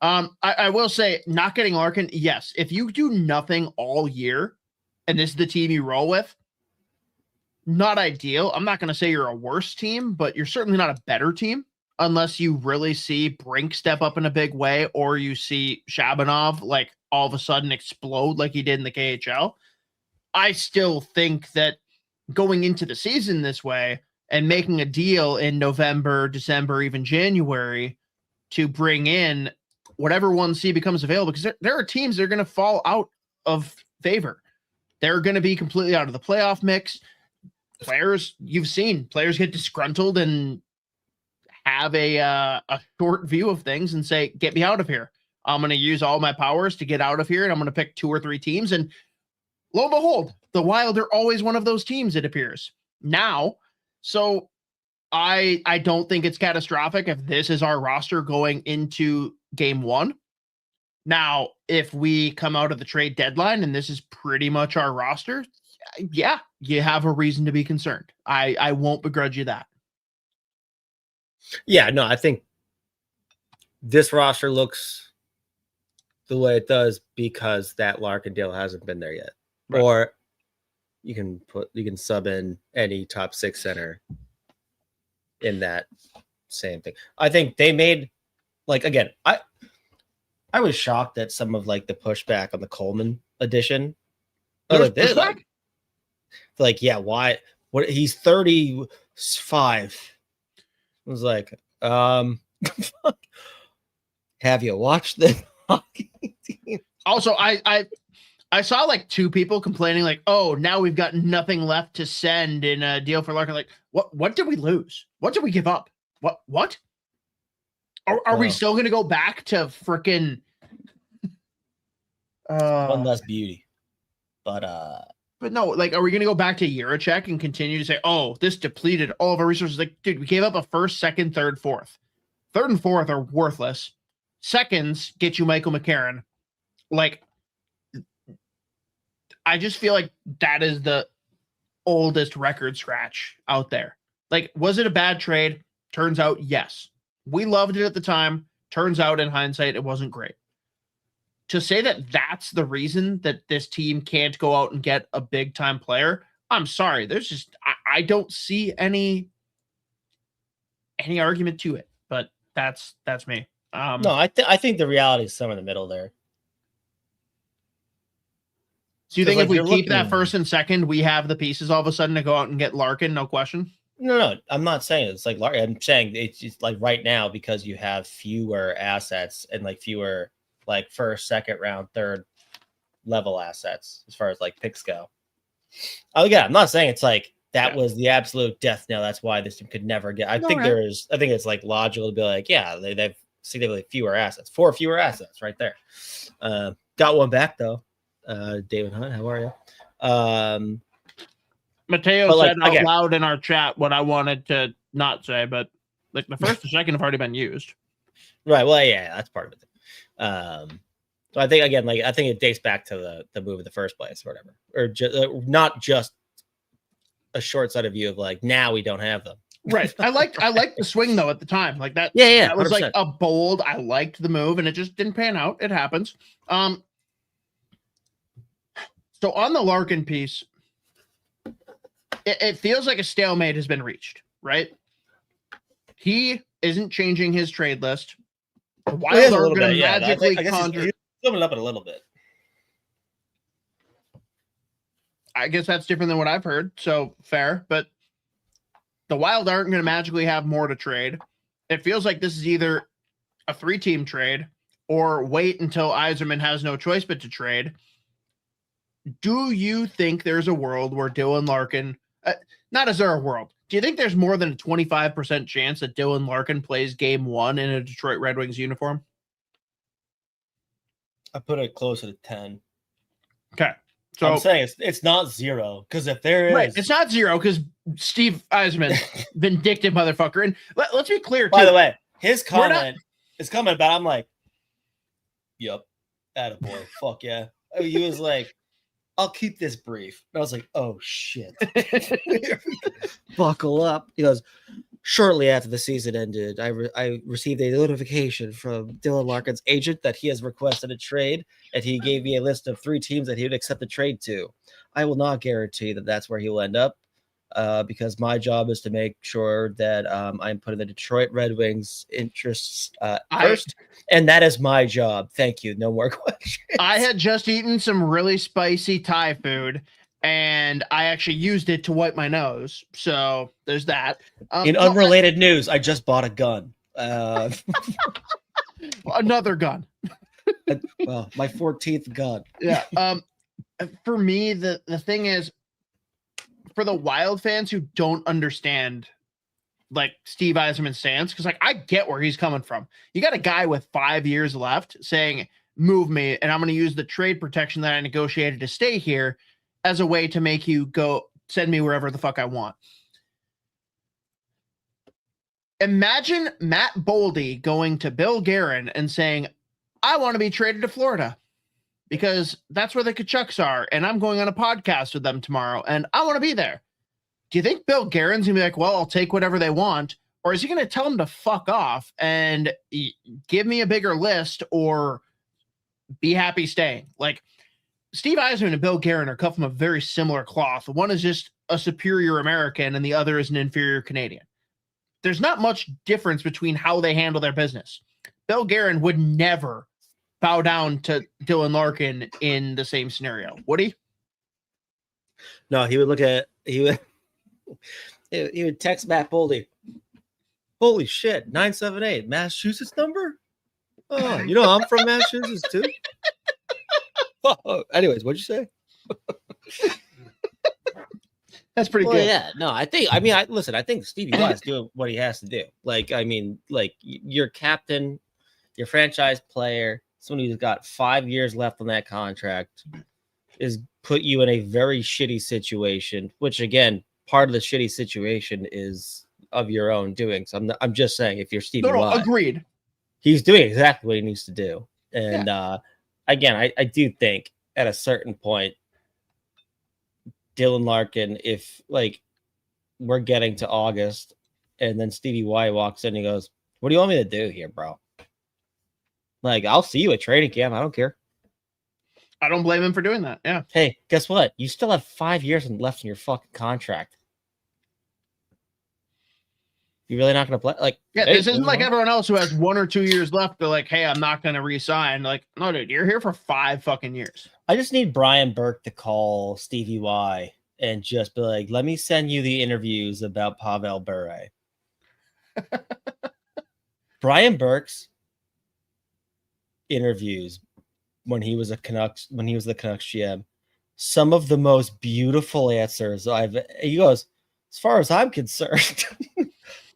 I will say, not getting Larkin, yes. If you do nothing all year, and this is the team you roll with, not ideal. I'm not going to say you're a worse team, but you're certainly not a better team. Unless you really see Brink step up in a big way, or you see Shabanov like all of a sudden explode like he did in the KHL. I still think that going into the season this way and making a deal in November, December, even January to bring in whatever 1C becomes available, because there are teams that are going to fall out of favor. They're going to be completely out of the playoff mix. Players, you've seen players get disgruntled and have a short view of things and say, get me out of here. I'm going to use all my powers to get out of here, and I'm going to pick 2 or 3 teams. And lo and behold, the Wild are always one of those teams, it appears now. So I don't think it's catastrophic if this is our roster going into game 1. Now, if we come out of the trade deadline and this is pretty much our roster, yeah, you have a reason to be concerned. I won't begrudge you that. Yeah, no, I think this roster looks the way it does because that Larkin deal hasn't been there yet. Right. Or you can sub in any top 6 center in that same thing. I think they made, like, again, I was shocked at some of like the pushback on the Coleman edition. Like, yeah, why? What? He's 35. I was like, have you watched the hockey team? Also, I saw like 2 people complaining, like, oh, now we've got nothing left to send in a deal for Larkin. Like, what did we lose? What did we give up? What? Are we still going to go back to freaking one less beauty? But no, like, are we going to go back to Jiricek and continue to say, oh, this depleted all of our resources? Like, dude, we gave up a first, second, third, fourth. Third and fourth are worthless. Seconds get you Michael McCarron. Like, I just feel like that is the oldest record scratch out there. Like, was it a bad trade? Turns out, yes. We loved it at the time. Turns out, in hindsight, it wasn't great. To say that that's the reason that this team can't go out and get a big-time player, I'm sorry. There's just, I don't see any argument to it, but that's me. No, I think the reality is somewhere in the middle there. So you think if we keep that first and second, we have the pieces all of a sudden to go out and get Larkin? No question. No, I'm not saying it's like Larkin. I'm saying it's just like right now because you have fewer assets and like fewer like first, second round, third level assets as far as like picks go. Oh yeah, I'm not saying it's like that was the absolute death knell. That's why this team could never get. I think it's like logical to be like, yeah, they've significantly fewer assets, 4 fewer assets right there. Got one back though. David Hunt, how are you? Mateo said out loud in our chat what I wanted to not say, but like the first and second have already been used. Right. Well, yeah, that's part of it. So I think again, like I think it dates back to the move in the first place, or whatever, or not just a short-sighted view of like now we don't have them. Right. I liked the swing though at the time, like that. Yeah. That was 100%. Like a bold. I liked the move, and it just didn't pan out. It happens. So on the Larkin piece, it feels like a stalemate has been reached, right? He isn't changing his trade list. The Wild are going to magically conjure. He's coming up it a little bit. I guess that's different than what I've heard, so fair. But the Wild aren't going to magically have more to trade. It feels like this is either a 3-team trade or wait until Yzerman has no choice but to trade. Do you think there's a world where Dylan Larkin, not is there a world, do you think there's more than a 25% chance that Dylan Larkin plays game 1 in a Detroit Red Wings uniform? I put it closer to 10. Okay. So I'm saying it's not 0, because if there is... Right, it's not 0, because Steve Yzerman, vindictive motherfucker. And let's be clear, too. By the way, his comment is coming about, I'm like, yup, attaboy, fuck yeah. He was like, I'll keep this brief. And I was like, oh, shit. Buckle up. He goes, shortly after the season ended, I received a notification from Dylan Larkin's agent that he has requested a trade, and he gave me a list of 3 teams that he would accept the trade to. I will not guarantee that that's where he will end up, because my job is to make sure that I'm putting the Detroit Red Wings interests first, and that is my job. Thank you. No more questions. I had just eaten some really spicy Thai food, and I actually used it to wipe my nose. So there's that. In unrelated news, I just bought a gun. Another gun. Well, my 14th gun. Yeah. For me, the thing is, for the Wild fans who don't understand like Steve Yzerman's stance, because like I get where he's coming from. You got a guy with 5 years left saying, move me, and I'm going to use the trade protection that I negotiated to stay here as a way to make you go send me wherever the fuck I want. Imagine Matt Boldy going to Bill Guerin and saying, I want to be traded to Florida because that's where the Kachucks are, and I'm going on a podcast with them tomorrow, and I want to be there. Do you think Bill Guerin's going to be like, well, I'll take whatever they want, or is he going to tell them to fuck off and give me a bigger list or be happy staying? Like, Steve Yzerman and Bill Guerin are cut from a very similar cloth. One is just a superior American, and the other is an inferior Canadian. There's not much difference between how they handle their business. Bill Guerin would never bow down to Dylan Larkin in the same scenario, would he? No, he would text Matt Boldy. Holy shit, 978, Massachusetts number? Oh, you know I'm from Massachusetts too. Oh, anyways, what'd you say? That's pretty good. Yeah, no, I think Stevie Y's doing what he has to do. Like, I mean, like your captain, your franchise player, someone who's got 5 years left on that contract, is put you in a very shitty situation. Which, again, part of the shitty situation is of your own doing. So I'm just saying, if you're Stevie Y, agreed. He's doing exactly what he needs to do. And again, I do think at a certain point, Dylan Larkin, if like we're getting to August and then Stevie Y walks in and he goes, "What do you want me to do here, bro?" Like, I'll see you at training camp. I don't care. I don't blame him for doing that. Yeah. Hey, guess what? You still have 5 years left in your fucking contract. You're really not going to play? Like, yeah, hey, this isn't like everyone else who has 1 or 2 years left. They're like, hey, I'm not going to resign. Like, no, dude, you're here for 5 fucking years. I just need Brian Burke to call Stevie Y and just be like, let me send you the interviews about Pavel Bure. Brian Burke's interviews when he was the Canucks GM, some of the most beautiful answers he goes, as far as I'm concerned,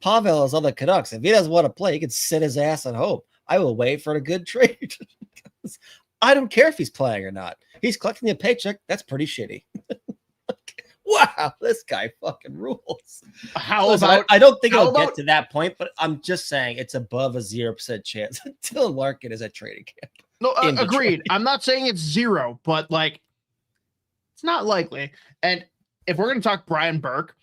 Pavel is on the Canucks. If he doesn't want to play, he can sit his ass at home. I will wait for a good trade. I don't care if he's playing or not. He's collecting a paycheck. That's pretty shitty. Wow, this guy fucking rules. I don't think it'll get to that point, but I'm just saying it's above a 0% chance until Larkin is at training camp. No, agreed. I'm not saying it's 0, but like it's not likely. And if we're going to talk Brian Burke,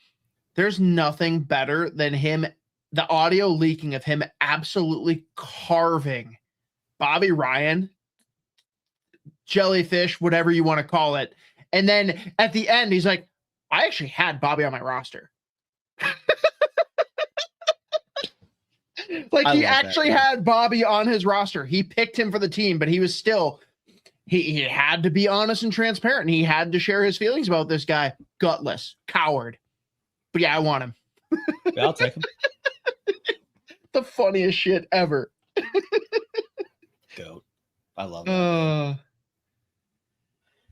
there's nothing better than him, the audio leaking of him absolutely carving Bobby Ryan, jellyfish, whatever you want to call it. And then at the end, he's like, I actually had Bobby on my roster. Like he actually had Bobby on his roster. He picked him for the team, but he was still, he had to be honest and transparent. And he had to share his feelings about this guy. Gutless, coward. But yeah, I want him. Yeah, I'll take him. The funniest shit ever. Goat. I love it.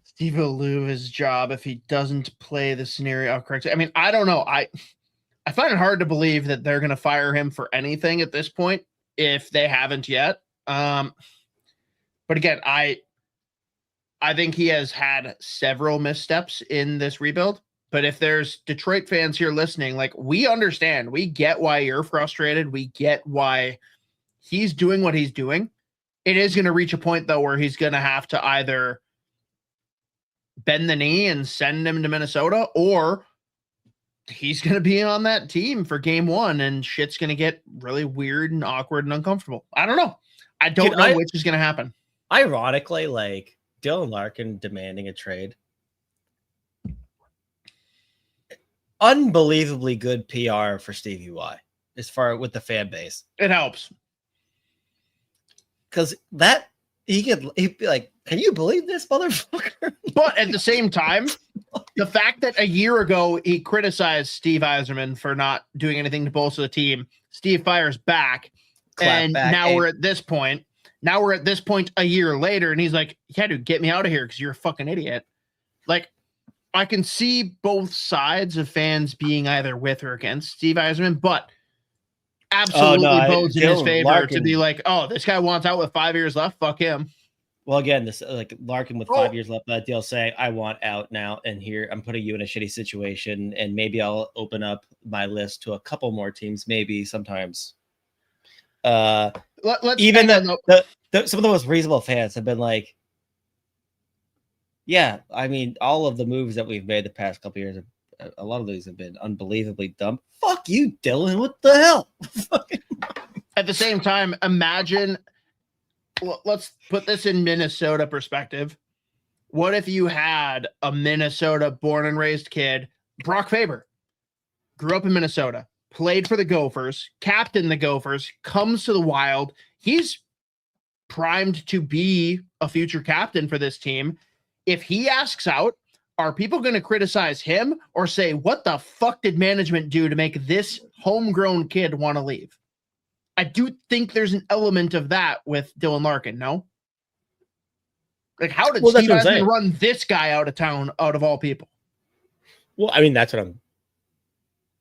Steve will lose his job if he doesn't play the scenario correctly. I mean, I don't know. I find it hard to believe that they're going to fire him for anything at this point if they haven't yet. But again, I think he has had several missteps in this rebuild. But if there's Detroit fans here listening, like we understand, we get why you're frustrated. We get why he's doing what he's doing. It is going to reach a point though, where he's going to have to either bend the knee and send him to Minnesota, or he's going to be on that team for game 1 and shit's going to get really weird and awkward and uncomfortable. I don't know. I don't know which is going to happen. Ironically, like Dylan Larkin demanding a trade. Unbelievably good PR for Stevie Y as far with the fan base. It helps. Because that he'd be like, can you believe this motherfucker? But at the same time, the fact that a year ago he criticized Steve Yzerman for not doing anything to bolster the team, Steve fires back. Now we're at this point. Now we're at this point a year later, and he's like, yeah, dude, get me out of here because you're a fucking idiot. Like, I can see both sides of fans being either with or against Steve Yzerman, but absolutely bodes in his favor Larkin, to be like, oh, this guy wants out with 5 years left. Fuck him. Well, again, this like Larkin with 5 years left of that deal saying, I want out now, and here I'm putting you in a shitty situation, and maybe I'll open up my list to a couple more teams, maybe sometimes. Even some of the most reasonable fans have been like, yeah, I mean, all of the moves that we've made the past couple years, a lot of these have been unbelievably dumb. Fuck you, Dylan. What the hell? At the same time, imagine, let's put this in Minnesota perspective. What if you had a Minnesota born and raised kid, Brock Faber, grew up in Minnesota, played for the Gophers, captained the Gophers, comes to the Wild. He's primed to be a future captain for this team. If he asks out, are people going to criticize him or say, what the fuck did management do to make this homegrown kid want to leave? I do think there's an element of that with Dylan Larkin, no? Like, how did Steve Yzerman run this guy out of town, out of all people? Well, I mean, that's what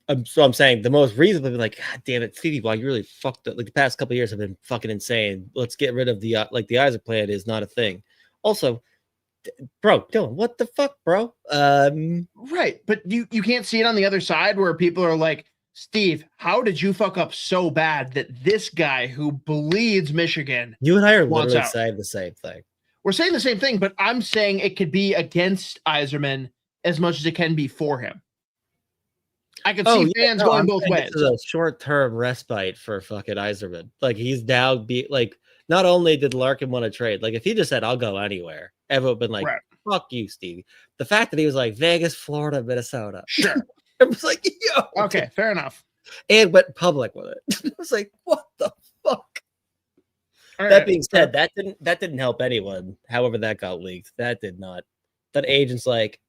I'm saying. The most reasonable, like, God damn it, Stevie, you really fucked up. Like, the past couple of years have been fucking insane. Let's get rid of the Isaac plan is not a thing. Also, bro, Dylan, what the fuck, bro? Right, but you can't see it on the other side where people are like, Steve, how did you fuck up so bad that this guy who bleeds Michigan? You and I are literally saying the same thing. We're saying the same thing, but I'm saying it could be against Yzerman as much as it can be for him. I could see fans going both ways. This is a short-term respite for fucking Yzerman. Like, he's now not only did Larkin want to trade, like if he just said, I'll go anywhere, everyone would have been like, fuck you, Stevie. The fact that he was like Vegas, Florida, Minnesota. Sure. It was like, yo. Okay, fair enough. And went public with it. It was like, what the fuck? All that being said, that didn't help anyone. However, that got leaked. That did not. That agent's like,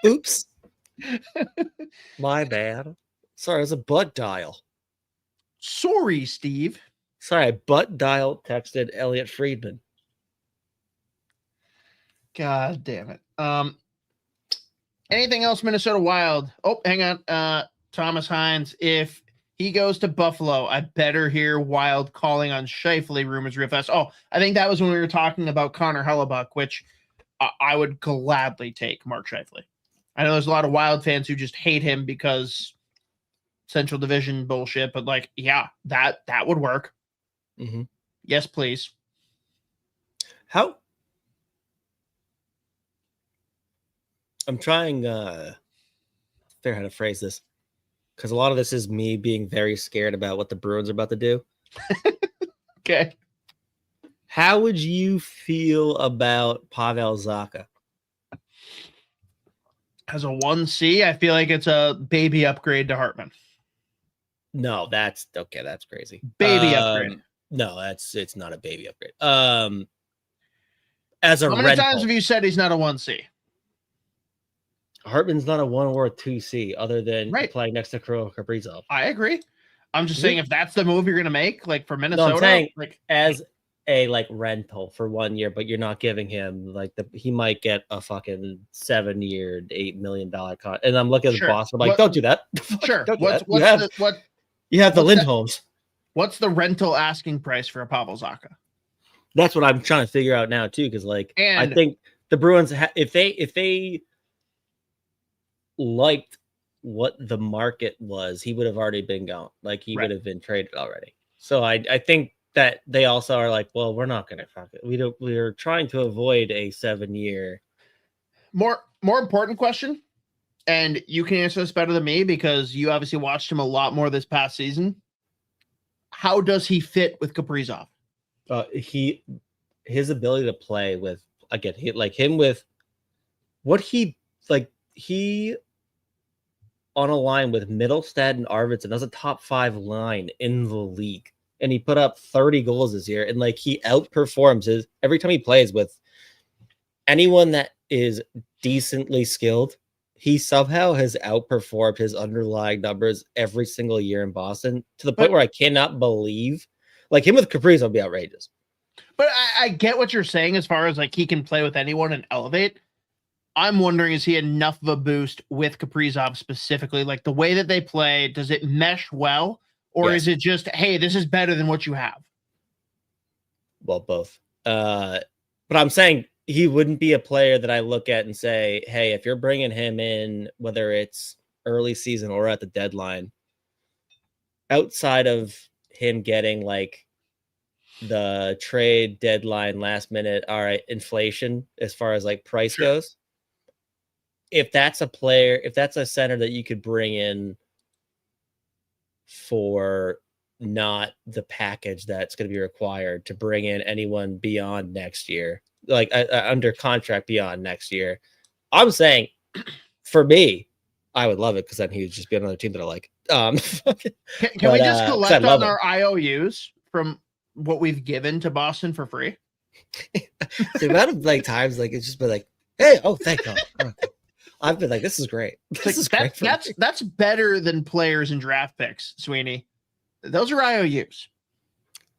oops. My bad. Sorry, it was a butt dial. Sorry, Steve. Sorry, I butt dial texted Elliot Friedman. God damn it. Anything else Minnesota Wild? Oh, hang on. Thomas Hines, if he goes to Buffalo, I better hear Wild calling on Scheifele rumors real fast. Oh, I think that was when we were talking about Connor Hellebuck, which I would gladly take Mark Scheifele. I know there's a lot of Wild fans who just hate him because Central Division bullshit, but like, yeah, that would work. Mm-hmm. Yes, please. How? I'm trying to figure out how to phrase this, because a lot of this is me being very scared about what the Bruins are about to do. Okay. How would you feel about Pavel Zacha? As a 1C, I feel like it's a baby upgrade to Hartman. No, that's okay. That's crazy. Baby upgrade. No, it's not a baby upgrade. As a how many times have you said he's not a 1C? Hartman's not a 1 or a 2C, other than playing next to Kirill Kaprizov. I agree. I'm just saying, if that's the move you're gonna make, like for Minnesota, no, I'm saying, like as a rental for 1 year, but you're not giving him he might get a fucking 7-year, $8 million contract. And I'm looking at the boss. I'm like, don't do that. Sure. Don't do you have the Lindholms. What's the rental asking price for a Pavel Zacha? That's what I'm trying to figure out now too, because I think the Bruins, if they liked what the market was, he would have already been gone. Like he would have been traded already. So I think that they also are like, well, we're not going to fuck it. We're trying to avoid a 7-year. More important question, and you can answer this better than me because you obviously watched him a lot more this past season. How does he fit with Kaprizov? His ability to play with, again, with what he on a line with Middlestad and Arvidsson. That's a top 5 line in the league. And he put up 30 goals this year. And he outperforms every time he plays with anyone that is decently skilled. He somehow has outperformed his underlying numbers every single year in Boston to the point where I cannot believe him with Kaprizov would be outrageous. But I get what you're saying as far as he can play with anyone and elevate. I'm wondering, is he enough of a boost with Kaprizov specifically? Like the way that they play, does it mesh well? Or is it just, hey, this is better than what you have? Well, both. But I'm saying he wouldn't be a player that I look at and say, hey, if you're bringing him in, whether it's early season or at the deadline, outside of him getting the trade deadline last minute, all right, inflation as far as price goes. If that's a player, if that's a center that you could bring in for not the package that's going to be required to bring in anyone beyond next year, under contract beyond next year, I'm saying for me, I would love it because then he would just be another team that I like. Can we just collect on our IOUs from what we've given to Boston for free? The amount of times it's just been hey, oh, thank God. I've been this is great. This is great. That's better than players and draft picks, Sweeney. Those are IOUs.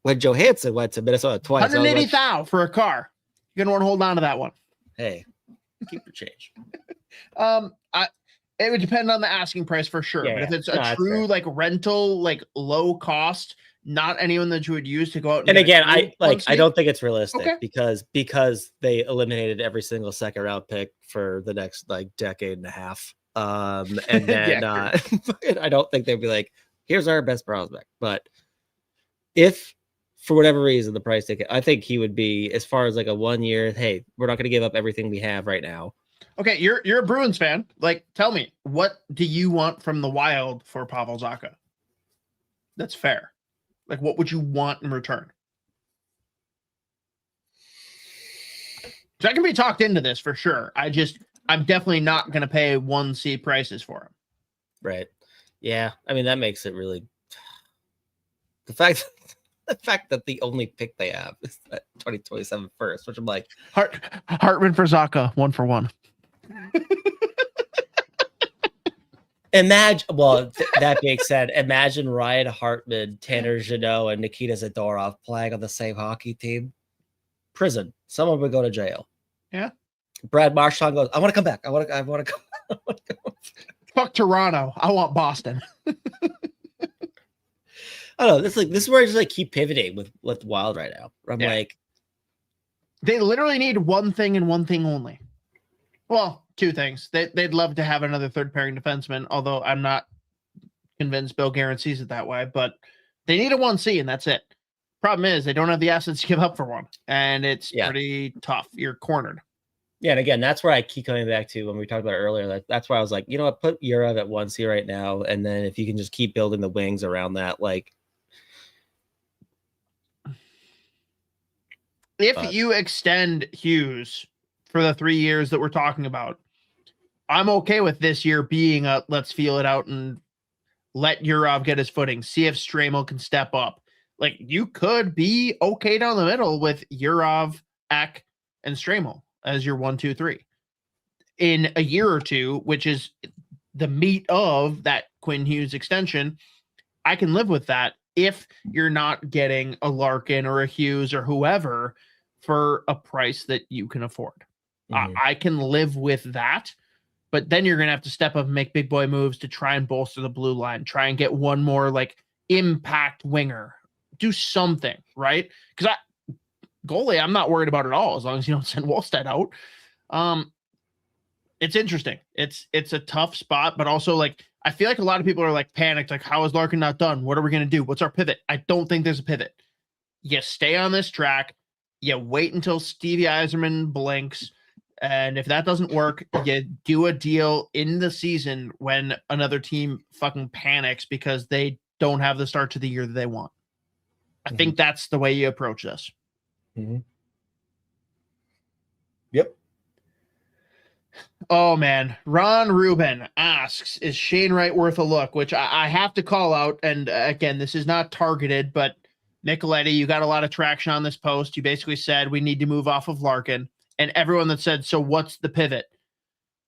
When Johansson went to Minnesota twice, 180,000 for a car. You're gonna want to hold on to that one. Hey, keep your change. It would depend on the asking price for sure. But if it's a true rental, low cost, not anyone that you would use to go out. And again, I don't think it's realistic because they eliminated every single second round pick for the next decade and a half. And then I don't think they'd be here's our best prospect. But if for whatever reason, the price ticket, I think he would be, as far as like a 1 year, hey, we're not going to give up everything we have right now. Okay, you're a Bruins fan. Like, tell me, what do you want from the Wild for Pavel Zacha? That's fair. Like, what would you want in return? So I can be talked into this for sure. I'm definitely not going to pay 1C prices for him. Right. Yeah. I mean, that makes it really, the fact that the only pick they have is that 2027 first, which I'm like, Hartman for Zacha, 1-for-1. Imagine, that being said, imagine Ryan Hartman, Tanner Jeannot, and Nikita Zadorov playing on the same hockey team. Prison. Someone would go to jail. Yeah. Brad Marchand goes, I want to come back. I want to go. Fuck Toronto. I want Boston. I don't know. This is where I just like keep pivoting with Wild right now. I'm like, they literally need one thing and one thing only. Well, two things. They'd love to have another third pairing defenseman, although I'm not convinced Bill Guerin sees it that way. But they need a 1C, and that's it. Problem is, they don't have the assets to give up for one, and it's pretty tough. You're cornered. Yeah, and again, that's where I keep coming back to when we talked about it earlier. That's why I was like, you know what, put Yurov at 1C right now, and then if you can just keep building the wings around that, like. If you extend Hughes for the 3 years that we're talking about, I'm okay with this year being a let's feel it out and let Yurov get his footing. See if Stremel can step up. Like, you could be okay down the middle with Yurov, Ek, and Stremel as your 1, 2, 3 in a year or two, which is the meat of that Quinn Hughes extension. I can live with that if you're not getting a Larkin or a Hughes or whoever for a price that you can afford. Mm-hmm. I can live with that, but then you're going to have to step up and make big boy moves to try and bolster the blue line, try and get one more like impact winger, do something, right? Because goalie, I'm not worried about it all as long as you don't send Wallstedt out. It's interesting. It's a tough spot, but also like I feel like a lot of people are like panicked, like how is Larkin not done? What are we going to do? What's our pivot? I don't think there's a pivot. You stay on this track. You wait until Stevie Yzerman blinks. And if that doesn't work, you do a deal in the season when another team fucking panics because they don't have the start to the year that they want. I think that's the way you approach this. Mm-hmm. Yep. Oh, man. Ron Rubin asks, is Shane Wright worth a look? Which I have to call out. And again, this is not targeted, but Nicoletti, you got a lot of traction on this post. You basically said we need to move off of Larkin. And everyone that said, so what's the pivot?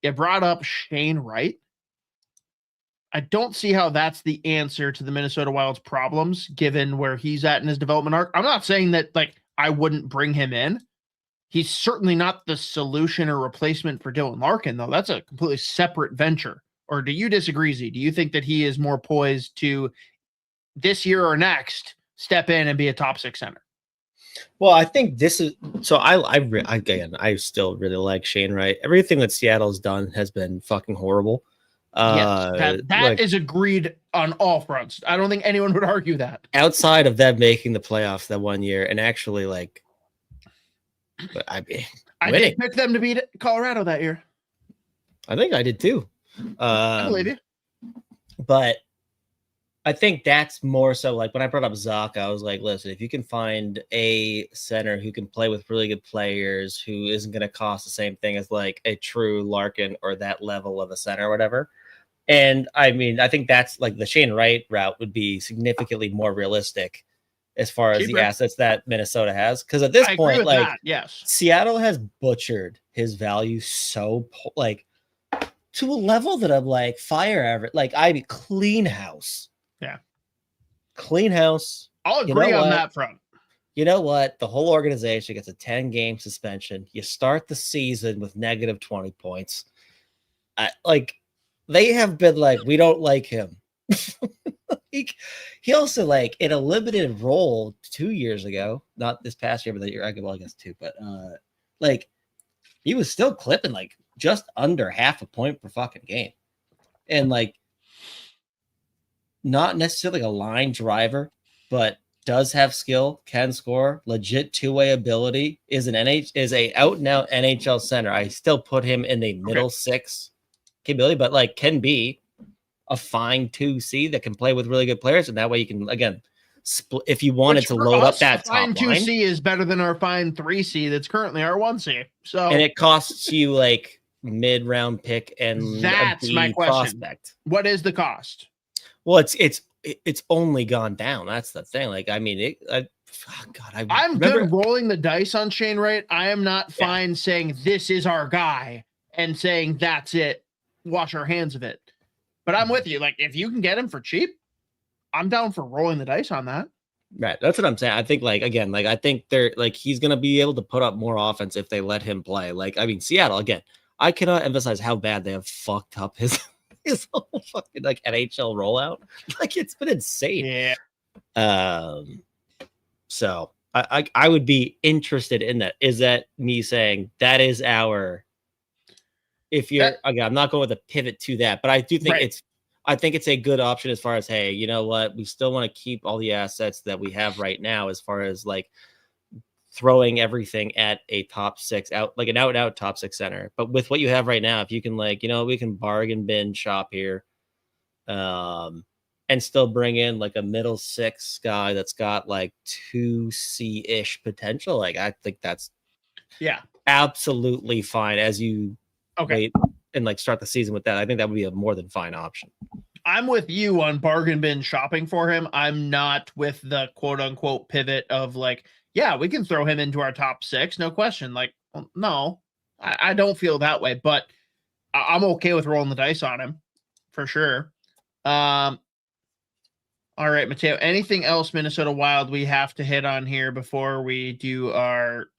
You brought up Shane Wright. I don't see how that's the answer to the Minnesota Wild's problems, given where he's at in his development arc. I'm not saying that like I wouldn't bring him in. He's certainly not the solution or replacement for Dylan Larkin, though. That's a completely separate venture. Or do you disagree, Z? Do you think that he is more poised to this year or next step in and be a top 6 center? Well, I think this is so. I still really like Shane Wright. Everything that Seattle's done has been fucking horrible. Yes, that is agreed on all fronts. I don't think anyone would argue that. Outside of them making the playoffs that 1 year, and actually like, but I did pick them to beat Colorado that year. I think I did too. I believe you. But I think that's more so like when I brought up Zacha, I was like, listen, if you can find a center who can play with really good players, who isn't going to cost the same thing as like a true Larkin or that level of a center or whatever. And I mean, I think that's like the Shane Wright route would be significantly more realistic as far as the assets that Minnesota has. Because at this point, like, yes, Seattle has butchered his value so like to a level that I'm like fire average, like I mean, clean house. Yeah. Clean house. I'll agree on that front. You know what? The whole organization gets a 10-game suspension. You start the season with negative 20 points. Like, they have been like, we don't like him. He also, like, in a limited role 2 years ago, not this past year, but the year, I guess 2, but, like, he was still clipping, like, just under half a point per fucking game. And, like, not necessarily a line driver, but does have skill, can score, legit two-way ability, is a out and out NHL center. I still put him in the middle six capability, but like can be a fine 2C that can play with really good players, and that way you can again split if you wanted to load up that top fine line. 2C is better than our fine 3C that's currently our 1C. So and it costs you like mid-round pick and that's my question. Prospect. What is the cost? Well, it's only gone down. That's the thing. Like, I mean, I'm good rolling the dice on Shane Wright. I am not fine saying this is our guy and saying that's it. Wash our hands of it. But I'm with you. Like, if you can get him for cheap, I'm down for rolling the dice on that. Right. That's what I'm saying. I think, like, again, like, I think they're like, he's going to be able to put up more offense if they let him play. Like, I mean, Seattle, again, I cannot emphasize how bad they have fucked up his whole fucking like NHL rollout. Like, it's been insane. Yeah. So I would be interested in that. Is that me saying that is our, if you're, again, I'm not going with a pivot to that, but I do think I think it's a good option as far as, hey, you know what? We still want to keep all the assets that we have right now as far as like throwing everything at a top six out, like an out and out top six center. But with what you have right now, if you can like, you know, we can bargain bin shop here and still bring in like a middle six guy that's got like 2C-ish potential. Like, I think that's absolutely fine as you wait and like start the season with that. I think that would be a more than fine option. I'm with you on bargain bin shopping for him. I'm not with the quote unquote pivot of like, yeah, we can throw him into our top six. No question. Like, no, I don't feel that way, but I'm okay with rolling the dice on him for sure. All right, Mateo, anything else Minnesota Wild we have to hit on here before we do our,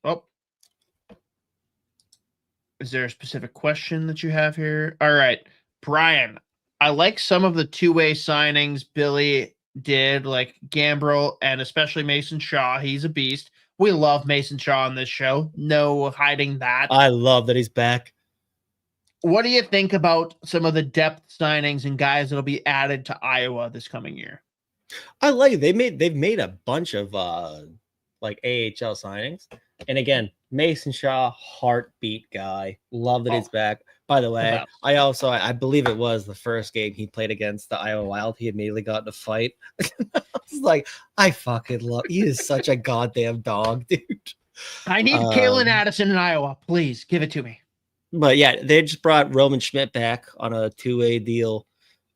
is there a specific question that you have here? All right, Brian, I like some of the two-way signings Billy did, like Gambrel and especially Mason Shaw. He's a beast. We love Mason Shaw on this show. No hiding that. I love that he's back. What do you think about some of the depth signings and guys that'll be added to Iowa this coming year? I like it. They've made a bunch of like AHL signings. And again, Mason Shaw, heartbeat guy. Love that he's back. By the way, I believe it was the first game he played against the Iowa Wild. He immediately got in a fight. I was like, I fucking love. He is such a goddamn dog, dude. I need Kalen Addison in Iowa. Please give it to me. But yeah, they just brought Roman Schmidt back on a two-way deal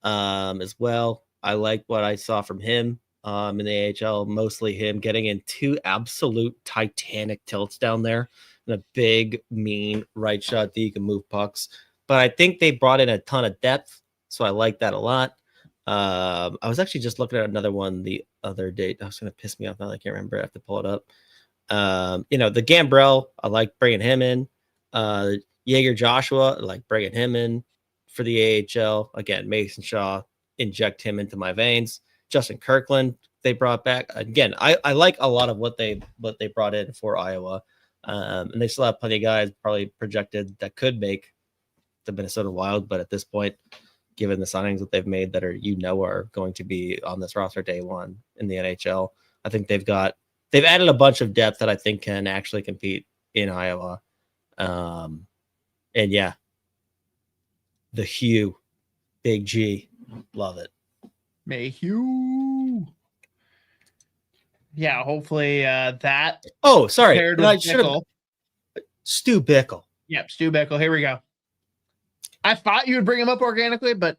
as well. I like what I saw from him in the AHL, mostly him getting in two absolute titanic tilts down there and a big, mean right shot that you can move pucks. But I think they brought in a ton of depth, so I like that a lot. I was actually just looking at another one the other day. I was going to piss me off now. I can't remember. I have to pull it up. You know, the Gambrel, I like bringing him in. Jaeger Joshua, I like bringing him in for the AHL. Again, Mason Shaw, inject him into my veins. Justin Kirkland, they brought back. Again, I like a lot of what they brought in for Iowa. And they still have plenty of guys probably projected that could make the Minnesota Wild. But at this point, given the signings that they've made that are, you know, are going to be on this roster day one in the NHL, I think they've added a bunch of depth that I think can actually compete in Iowa. And yeah, the Hugh, Big G, love it. Mayhew. Yeah, hopefully that. Oh, sorry. I should have. Stu Bickle. Yep, Stu Bickle. Here we go. I thought you would bring him up organically, but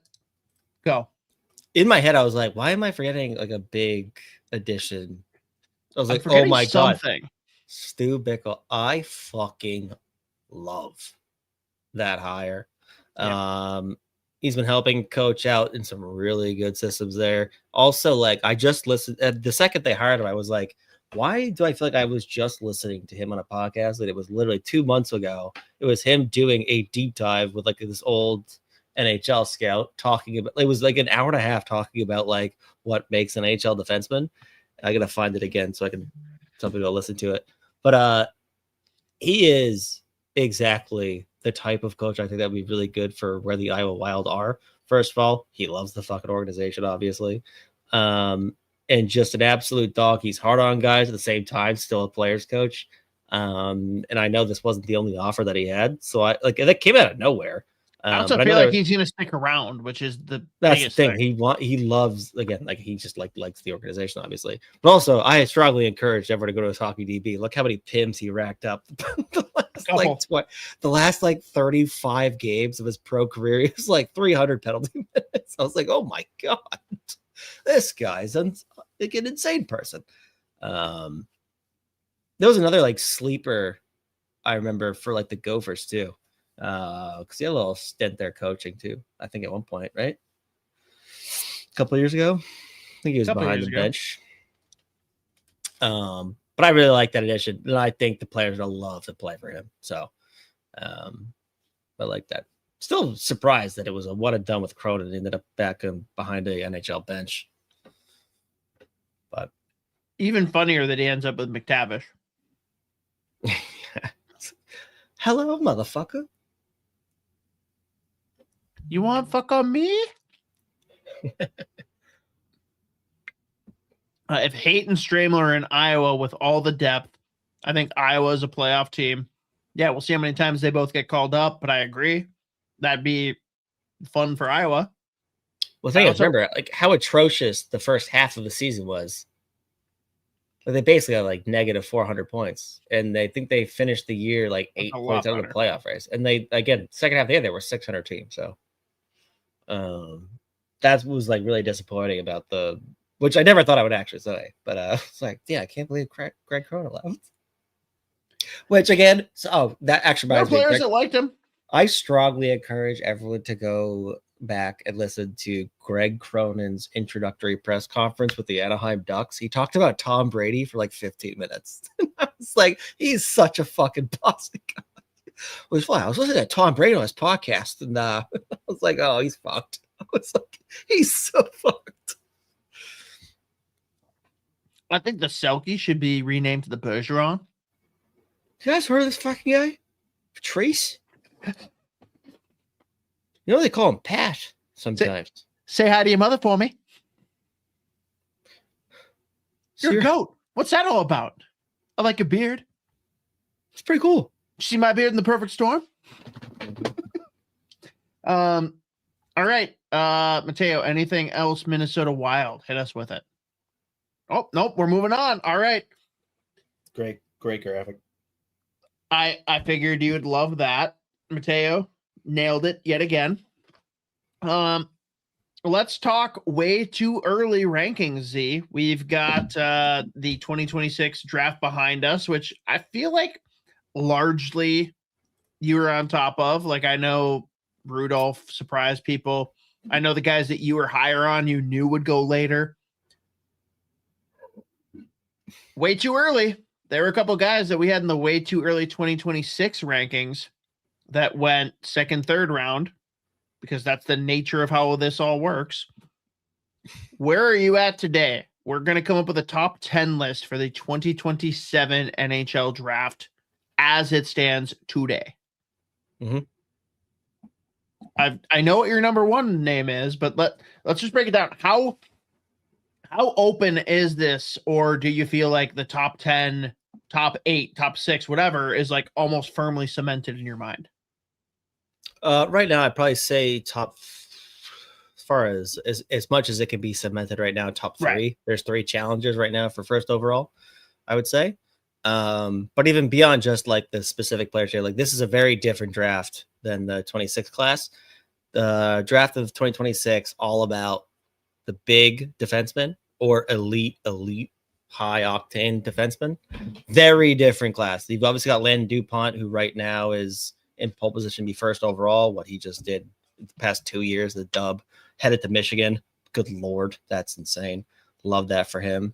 go. In my head, I was like, why am I forgetting like a big addition? I was like, oh my God. Stu Bickle. I fucking love that hire. Yeah. He's been helping coach out in some really good systems there. Also, like, I just listened the second they hired him, I was like, why do I feel like I was just listening to him on a podcast? That it was literally 2 months ago. It was him doing a deep dive with like this old NHL scout talking about, it was like an hour and a half talking about like what makes an NHL defenseman. I gotta find it again so I can tell people to listen to it. But he is exactly the type of coach I think that would be really good for where the Iowa Wild are. First of all, he loves the fucking organization, obviously. and just an absolute dog. He's hard on guys at the same time, still a player's coach. And I know this wasn't the only offer that he had, so that came out of nowhere. I also feel like he's going to stick around, which is that's biggest the thing. He loves, again, like he just likes the organization, obviously. But also, I strongly encourage everyone to go to his hockey DB. Look how many PIMs he racked up the last 35 games of his pro career. He was like 300 penalty minutes. I was like, oh my god, this guy's an insane person. There was another sleeper I remember for the Gophers too. Because he had a little stint there coaching too, I think at one point, right? A couple of years ago. I think he was behind the bench. But I really like that addition, and I think the players will love to play for him. So I like that. Still surprised that it was a one and done with Cronin, ended up back behind the NHL bench. But even funnier that he ends up with McTavish. Hello, motherfucker. You want to fuck on me? If Hayton Stramler are in Iowa with all the depth, I think Iowa is a playoff team. Yeah, we'll see how many times they both get called up, but I agree. That'd be fun for Iowa. Well, remember how atrocious the first half of the season was. They basically got negative 400 points, and they think they finished the year 8 points out of the playoff race. And they, again, second half of the year, they were 600 teams. So that was really disappointing about which I never thought I would actually say, but it's yeah, I can't believe Greg Cronin left. Which again, that actually reminds me. Players that liked him. I strongly encourage everyone to go back and listen to Greg Cronin's introductory press conference with the Anaheim Ducks. He talked about Tom Brady for 15 minutes. I was he's such a fucking bossy guy. It was fun. I was listening to Tom Brady on his podcast, and I was like, oh, he's fucked. I was like, he's so fucked. I think the Selkie should be renamed to the Bergeron. You guys heard of this fucking guy? Patrice? You know they call him Pat sometimes. Say hi to your mother for me. You're a goat. What's that all about? I like your beard. It's pretty cool. You see my beard in the perfect storm? All right. Mateo, anything else Minnesota Wild? Hit us with it. Oh, nope. We're moving on. All right. Great graphic. I figured you would love that. Mateo nailed it yet again. Let's talk way too early rankings, Z. We've got the 2026 draft behind us, which I feel like largely you were on top of. I know Rudolph surprised people. I know the guys that you were higher on, you knew would go later. Way too early. There were a couple guys that we had in the way too early 2026 rankings that went second, third round, because that's the nature of how this all works. Where are you at today? We're going to come up with a top 10 list for the 2027 NHL draft as it stands today. Mm-hmm. I know what your number one name is, but let's just break it down. How open is this, or do you feel like the top 10, top 8, top 6, whatever is almost firmly cemented in your mind? Right now, I'd probably say top, as far as much as it can be cemented right now, top 3. Right. There's 3 challengers right now for first overall, I would say. But even beyond just the specific players here, this is a very different draft than the 26 class. The draft of 2026, all about the big defenseman or elite high octane defenseman. Very different class. You've obviously got Landon DuPont, who right now is in pole position to be first overall. What he just did the past 2 years, the dub, headed to Michigan. Good Lord, that's insane. Love that for him,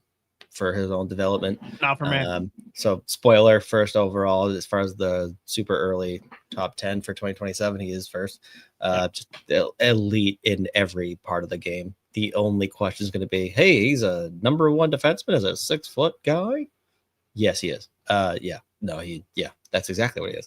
for his own development. Not for me. So spoiler, first overall, as far as the super early top 10 for 2027, he is first. Just elite in every part of the game. The only question is going to be, hey, he's a number 1 defenseman as a 6-foot guy. Yes, he is. That's exactly what he is.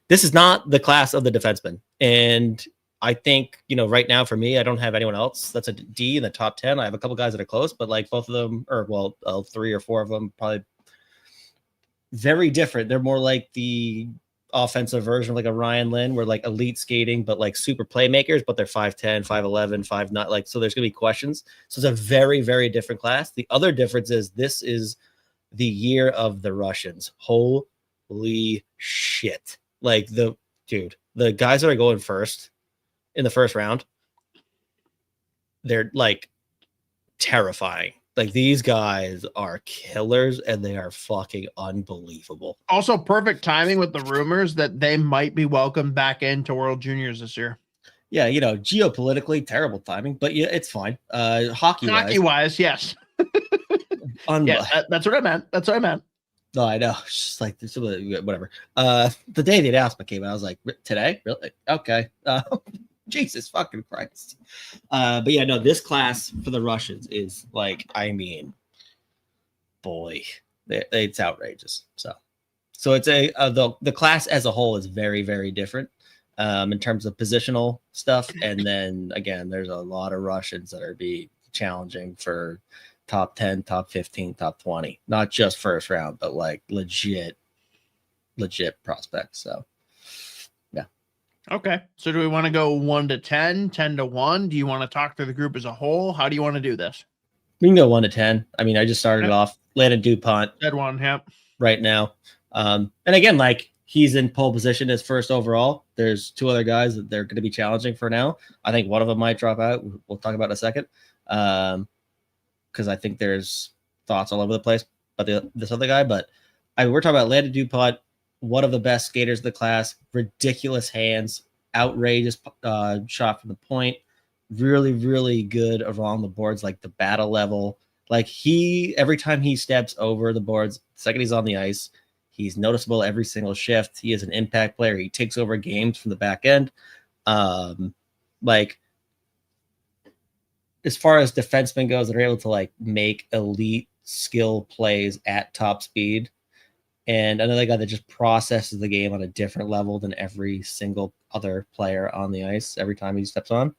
This is not the class of the defenseman. And I think, right now for me, I don't have anyone else that's a D in the top 10. I have a couple guys that are close, but like both of them, or well, 3 or 4 of them, probably very different. They're more like the offensive version of like a Ryan Lynn, where like elite skating, but like super playmakers, but they're 5'10, 5'11, 5'9. Like, so there's going to be questions. So it's a very, very different class. The other difference is this is the year of the Russians. Holy shit. Like the guys that are going first in the first round, they're like terrifying. Like these guys are killers and they are fucking unbelievable. Also perfect timing with the rumors that they might be welcomed back into World Juniors this year. Yeah, geopolitically terrible timing, but yeah, it's fine. Hockey wise, yes. Yeah, that's what I meant. That's what I meant. No, I know. It's just like this, whatever. The day the announcement came out, I was like, today? Really? Okay. Jesus fucking Christ. But yeah, no, this class for the Russians is like, I mean, boy, it's outrageous. So it's the class as a whole is very, very different in terms of positional stuff. And then again, there's a lot of Russians that are be challenging for top 10, top 15, top 20, not just first round, but like legit prospects. So yeah. Okay. So do we want to go 1 to 10, 10 to 1? Do you want to talk to the group as a whole? How do you want to do this? We can go 1 to 10. I mean, I just started off Landon DuPont. Dead one, yep. Right now. And again, like he's in pole position as first overall. There's 2 other guys that they're going to be challenging for now. I think one of them might drop out. We'll talk about in a second. Because I think there's thoughts all over the place about this other guy. But we're talking about Landon DuPont, one of the best skaters of the class, ridiculous hands, outrageous shot from the point, really, really good around the boards, like the battle level. Like every time he steps over the boards, the second he's on the ice, he's noticeable every single shift. He is an impact player. He takes over games from the back end. Like, as far as defensemen goes, they're able to like make elite skill plays at top speed. And another guy that just processes the game on a different level than every single other player on the ice every time he steps on.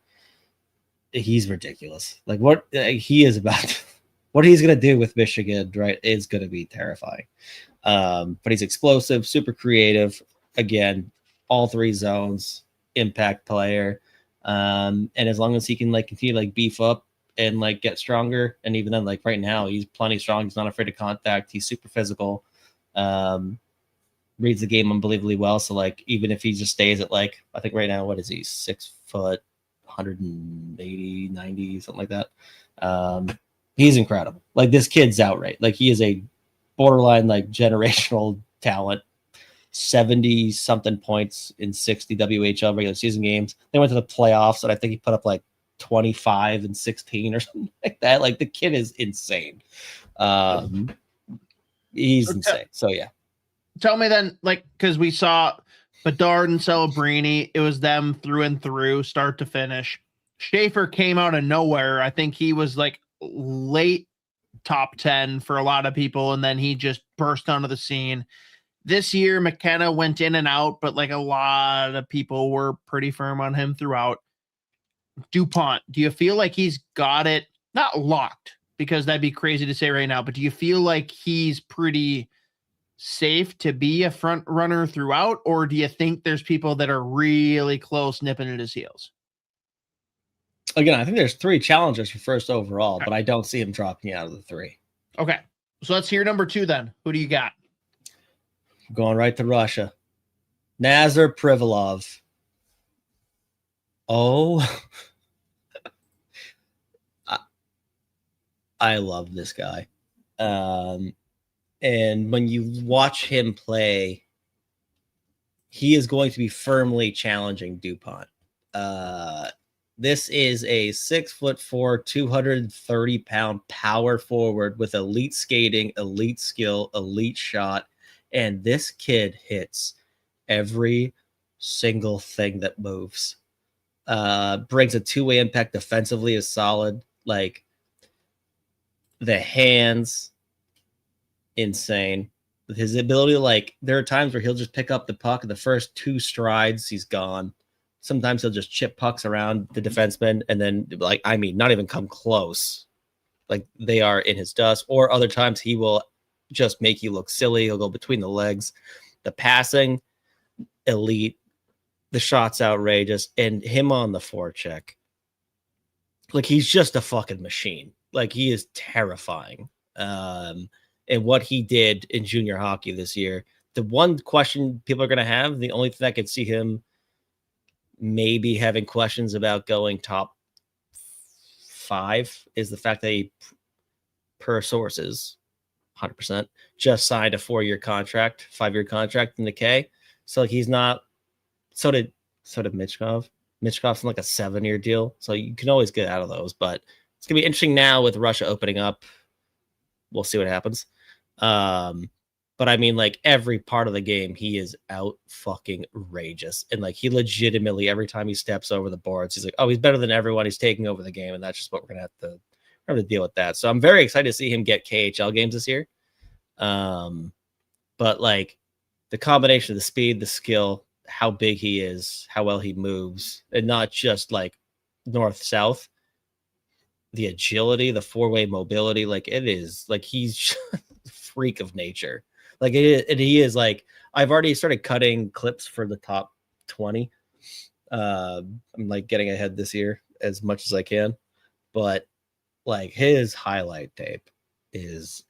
He's ridiculous. Like what he is about, what he's going to do with Michigan, right, is going to be terrifying. But he's explosive, super creative. Again, all 3 zones, impact player. And as long as he can like continue to like beef up and like get stronger, and even then, like right now, he's plenty strong. He's not afraid of contact. He's super physical. Reads the game unbelievably well. So like even if he just stays at like, I think right now, what is he, 6 foot, 180, 90, something like that. He's incredible. Like this kid's outright. Like he is a borderline like generational talent. 70 something points in 60 WHL regular season games. They went to the playoffs, and I think he put up like 25 and 16 or something like that. Like the kid is insane. He's insane. So yeah. Tell me then, like, because we saw Bedard and Celebrini, it was them through and through, start to finish. Schaefer came out of nowhere. I think he was like late top 10 for a lot of people, and then he just burst onto the scene. This year, McKenna went in and out, but like a lot of people were pretty firm on him throughout. DuPont, do you feel like he's got it, not locked, because that'd be crazy to say right now, but do you feel like he's pretty safe to be a front runner throughout, or do you think there's people that are really close nipping at his heels? Again, I think there's 3 challengers for first overall, but I don't see him dropping out of the 3. Okay, so let's hear number 2 then. Who do you got? Going right to Russia. Nazar Privalov. Oh, I love this guy. And when you watch him play, he is going to be firmly challenging DuPont. This is a 6'4", 230-pound power forward with elite skating, elite skill, elite shot. And this kid hits every single thing that moves. Brings a 2-way impact defensively, is solid. Like the hands, insane. With his ability, like there are times where he'll just pick up the puck and the first 2 strides, he's gone. Sometimes he'll just chip pucks around the defenseman and then, like, I mean, not even come close. Like, they are in his dust. Or other times he will just make you look silly. He'll go between the legs. The passing, elite. The shots, outrageous. And him on the forecheck. Like, he's just a fucking machine. Like, he is terrifying. And what he did in junior hockey this year, the one question people are going to have, the only thing I could see him maybe having questions about going top 5 is the fact that he, per sources, 100%, just signed a 4-year contract, 5-year contract in the K. So, like, he's not, so did Michkov. Michkov's in like a 7-year deal. So you can always get out of those, but it's going to be interesting now with Russia opening up. We'll see what happens. But I mean, like, every part of the game, he is out fucking rageous. And like, he legitimately, every time he steps over the boards, he's like, oh, he's better than everyone. He's taking over the game. And that's just what we're going to have to deal with that. So I'm very excited to see him get KHL games this year. But like, the combination of the speed, the skill, how big he is, how well he moves, and not just like north-south, the agility, the 4-way mobility, like, it is like, he's a freak of nature. Like, he is like, I've already started cutting clips for the top 20. I'm like getting ahead this year as much as I can, but like, his highlight tape is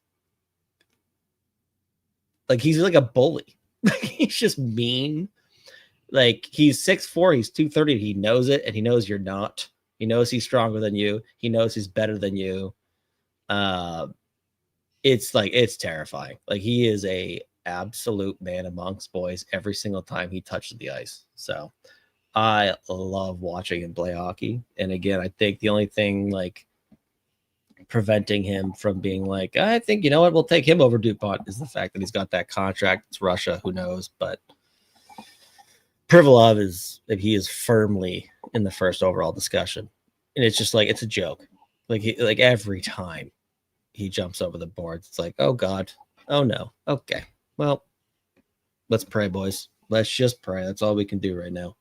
like, he's like a bully. He's just mean. Like, he's 6'4", he's 230. He knows it, and he knows you're not. He knows he's stronger than you. He knows he's better than you. It's like, it's terrifying. Like, he is a absolute man amongst boys every single time he touches the ice. So I love watching him play hockey. And again, I think the only thing like preventing him from being like, I think, you know what, we'll take him over DuPont, is the fact that he's got that contract. It's Russia, who knows? But Privalov he is firmly in the first overall discussion. And it's just like, it's a joke. Like, every time he jumps over the boards, it's like, oh God, oh no. Okay. Well, let's pray, boys. Let's just pray. That's all we can do right now.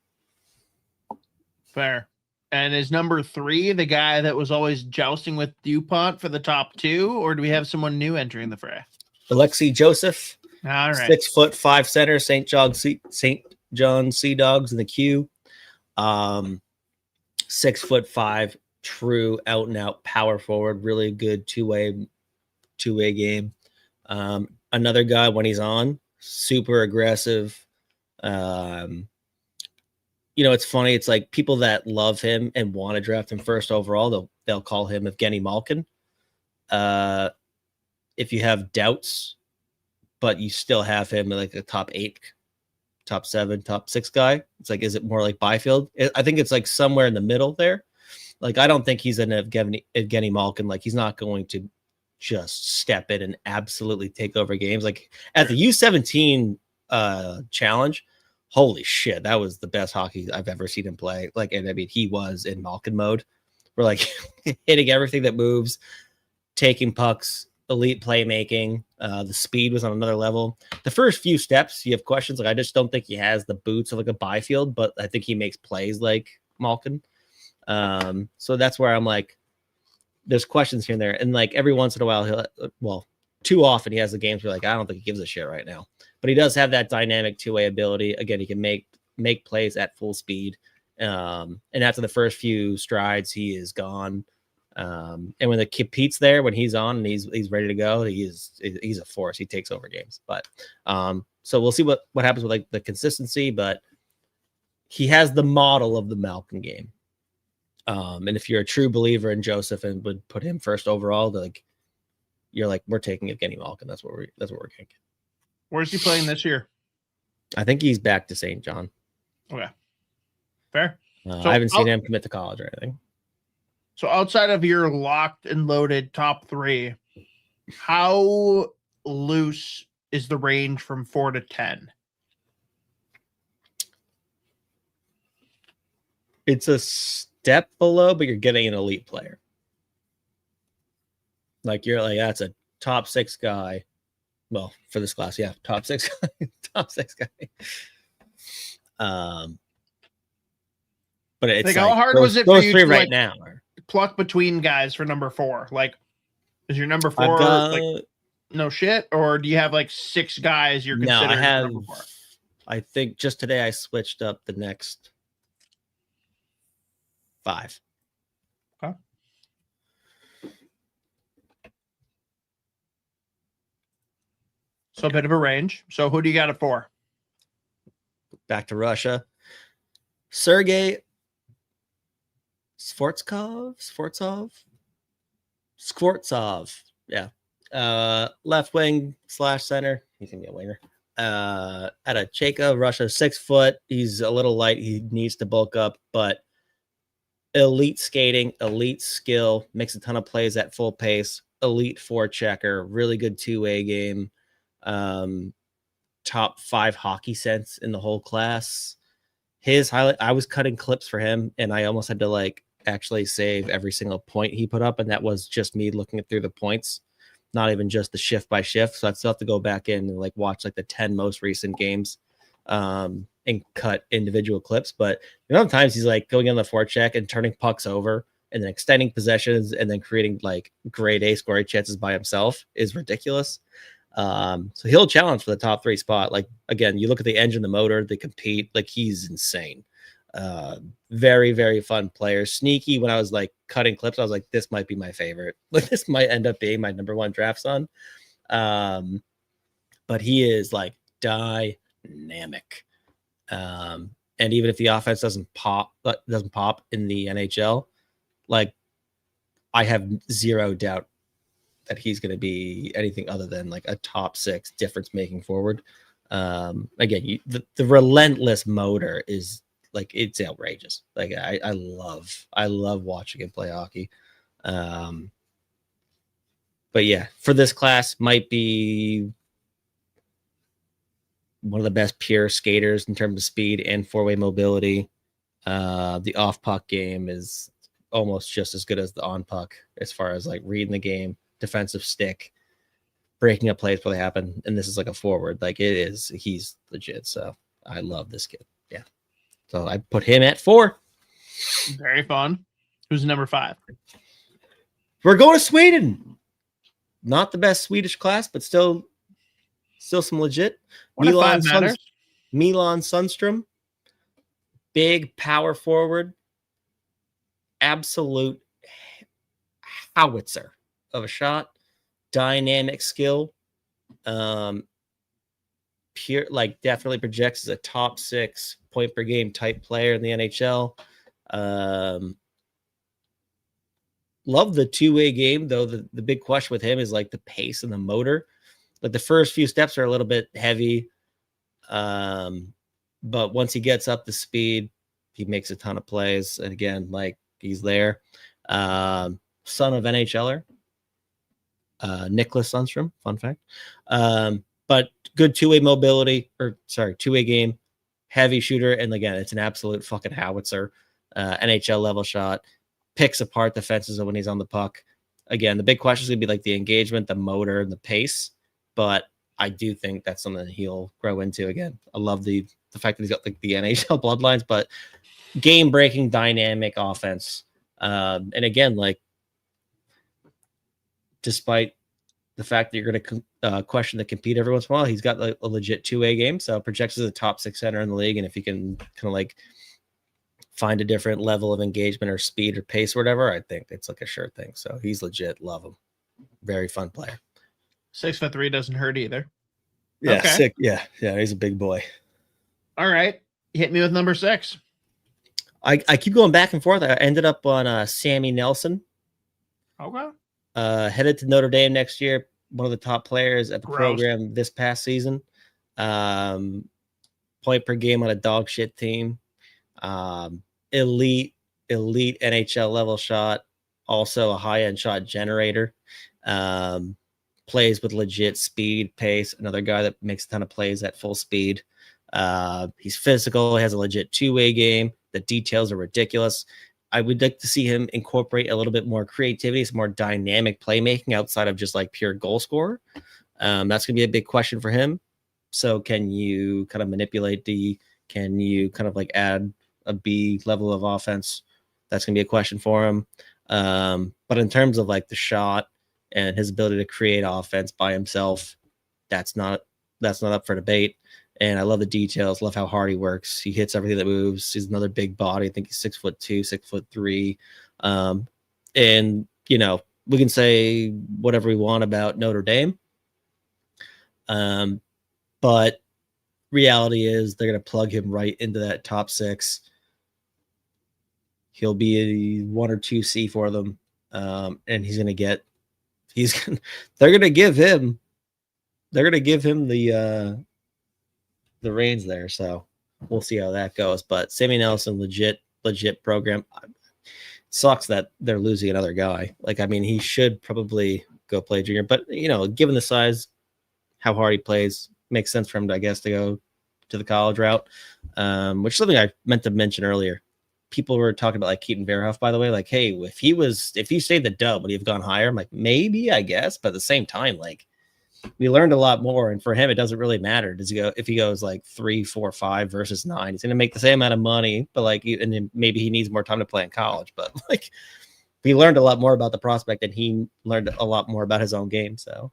Fair. And is number 3 the guy that was always jousting with DuPont for the top 2, or do we have someone new entering the fray? Alexei Joseph. All right. 6'5" center, St. John Sea Dogs in the queue. 6'5", true out and out power forward, really good two-way game. Another guy, when he's on, super aggressive. You know, it's funny. It's like, people that love him and want to draft him first overall, they'll call him Evgeny Malkin. If you have doubts, but you still have him like a top 8, top 7, top 6 guy, it's like, is it more like Byfield? I think it's like somewhere in the middle there. Like, I don't think he's an Evgeny Malkin. Like, he's not going to just step in and absolutely take over games. Like, at the U17 challenge, holy shit, that was the best hockey I've ever seen him play. Like, and I mean, he was in Malkin mode. We're like hitting everything that moves, taking pucks, elite playmaking. The speed was on another level. The first few steps, you have questions. Like, I just don't think he has the boots of like a Byfield, but I think he makes plays like Malkin. So that's where I'm like, there's questions here and there. And like, every once in a while, too often he has the games where like, I don't think he gives a shit right now. But he does have that dynamic two-way ability. Again, he can make plays at full speed. And after the first few strides, he is gone. And when the Pete's there, when he's on and he's ready to go, he's a force. He takes over games. But so we'll see what happens with like the consistency. But he has the model of the Malkin game. And if you're a true believer in Joseph and would put him first overall, like, you're like, we're taking Evgeny Malkin. That's what we're getting. Where's he playing this year? I think he's back to St. John. Okay. Fair. So I haven't seen him commit to college or anything. So outside of your locked and loaded top 3, how loose is the range from 4 to 10? It's a step below, but you're getting an elite player. Like, you're like, that's a top 6 guy. Well, for this class, yeah, top 6 guy. But it's like how hard was it for those you three to right like now? pluck between guys for number 4? Like, is your number 4 I've got, like no shit, or do you have like 6 guys you're no, considering I have. number 4? I think just today I switched up the next 5. Okay. So a bit of a range. So who do you got it for? Back to Russia. Sergei Skvortsov. Yeah. Left wing / center. He's gonna be a winger. At a Cheka, Russia, 6 foot. He's a little light. He needs to bulk up, but elite skating, elite skill, makes a ton of plays at full pace, elite forechecker, really good two-way game. Top 5 hockey sense in the whole class. His highlight, I was cutting clips for him, and I almost had to like actually save every single point he put up, and that was just me looking through the points, not even just the shift by shift. So I'd still have to go back in and like watch like the 10 most recent games and cut individual clips. But sometimes he's like going on the forecheck and turning pucks over and then extending possessions and then creating like grade A scoring chances by himself is ridiculous. So he'll challenge for the top 3 spot. Like, again, you look at the engine, the motor, they compete. Like, he's insane. Very, very fun player. Sneaky. When I was like cutting clips, I was like, this might be my favorite. Like, this might end up being my number 1 draft son. But he is like dynamic. And even if the offense doesn't pop in the NHL, like, I have zero doubt that he's going to be anything other than like a top 6 difference making forward. Again, the relentless motor is like, it's outrageous. Like, I love watching him play hockey. But yeah, for this class, might be one of the best pure skaters in terms of speed and 4-way mobility. The off puck game is almost just as good as the on puck as far as like reading the game, defensive stick, breaking up plays before they happen. And this is like a forward. Like, he's legit. So I love this kid. Yeah. So I put him at 4. Very fun. Who's number 5? We're going to Sweden. Not the best Swedish class, but still some legit. Milan Sundstrom, big power forward, absolute howitzer of a shot, dynamic skill, pure, like, definitely projects as a top 6 point per game type player in the NHL. Love the two-way game, though. The big question with him is like the pace and the motor. Like, the first few steps are a little bit heavy, but once he gets up to speed, he makes a ton of plays. And again, like, he's there. Son of NHLer, Nicholas Sundstrom, fun fact. But good two-way game, heavy shooter, and again, it's an absolute fucking howitzer. NHL level shot, picks apart defenses when he's on the puck. Again, the big question is going to be like the engagement, the motor, and the pace. But I do think that's something that he'll grow into. Again, I love the fact that he's got like the NHL bloodlines, but game-breaking, dynamic offense. And again, like, despite the fact that you're going to question the compete every once in a while, he's got like a legit two-way game. So projects as a top 6 center in the league. And if he can kind of like find a different level of engagement or speed or pace or whatever, I think it's like a sure thing. So he's legit. Love him. Very fun player. 6'3" doesn't hurt either. Yeah. Okay. Sick. Yeah. He's a big boy. All right. Hit me with number 6. I keep going back and forth. I ended up on Sammy Nelson. Okay. Headed to Notre Dame next year. One of the top players at the Gross. program this past season. Point per game on a dog shit team. Elite NHL level shot. Also a high end shot generator. Plays with legit speed, pace. Another guy that makes a ton of plays at full speed. He's physical. He has a legit two-way game. The details are ridiculous. I would like to see him incorporate a little bit more creativity, some more dynamic playmaking outside of just like pure goal scorer. That's going to be a big question for him. So can you kind of manipulate can you kind of like add a B level of offense, that's going to be a question for him. But in terms of like the shot and his ability to create offense by himself, that's not up for debate. And I love the details, love how hard he works. He hits everything that moves. He's another big body. I think he's 6'2", 6'3". And you know, we can say whatever we want about Notre Dame. But reality is they're going to plug him right into that top 6. He'll be a 1 or 2 C for them. And they're going to give him the reins there. So we'll see how that goes. But Sammy Nelson, legit program. Sucks that they're losing another guy. Like, I mean, he should probably go play junior, but you know, given the size, how hard he plays, makes sense for him to, I guess, to go to the college route. Which is something I meant to mention earlier. People were talking about like Keaton Verhoff, by the way, like, hey, if he stayed the Dub, would he have gone higher? I'm like, maybe, I guess, but at the same time, like, we learned a lot more, and for him, it doesn't really matter. If he goes like 3, 4, 5 versus 9, he's going to make the same amount of money, but like, and then maybe he needs more time to play in college. But like, we learned a lot more about the prospect, and he learned a lot more about his own game. So,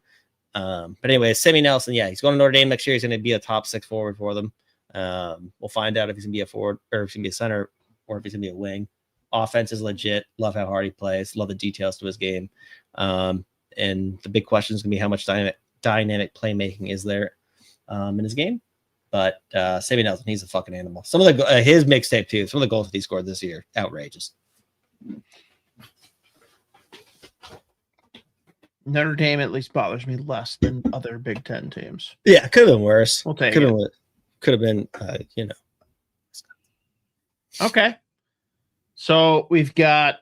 but anyway, Sammy Nelson, yeah, he's going to Notre Dame next year. He's going to be a top 6 forward for them. We'll find out if he's going to be a forward or if he's going to be a center or if he's going to be a wing. Offense is legit. Love how hard he plays. Love the details to his game. And the big question is going to be how much dynamic playmaking is there in his game. But Sammy Nelson, he's a fucking animal. Some of the his mixtape too. Some of the goals that he scored this year, outrageous. Notre Dame at least bothers me less than other Big Ten teams. Yeah, could have been worse. We'll take could it. Have been, you know. Okay. So we've got,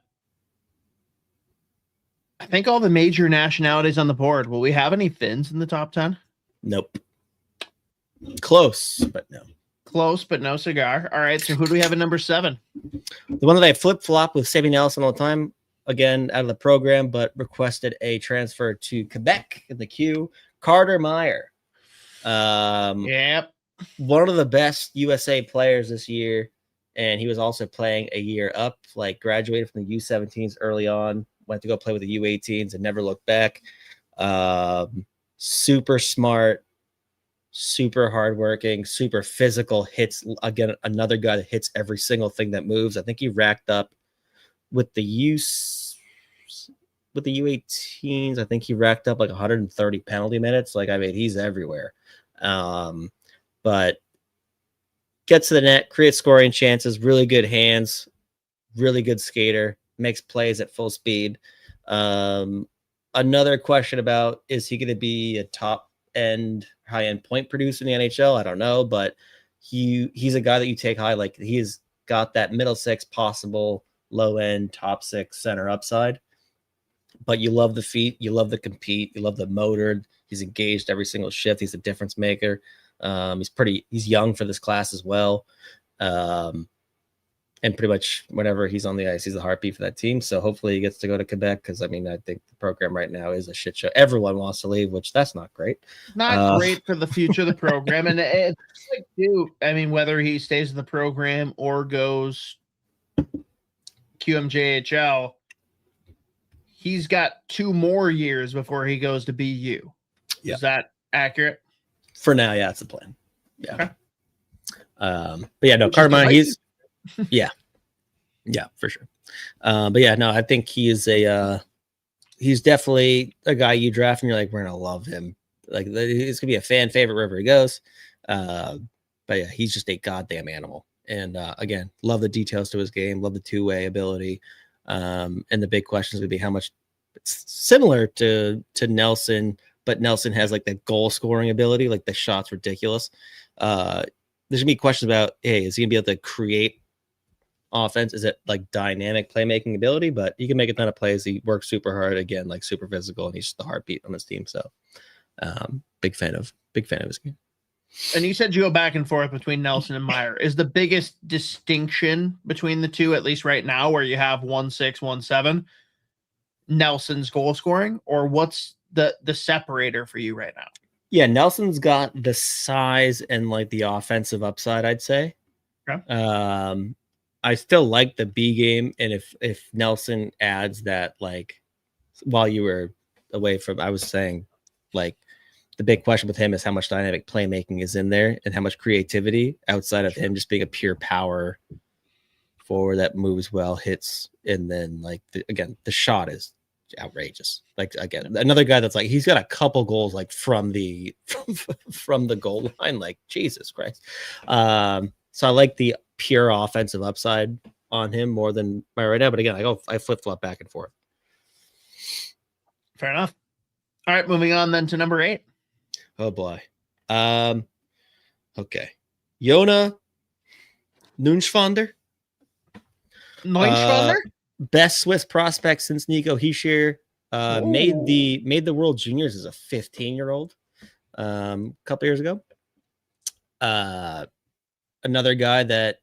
I think, all the major nationalities on the board. Will we have any Finns in the top 10? Nope. Close, but no. Close, but no cigar. All right. So who do we have at number 7? The one that I flip-flop with Sammy Nelson all the time, again, out of the program, but requested a transfer to Quebec in the queue, Carter Meyer. Yep. One of the best USA players this year, and he was also playing a year up, like graduated from the U17s early on, went to go play with the U18s and never looked back. Super smart, super hardworking, super physical, hits, again, another guy that hits every single thing that moves. I think he racked up with the U18s, I think he racked up like 130 penalty minutes. Like, I mean, he's everywhere. But gets to the net, creates scoring chances, really good hands, really good skater, makes plays at full speed. Another question about, is he going to be a top end, high end point producer in the NHL? I don't know, but he's a guy that you take high. Like, he's got that middle 6 possible, low end, top 6 center upside. But you love the feet, you love the compete, you love the motor. He's engaged every single shift. He's a difference maker. He's young for this class as well. And pretty much whenever he's on the ice, he's the heartbeat for that team. So hopefully he gets to go to Quebec, because I mean, I think the program right now is a shit show. Everyone wants to leave, which that's not great. Not great for the future of the program. And it's like, dude, I mean, whether he stays in the program or goes QMJHL, he's got 2 more years before he goes to BU. Yeah. Is that accurate? For now, yeah, that's the plan. Yeah. Okay. But yeah, no, Carter, he's yeah, for sure. But yeah, no, I think he is he's definitely a guy you draft and you're like, we're gonna love him. Like, he's gonna be a fan favorite wherever he goes. But yeah, he's just a goddamn animal. And again, love the details to his game, love the two-way ability. And the big question is gonna be how much. It's similar to Nelson, but Nelson has like that goal scoring ability, like the shot's ridiculous. There's gonna be questions about, hey, is he gonna be able to create offense? Is it like dynamic playmaking ability? But he can make a ton of plays. He works super hard, again, like super physical, and he's just the heartbeat on this team. So big fan of his game. And you said you go back and forth between Nelson and Meyer. Is the biggest distinction between the two, at least right now, where you have 1-6, 1-7, Nelson's goal scoring, or what's the separator for you right now? Yeah, Nelson's got the size and like the offensive upside, I'd say. Okay. I still like the B game, and if Nelson adds that, like, while you were away from, I was saying, like, the big question with him is how much dynamic playmaking is in there and how much creativity outside of him just being a pure power forward that moves well, hits, and then like again, the shot is outrageous. Like again, another guy that's like he's got a couple goals like from the from the goal line. Like Jesus Christ. So I like the pure offensive upside on him more than my right now. But again, I flip flop back and forth. Fair enough. All right, moving on then to number 8. Oh boy. Okay. Jona Neunschwander. Best Swiss prospect since Nico Hischier. Made the World Juniors as a 15-year-old a couple years ago. Another guy that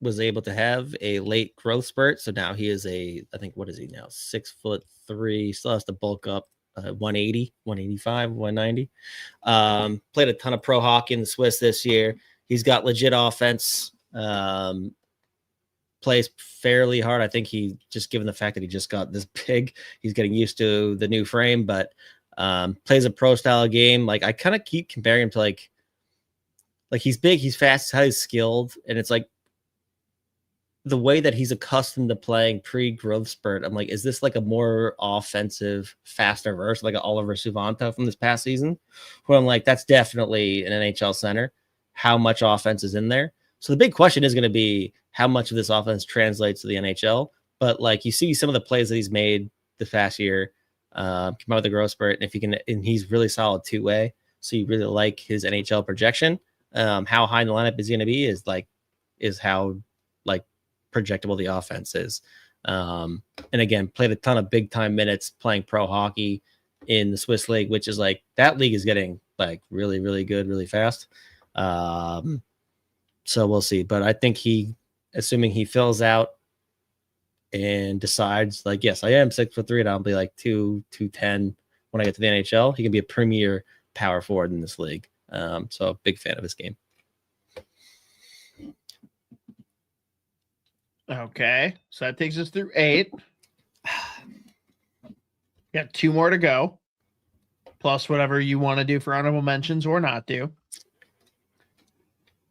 was able to have a late growth spurt. So now he is I think, what is he now? 6'3", still has to bulk up. 180, 185, 190. Played a ton of pro hockey in the Swiss this year. He's got legit offense. Plays fairly hard. I think he just, given the fact that he just got this big, he's getting used to the new frame, but plays a pro style game. Like I kind of keep comparing him to like he's big, he's fast, highly skilled, and it's like the way that he's accustomed to playing pre-growth spurt. I'm like, is this like a more offensive, faster version, like an Oliver Suvanto from this past season? Where I'm like, that's definitely an NHL center. How much offense is in there? So the big question is going to be how much of this offense translates to the NHL. But like you see some of the plays that he's made this past year, come out with the growth spurt, and if you can, and he's really solid two-way. So you really like his NHL projection. How high in the lineup is he going to be is how like projectable the offense is. And again, played a ton of big time minutes playing pro hockey in the Swiss league, which is like, that league is getting like really, really good, really fast. So we'll see, but I think assuming he fills out and decides like, yes, I am 6'3", and I'll be like 210 when I get to the NHL, he can be a premier power forward in this league. So big fan of his game. Okay, so that takes us through 8. Got 2 more to go, plus whatever you want to do for honorable mentions or not do.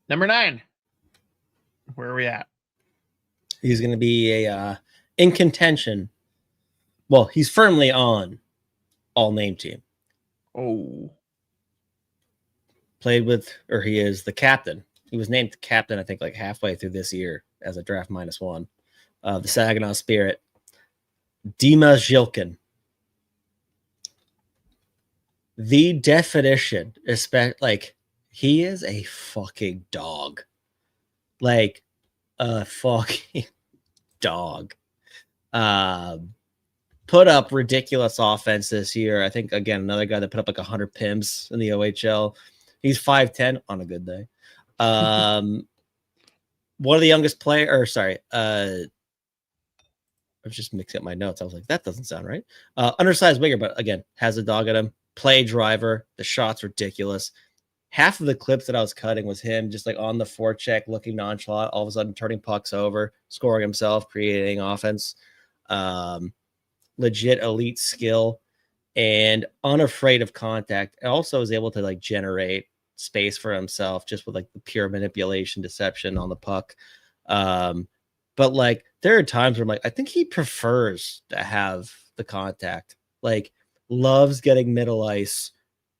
Number 9. Where are we at? He's going to be in contention. Well, he's firmly on all name team. Oh, played with, or he is the captain. He was named captain, I think, like halfway through this year as a draft -1. The Saginaw Spirit, Dima Zhilkin. The definition, like, he is a fucking dog. Like, a fucking dog. Put up ridiculous offense this year. I think, again, another guy that put up like 100 PIMs in the OHL. He's 5'10" on a good day. One of the youngest I was just mixing up my notes. I was like, that doesn't sound right. Undersized winger, but again, has a dog at him. Play driver. The shot's ridiculous. Half of the clips that I was cutting was him just like on the forecheck, looking nonchalant, all of a sudden turning pucks over, scoring himself, creating offense. Legit elite skill and unafraid of contact. And also is able to like generate space for himself just with like the pure manipulation, deception on the puck. But like there are times where I'm like, I think he prefers to have the contact, like loves getting middle ice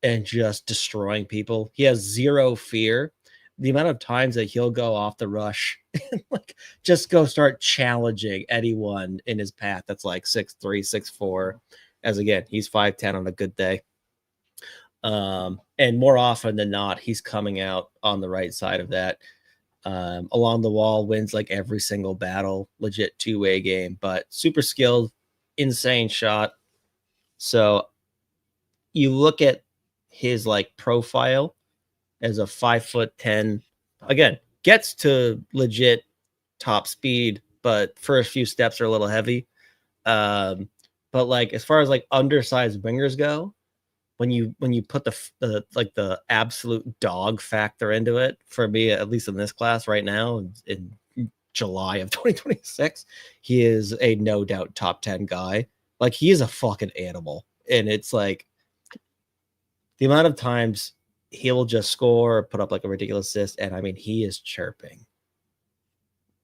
and just destroying people. He has zero fear. The amount of times that he'll go off the rush and like just go start challenging anyone in his path that's like 6'3", 6'4", as again, he's 5'10" on a good day. And more often than not, he's coming out on the right side of that. Along the wall, wins like every single battle, legit two-way game, but super skilled, insane shot. So you look at his like profile as a 5'10", again, gets to legit top speed, but first few steps are a little heavy. But like as far as like undersized wingers go, when you put the absolute dog factor into it, for me, at least in this class right now, in July of 2026, he is a no doubt top 10 guy. Like, he is a fucking animal. And it's like the amount of times he'll just score or put up like a ridiculous assist. And I mean, he is chirping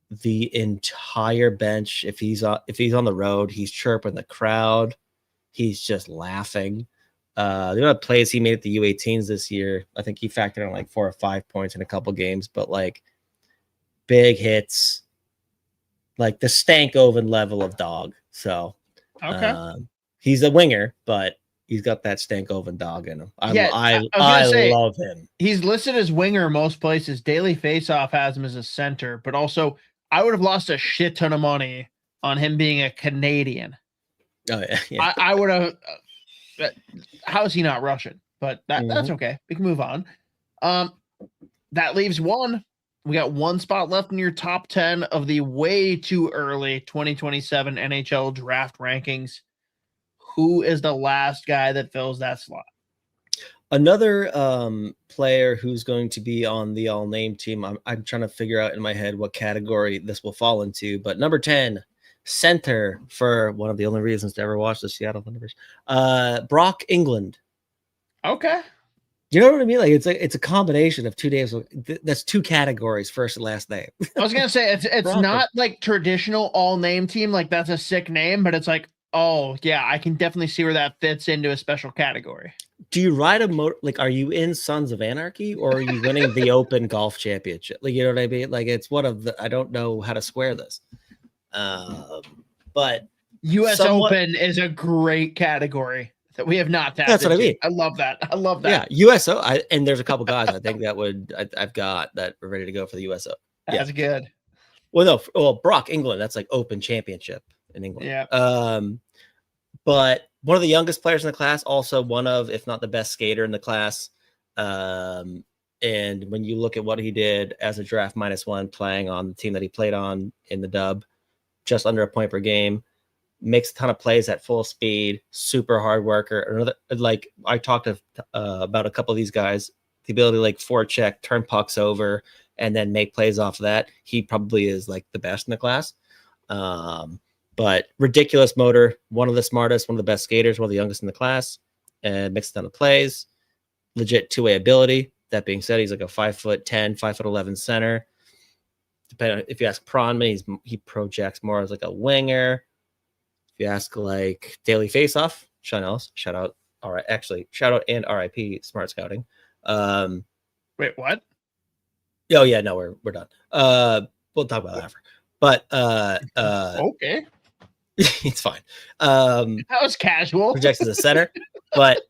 the entire bench. If he's on the road, he's chirping the crowd. He's just laughing. The amount of plays he made at the U18s this year, I think he factored in like 4 or 5 points in a couple games, but like big hits, like the Stankoven level of dog. So Okay. He's a winger, but he's got that Stankoven dog in him. I love him. He's listed as winger most places. Daily Faceoff has him as a center, but also I would have lost a shit ton of money on him being a Canadian. Oh yeah. I would have. How is he not Russian? But that's okay. We can move on. That leaves one. We got one spot left in your top 10 of the way too early 2027 NHL draft rankings. Who is the last guy that fills that slot? Another player who's going to be on the all-name team. I'm trying to figure out in my head what category this will fall into, but number 10, center, for one of the only reasons to ever watch the Seattle Thunderbirds, Brock England. Okay. You know what I mean? Like, it's a combination of 2 days. That's 2 categories, first and last name. I was gonna say it's not like traditional all-name team. Like, that's a sick name, but it's like, oh yeah, I can definitely see where that fits into a special category. Do you ride a motor? Like, are you in Sons of Anarchy, or are you winning the Open Golf Championship? Like, you know what I mean? Like, it's one of the. I don't know how to square this. But US Open is a great category that we have not tapped That's what into. I mean. I love that. Yeah, USO. And there's a couple guys I think that I've got that are ready to go for the USO. That's good. Well, no, Brock England. That's like Open Championship in England. Yeah. But one of the youngest players in the class, also one of, if not the best skater in the class. And when you look at what he did as a draft -1 playing on the team that he played on in the dub, just under a point per game, makes a ton of plays at full speed, super hard worker. Another, like I talked about a couple of these guys, the ability to like forecheck, turn pucks over, and then make plays off of that. He probably is like the best in the class. But ridiculous motor, one of the smartest, one of the best skaters, one of the youngest in the class, and makes a ton of plays. Legit two-way ability. That being said, he's like a 5'10", 5'11" center. Depending on, if you ask Pronman, he projects more as like a winger. If you ask like Daily Faceoff, Sean Ellis, shout out. All right, actually, shout out and RIP Smart Scouting. Wait, what? Oh yeah, no, we're done. We'll talk about that after. But okay. It's fine. That was casual. Projects as a center, but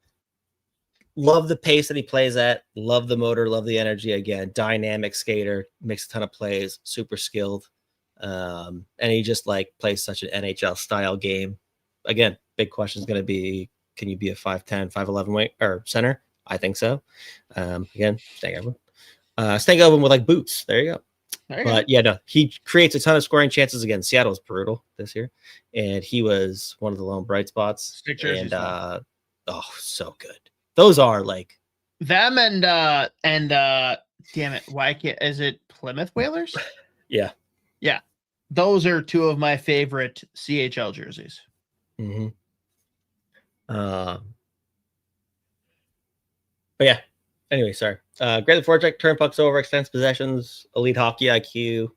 love the pace that he plays at. Love the motor. Love the energy. Again, dynamic skater, makes a ton of plays. Super skilled, and he just like plays such an NHL style game. Again, big question is going to be: can you be a 5'10", 5'11" wing or center? I think so. Again, Stankoven with like boots. There you go. But yeah, no, he creates a ton of scoring chances. Again, Seattle's brutal this year, and he was one of the lone bright spots. And oh, so good. Those are like them and damn it, why can't is it Plymouth Whalers? Yeah. Those are two of my favorite CHL jerseys. Mm-hmm. But yeah. Anyway, sorry. Great forecheck, turn pucks over, extends possessions, elite hockey IQ,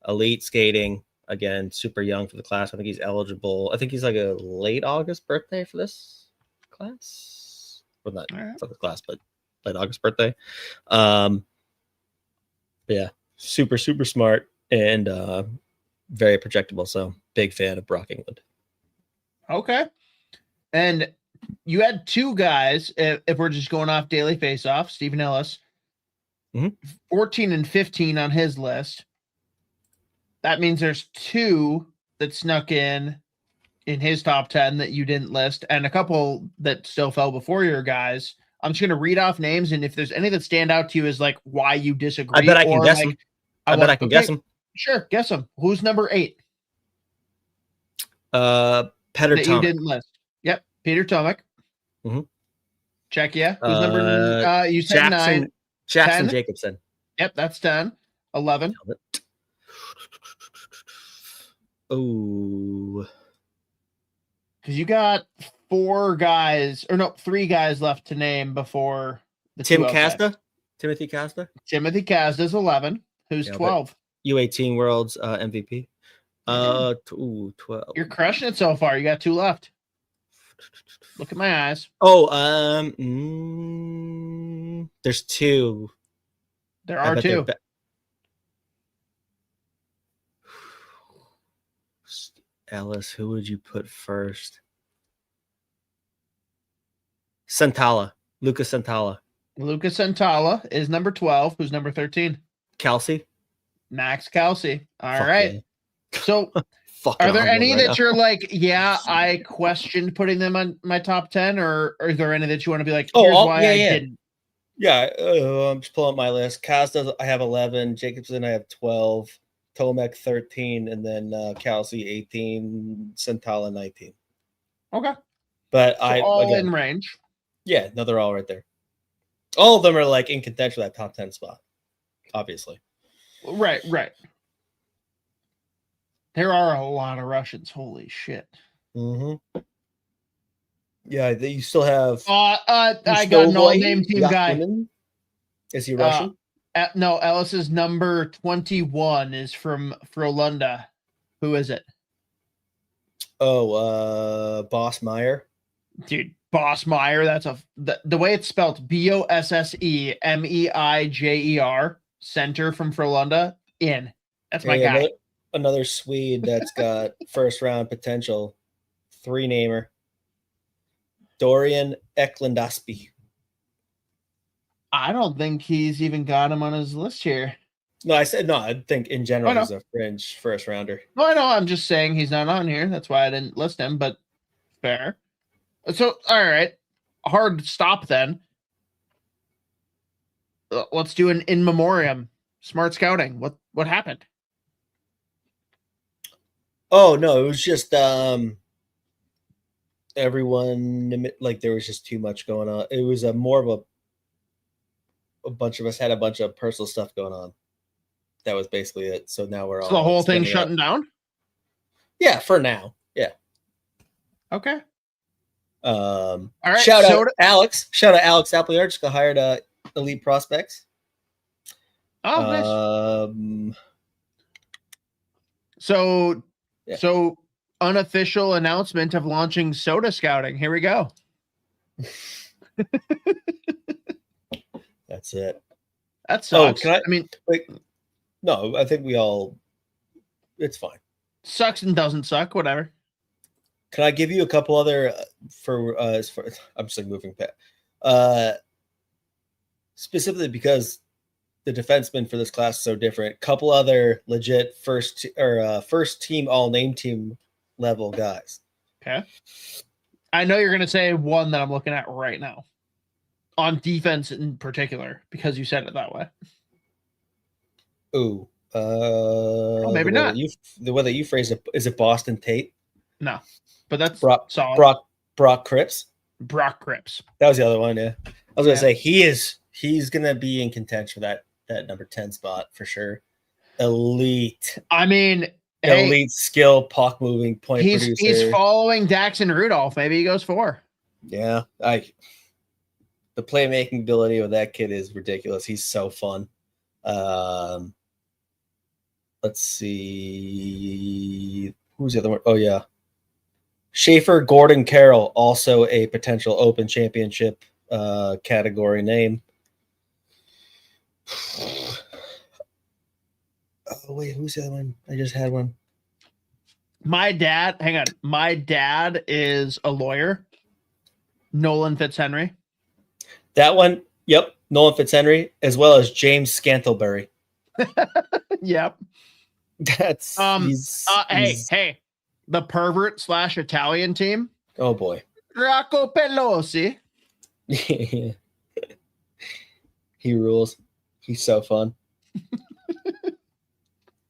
elite skating. Again, super young for the class. I think he's eligible. I think he's like a late August birthday for this class. Well, not for the class, but late August birthday. But yeah, super, super smart and very projectable. So big fan of Brock England. Okay. And you had two guys, if we're just going off Daily Faceoff, Stephen Ellis, 14 and 15 on his list. That means there's two that snuck in his top 10 that you didn't list, and a couple that still fell before your guys. I'm just going to read off names, and if there's any that stand out to you as like why you disagree. I bet I can guess them. I bet I can guess them. Sure, guess them. Who's number 8? Peter Tomek. You didn't list. Yep, Peter Tomek. Check, yeah. Who's number? You said Jackson, 9. Jackson 10? Jacobson. Yep, that's 10. 11. Oh, Because you got 3 guys left to name before the Tim 205. Casta, Timothy Casta. Timothy Kazda's 11. Who's Yeah, 12? U18 World's MVP. 12. You're crushing it so far. You got 2 left. Look at my eyes. Oh, there's 2. There are 2. Ellis, who would you put first? Santala, Lucas Santala. Lucas Santala is number 12. Who's number 13? Kelsey. Max Kelsey. All Fuck right. yeah. So Fucking are there any right that now. you're like, yeah, I questioned putting them on my top 10, or is there any that you want to be like, Oh, here's all- why yeah, I yeah. didn't? Yeah, I'm just pulling up my list. Casta, I have 11. Jacobson, I have 12. Tomek, 13. And then Kelsey, 18. Santala, 19. Okay. But So all in range. Yeah, no, they're all right there. All of them are like in contention for that top 10 spot, obviously. Right. There are a lot of Russians. Holy shit. Mm-hmm. Yeah, you still have. I got an all-name team guy. Is he Russian? No, Ellis's number 21 is from Frölunda. Who is it? Oh, Boss Meyer. Dude, Boss Meyer. That's the way it's spelled. BOSSEMEIJER. Center from Frölunda. That's my guy. Another Swede that's got first round potential. 3-namer. Dorian Eklandaspi. I don't think he's even got him on his list here. No, I said no. I think in general he's a fringe first rounder. No, I know. I'm just saying he's not on here. That's why I didn't list him, but fair. So, all right. Hard stop then. Let's do an in memoriam. Smart scouting. What happened? Oh, no. It was just everyone, like there was just too much going on. It was more of a bunch of us had a bunch of personal stuff going on. That was basically it. So now we're all the whole thing shutting down? Yeah, for now. Yeah. Okay. All right. Shout out Alex. Shout out Alex Appleyard. Just got hired Elite Prospects. Oh, nice. So unofficial announcement of launching soda scouting. Here we go. That's it. That sucks. No, I think we all. It's fine. Sucks and doesn't suck. Whatever. Can I give you a couple other I'm just like moving past. Specifically because the defensemen for this class is so different. Couple other legit first team all-name team level guys. Okay. I know you're gonna say one that I'm looking at right now. On defense in particular, because you said it that way. Ooh. Maybe not. The way that you phrase it, is it Boston Tate? No. But that's solid. Brock Cripps. Brock Cripps. That was the other one, yeah. I was gonna say he's gonna be in contention for that number 10 spot for sure. Elite. I mean, elite skill, puck moving, point producer. He's following Daxon Rudolph. Maybe he goes 4. Yeah, the playmaking ability of that kid is ridiculous. He's so fun. Let's see. Who's the other one? Oh, yeah. Schaefer Gordon Carroll, also a potential open championship category name. Oh, wait, who's the other one? I just had one. My dad is a lawyer. Nolan Fitzhenry. That one, yep. Nolan Fitzhenry, as well as James Scantlebury. Yep. That's hey, the pervert / Italian team. Oh boy. Rocco Pelosi. He rules. He's so fun.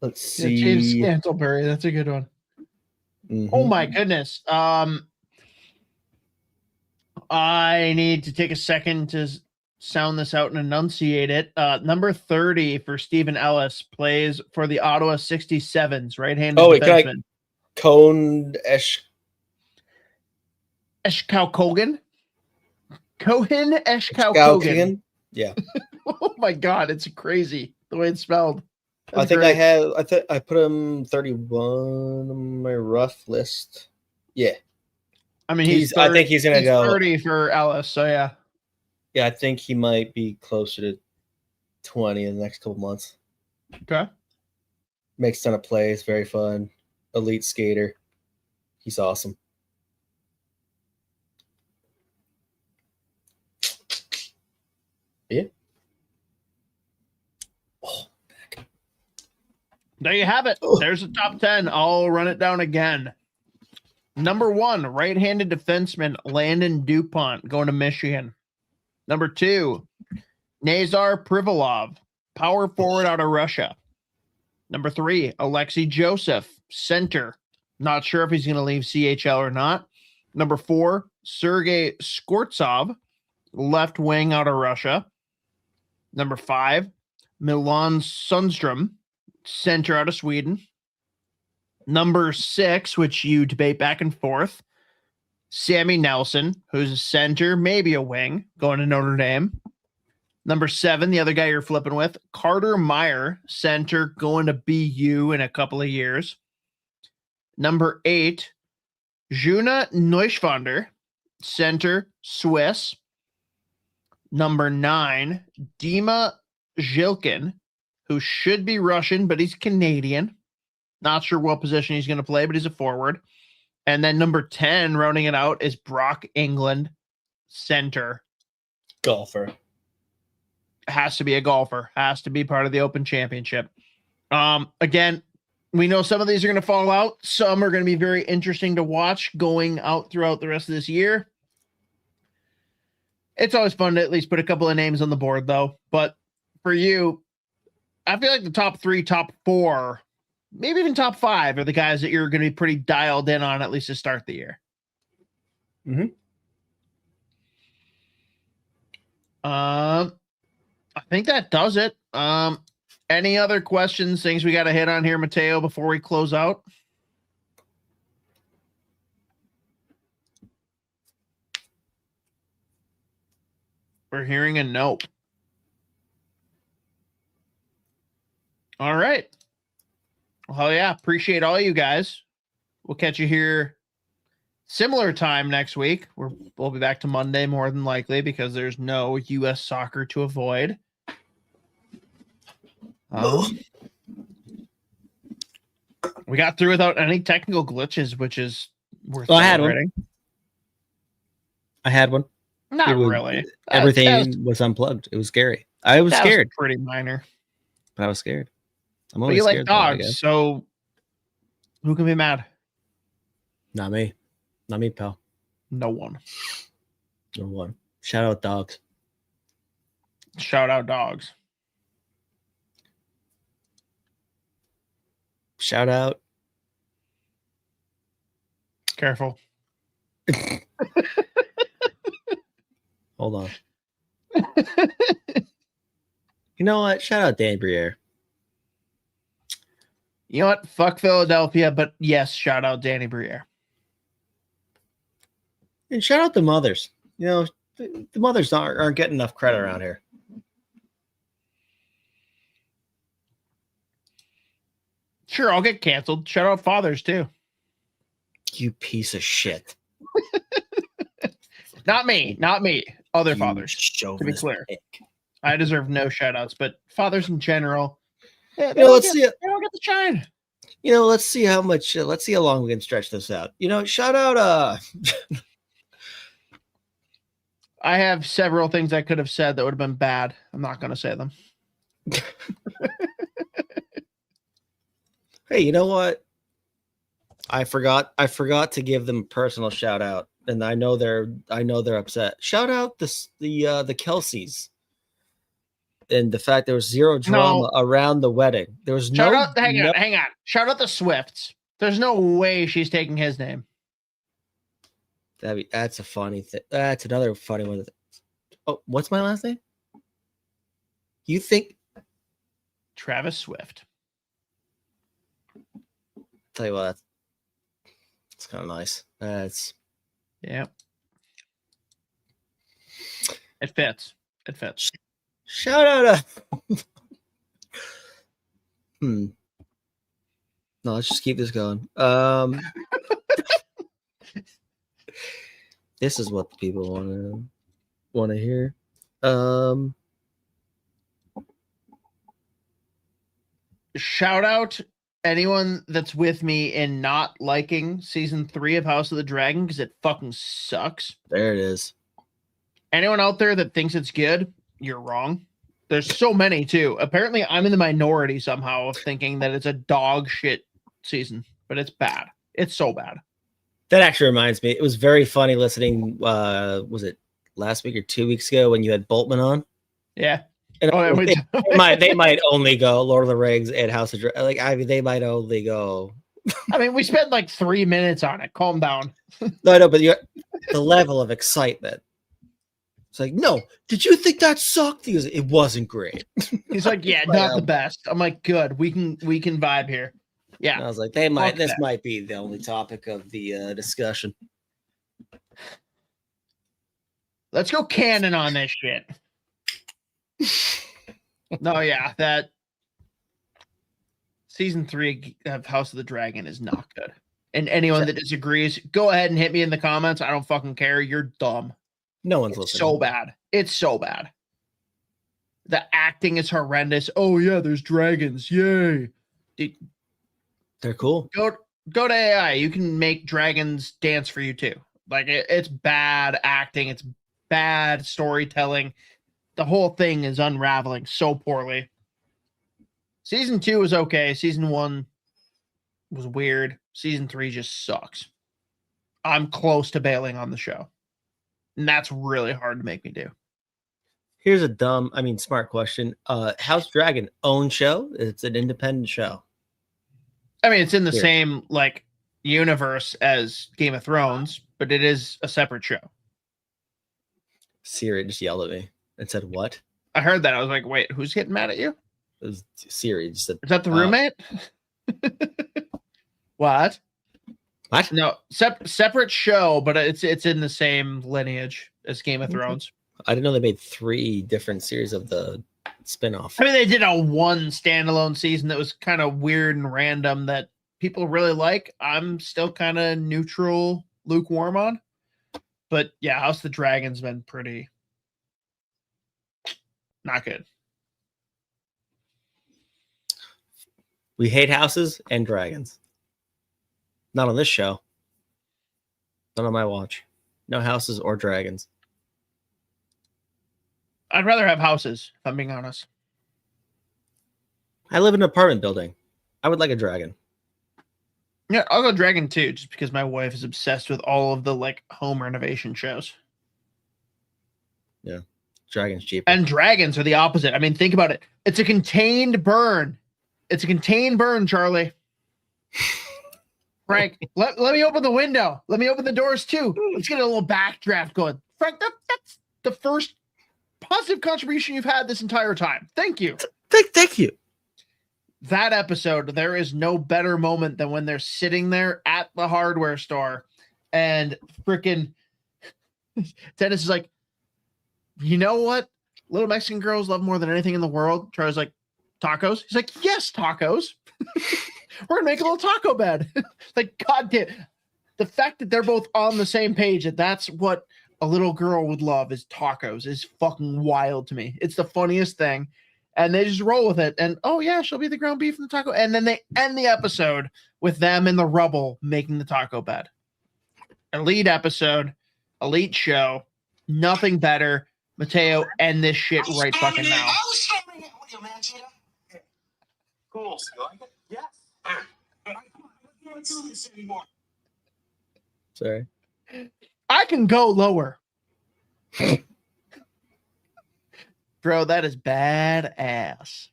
Let's see. Yeah, James Scantlebury. That's a good one. Mm-hmm. Oh my goodness. I need to take a second to sound this out and enunciate it. Number 30 for Stephen Ellis plays for the Ottawa 67s, right-handed defenseman. Cone Eshkow Kogan. Cohen Eshkow Kogan. Kogan. Yeah. Oh my God, it's crazy the way it's spelled. I think great. I put him 31 on my rough list. Yeah. I mean, I think he's gonna go 30 for Ellis. So yeah. Yeah, I think he might be closer to 20 in the next couple months. Okay. Makes a ton of plays, very fun. Elite skater. He's awesome. Yeah. Oh, there you have it. Oh. There's the top 10. I'll run it down again. Number 1, right-handed defenseman Landon DuPont going to Michigan. Number 2, Nazar Privalov, power forward out of Russia. Number 3, Alexei Joseph, center. Not sure if he's going to leave CHL or not. Number 4, Sergei Skortsov, left wing out of Russia. Number 5, Milan Sundström, center out of Sweden. Number 6, which you debate back and forth, Sammy Nelson, who's a center, maybe a wing, going to Notre Dame. Number 7, the other guy you're flipping with, Carter Meyer, center, going to BU in a couple of years. Number 8, Juna Neuschwander, center, Swiss. Number 9, Dima Zhilkin, who should be Russian, but he's Canadian. Not sure what position he's going to play, but he's a forward. And then number 10, rounding it out, is Brock England, center. Golfer. Has to be a golfer. Has to be part of the Open Championship. Again, we know some of these are going to fall out. Some are going to be very interesting to watch going out throughout the rest of this year. It's always fun to at least put a couple of names on the board, though. But for you, I feel like the top 3, top 4, maybe even top 5 are the guys that you're going to be pretty dialed in on at least to start the year. Mm-hmm. I think that does it. Any other questions, things we got to hit on here, Mateo, before we close out? We're hearing a nope. All right. Well, yeah, appreciate all you guys. We'll catch you here similar time next week. We'll be back to Monday more than likely because there's no U.S. soccer to avoid. We got through without any technical glitches, which is worth celebrating. I had one. Not really. Everything was unplugged. It was scary. I was scared. Was pretty minor. But I was scared. I'm always scared. But you like dogs, so who can be mad? Not me. Not me, pal. No one. No one. Shout out dogs. Shout out dogs. Shout out. Careful. Hold on. You know what? Shout out Dan Briere. You know what? Fuck Philadelphia, but yes, shout out Danny Briere. And shout out the mothers. You know, the mothers aren't getting enough credit around here. Sure, I'll get canceled. Shout out fathers, too. You piece of shit. Not me. Not me. Other fathers, to be clear. I deserve no shout-outs, but fathers in general, they don't get the shine. You know, let's see how long we can stretch this out. You know, shout out I have several things I could have said that would have been bad. I'm not going to say them. Hey, you know what? I forgot to give them a personal shout out, and I know they're upset. Shout out the Kelseys, and the fact there was zero drama around the wedding. There was hang on. Shout out the Swifts. There's no way she's taking his name. That's a funny thing. That's another funny one. Oh, what's my last name? You think Travis Swift? Tell you what. It's kind of nice. That's yeah. It fits. It fits. shout out. No, let's just keep this going. This is what the people want to hear. Shout out anyone that's with me in not liking season 3 of House of the Dragon because it fucking sucks. There it is. Anyone out there that thinks it's good, you're wrong. There's so many too. Apparently, I'm in the minority somehow of thinking that it's a dog shit season, but it's bad. It's so bad. That actually reminds me. It was very funny listening. Was it last week or 2 weeks ago when you had Boltman on? Yeah. And they might only go Lord of the Rings and House of Dragon. Like, I mean, they might only go. I mean, we spent like 3 minutes on it. Calm down. No, I know, but the level of excitement. It's like, no, did you think that sucked? He goes, it wasn't great. He's like, yeah, not the best. I'm like, good. We can vibe here. Yeah. And I was like, this might be the only topic of the discussion. Let's go canon on this shit. No, yeah, that season 3 of House of the Dragon is not good. And anyone that disagrees, go ahead and hit me in the comments. I don't fucking care. You're dumb. No one's listening. So bad. It's so bad. The acting is horrendous. Oh yeah, there's dragons. Yay. Dude, they're cool. Go to AI. You can make dragons dance for you too. Like it's bad acting. It's bad storytelling. The whole thing is unraveling so poorly. Season 2 was okay. Season 1 was weird. Season 3 just sucks. I'm close to bailing on the show. And that's really hard to make me do. Here's a smart question. House Dragon own show? It's an independent show. I mean, it's in the same like universe as Game of Thrones, but it is a separate show. Siri just yelled at me and said, "What?" I heard that. I was like, "Wait, who's getting mad at you?" It was Siri just said, "Is that the roommate?" What? What? No, separate show, but it's in the same lineage as Game of Thrones. I didn't know they made 3 different series of the spinoff. I mean, they did a one standalone season that was kind of weird and random that people really like. I'm still kind of neutral, lukewarm on. But yeah, House of the Dragon's been pretty not good. We hate houses and dragons. Not on this show. Not on my watch. No houses or dragons. I'd rather have houses, if I'm being honest. I live in an apartment building. I would like a dragon. Yeah, I'll go dragon too, just because my wife is obsessed with all of the like home renovation shows. Yeah. Dragon's cheap. And dragons are the opposite. I mean, think about it. It's a contained burn. It's a contained burn, Charlie. Frank, let me open the window. Let me open the doors too. Let's get a little backdraft going. Frank, that's the first positive contribution you've had this entire time. Thank you. Thank you. That episode, there is no better moment than when they're sitting there at the hardware store and freaking Dennis is like, you know what little Mexican girls love more than anything in the world? Charlie's like, tacos? He's like, yes, tacos. We're going to make a little taco bed. Like, God damn. The fact that they're both on the same page, that that's what a little girl would love is tacos, is fucking wild to me. It's the funniest thing. And they just roll with it. And, oh, yeah, she'll be the ground beef and the taco. And then they end the episode with them in the rubble making the taco bed. Elite episode, elite show, nothing better. Mateo, end this shit right fucking now. Cool. You like it? Yes. I can't do this anymore. Sorry. I can go lower. Bro, that is badass.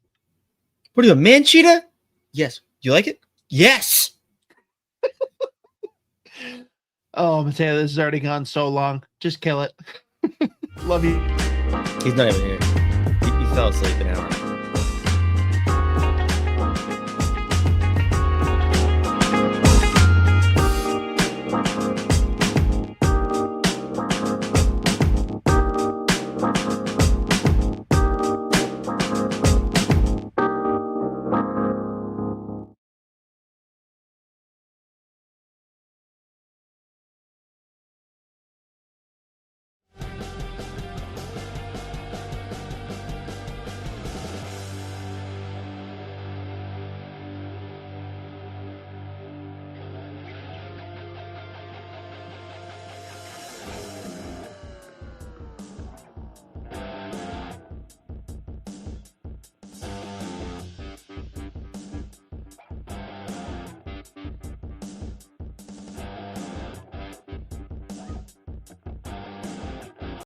What are you, a man cheetah? Yes. You like it? Yes. Oh, Mateo, this has already gone so long. Just kill it. Love you. He's not even here. He fell asleep an hour.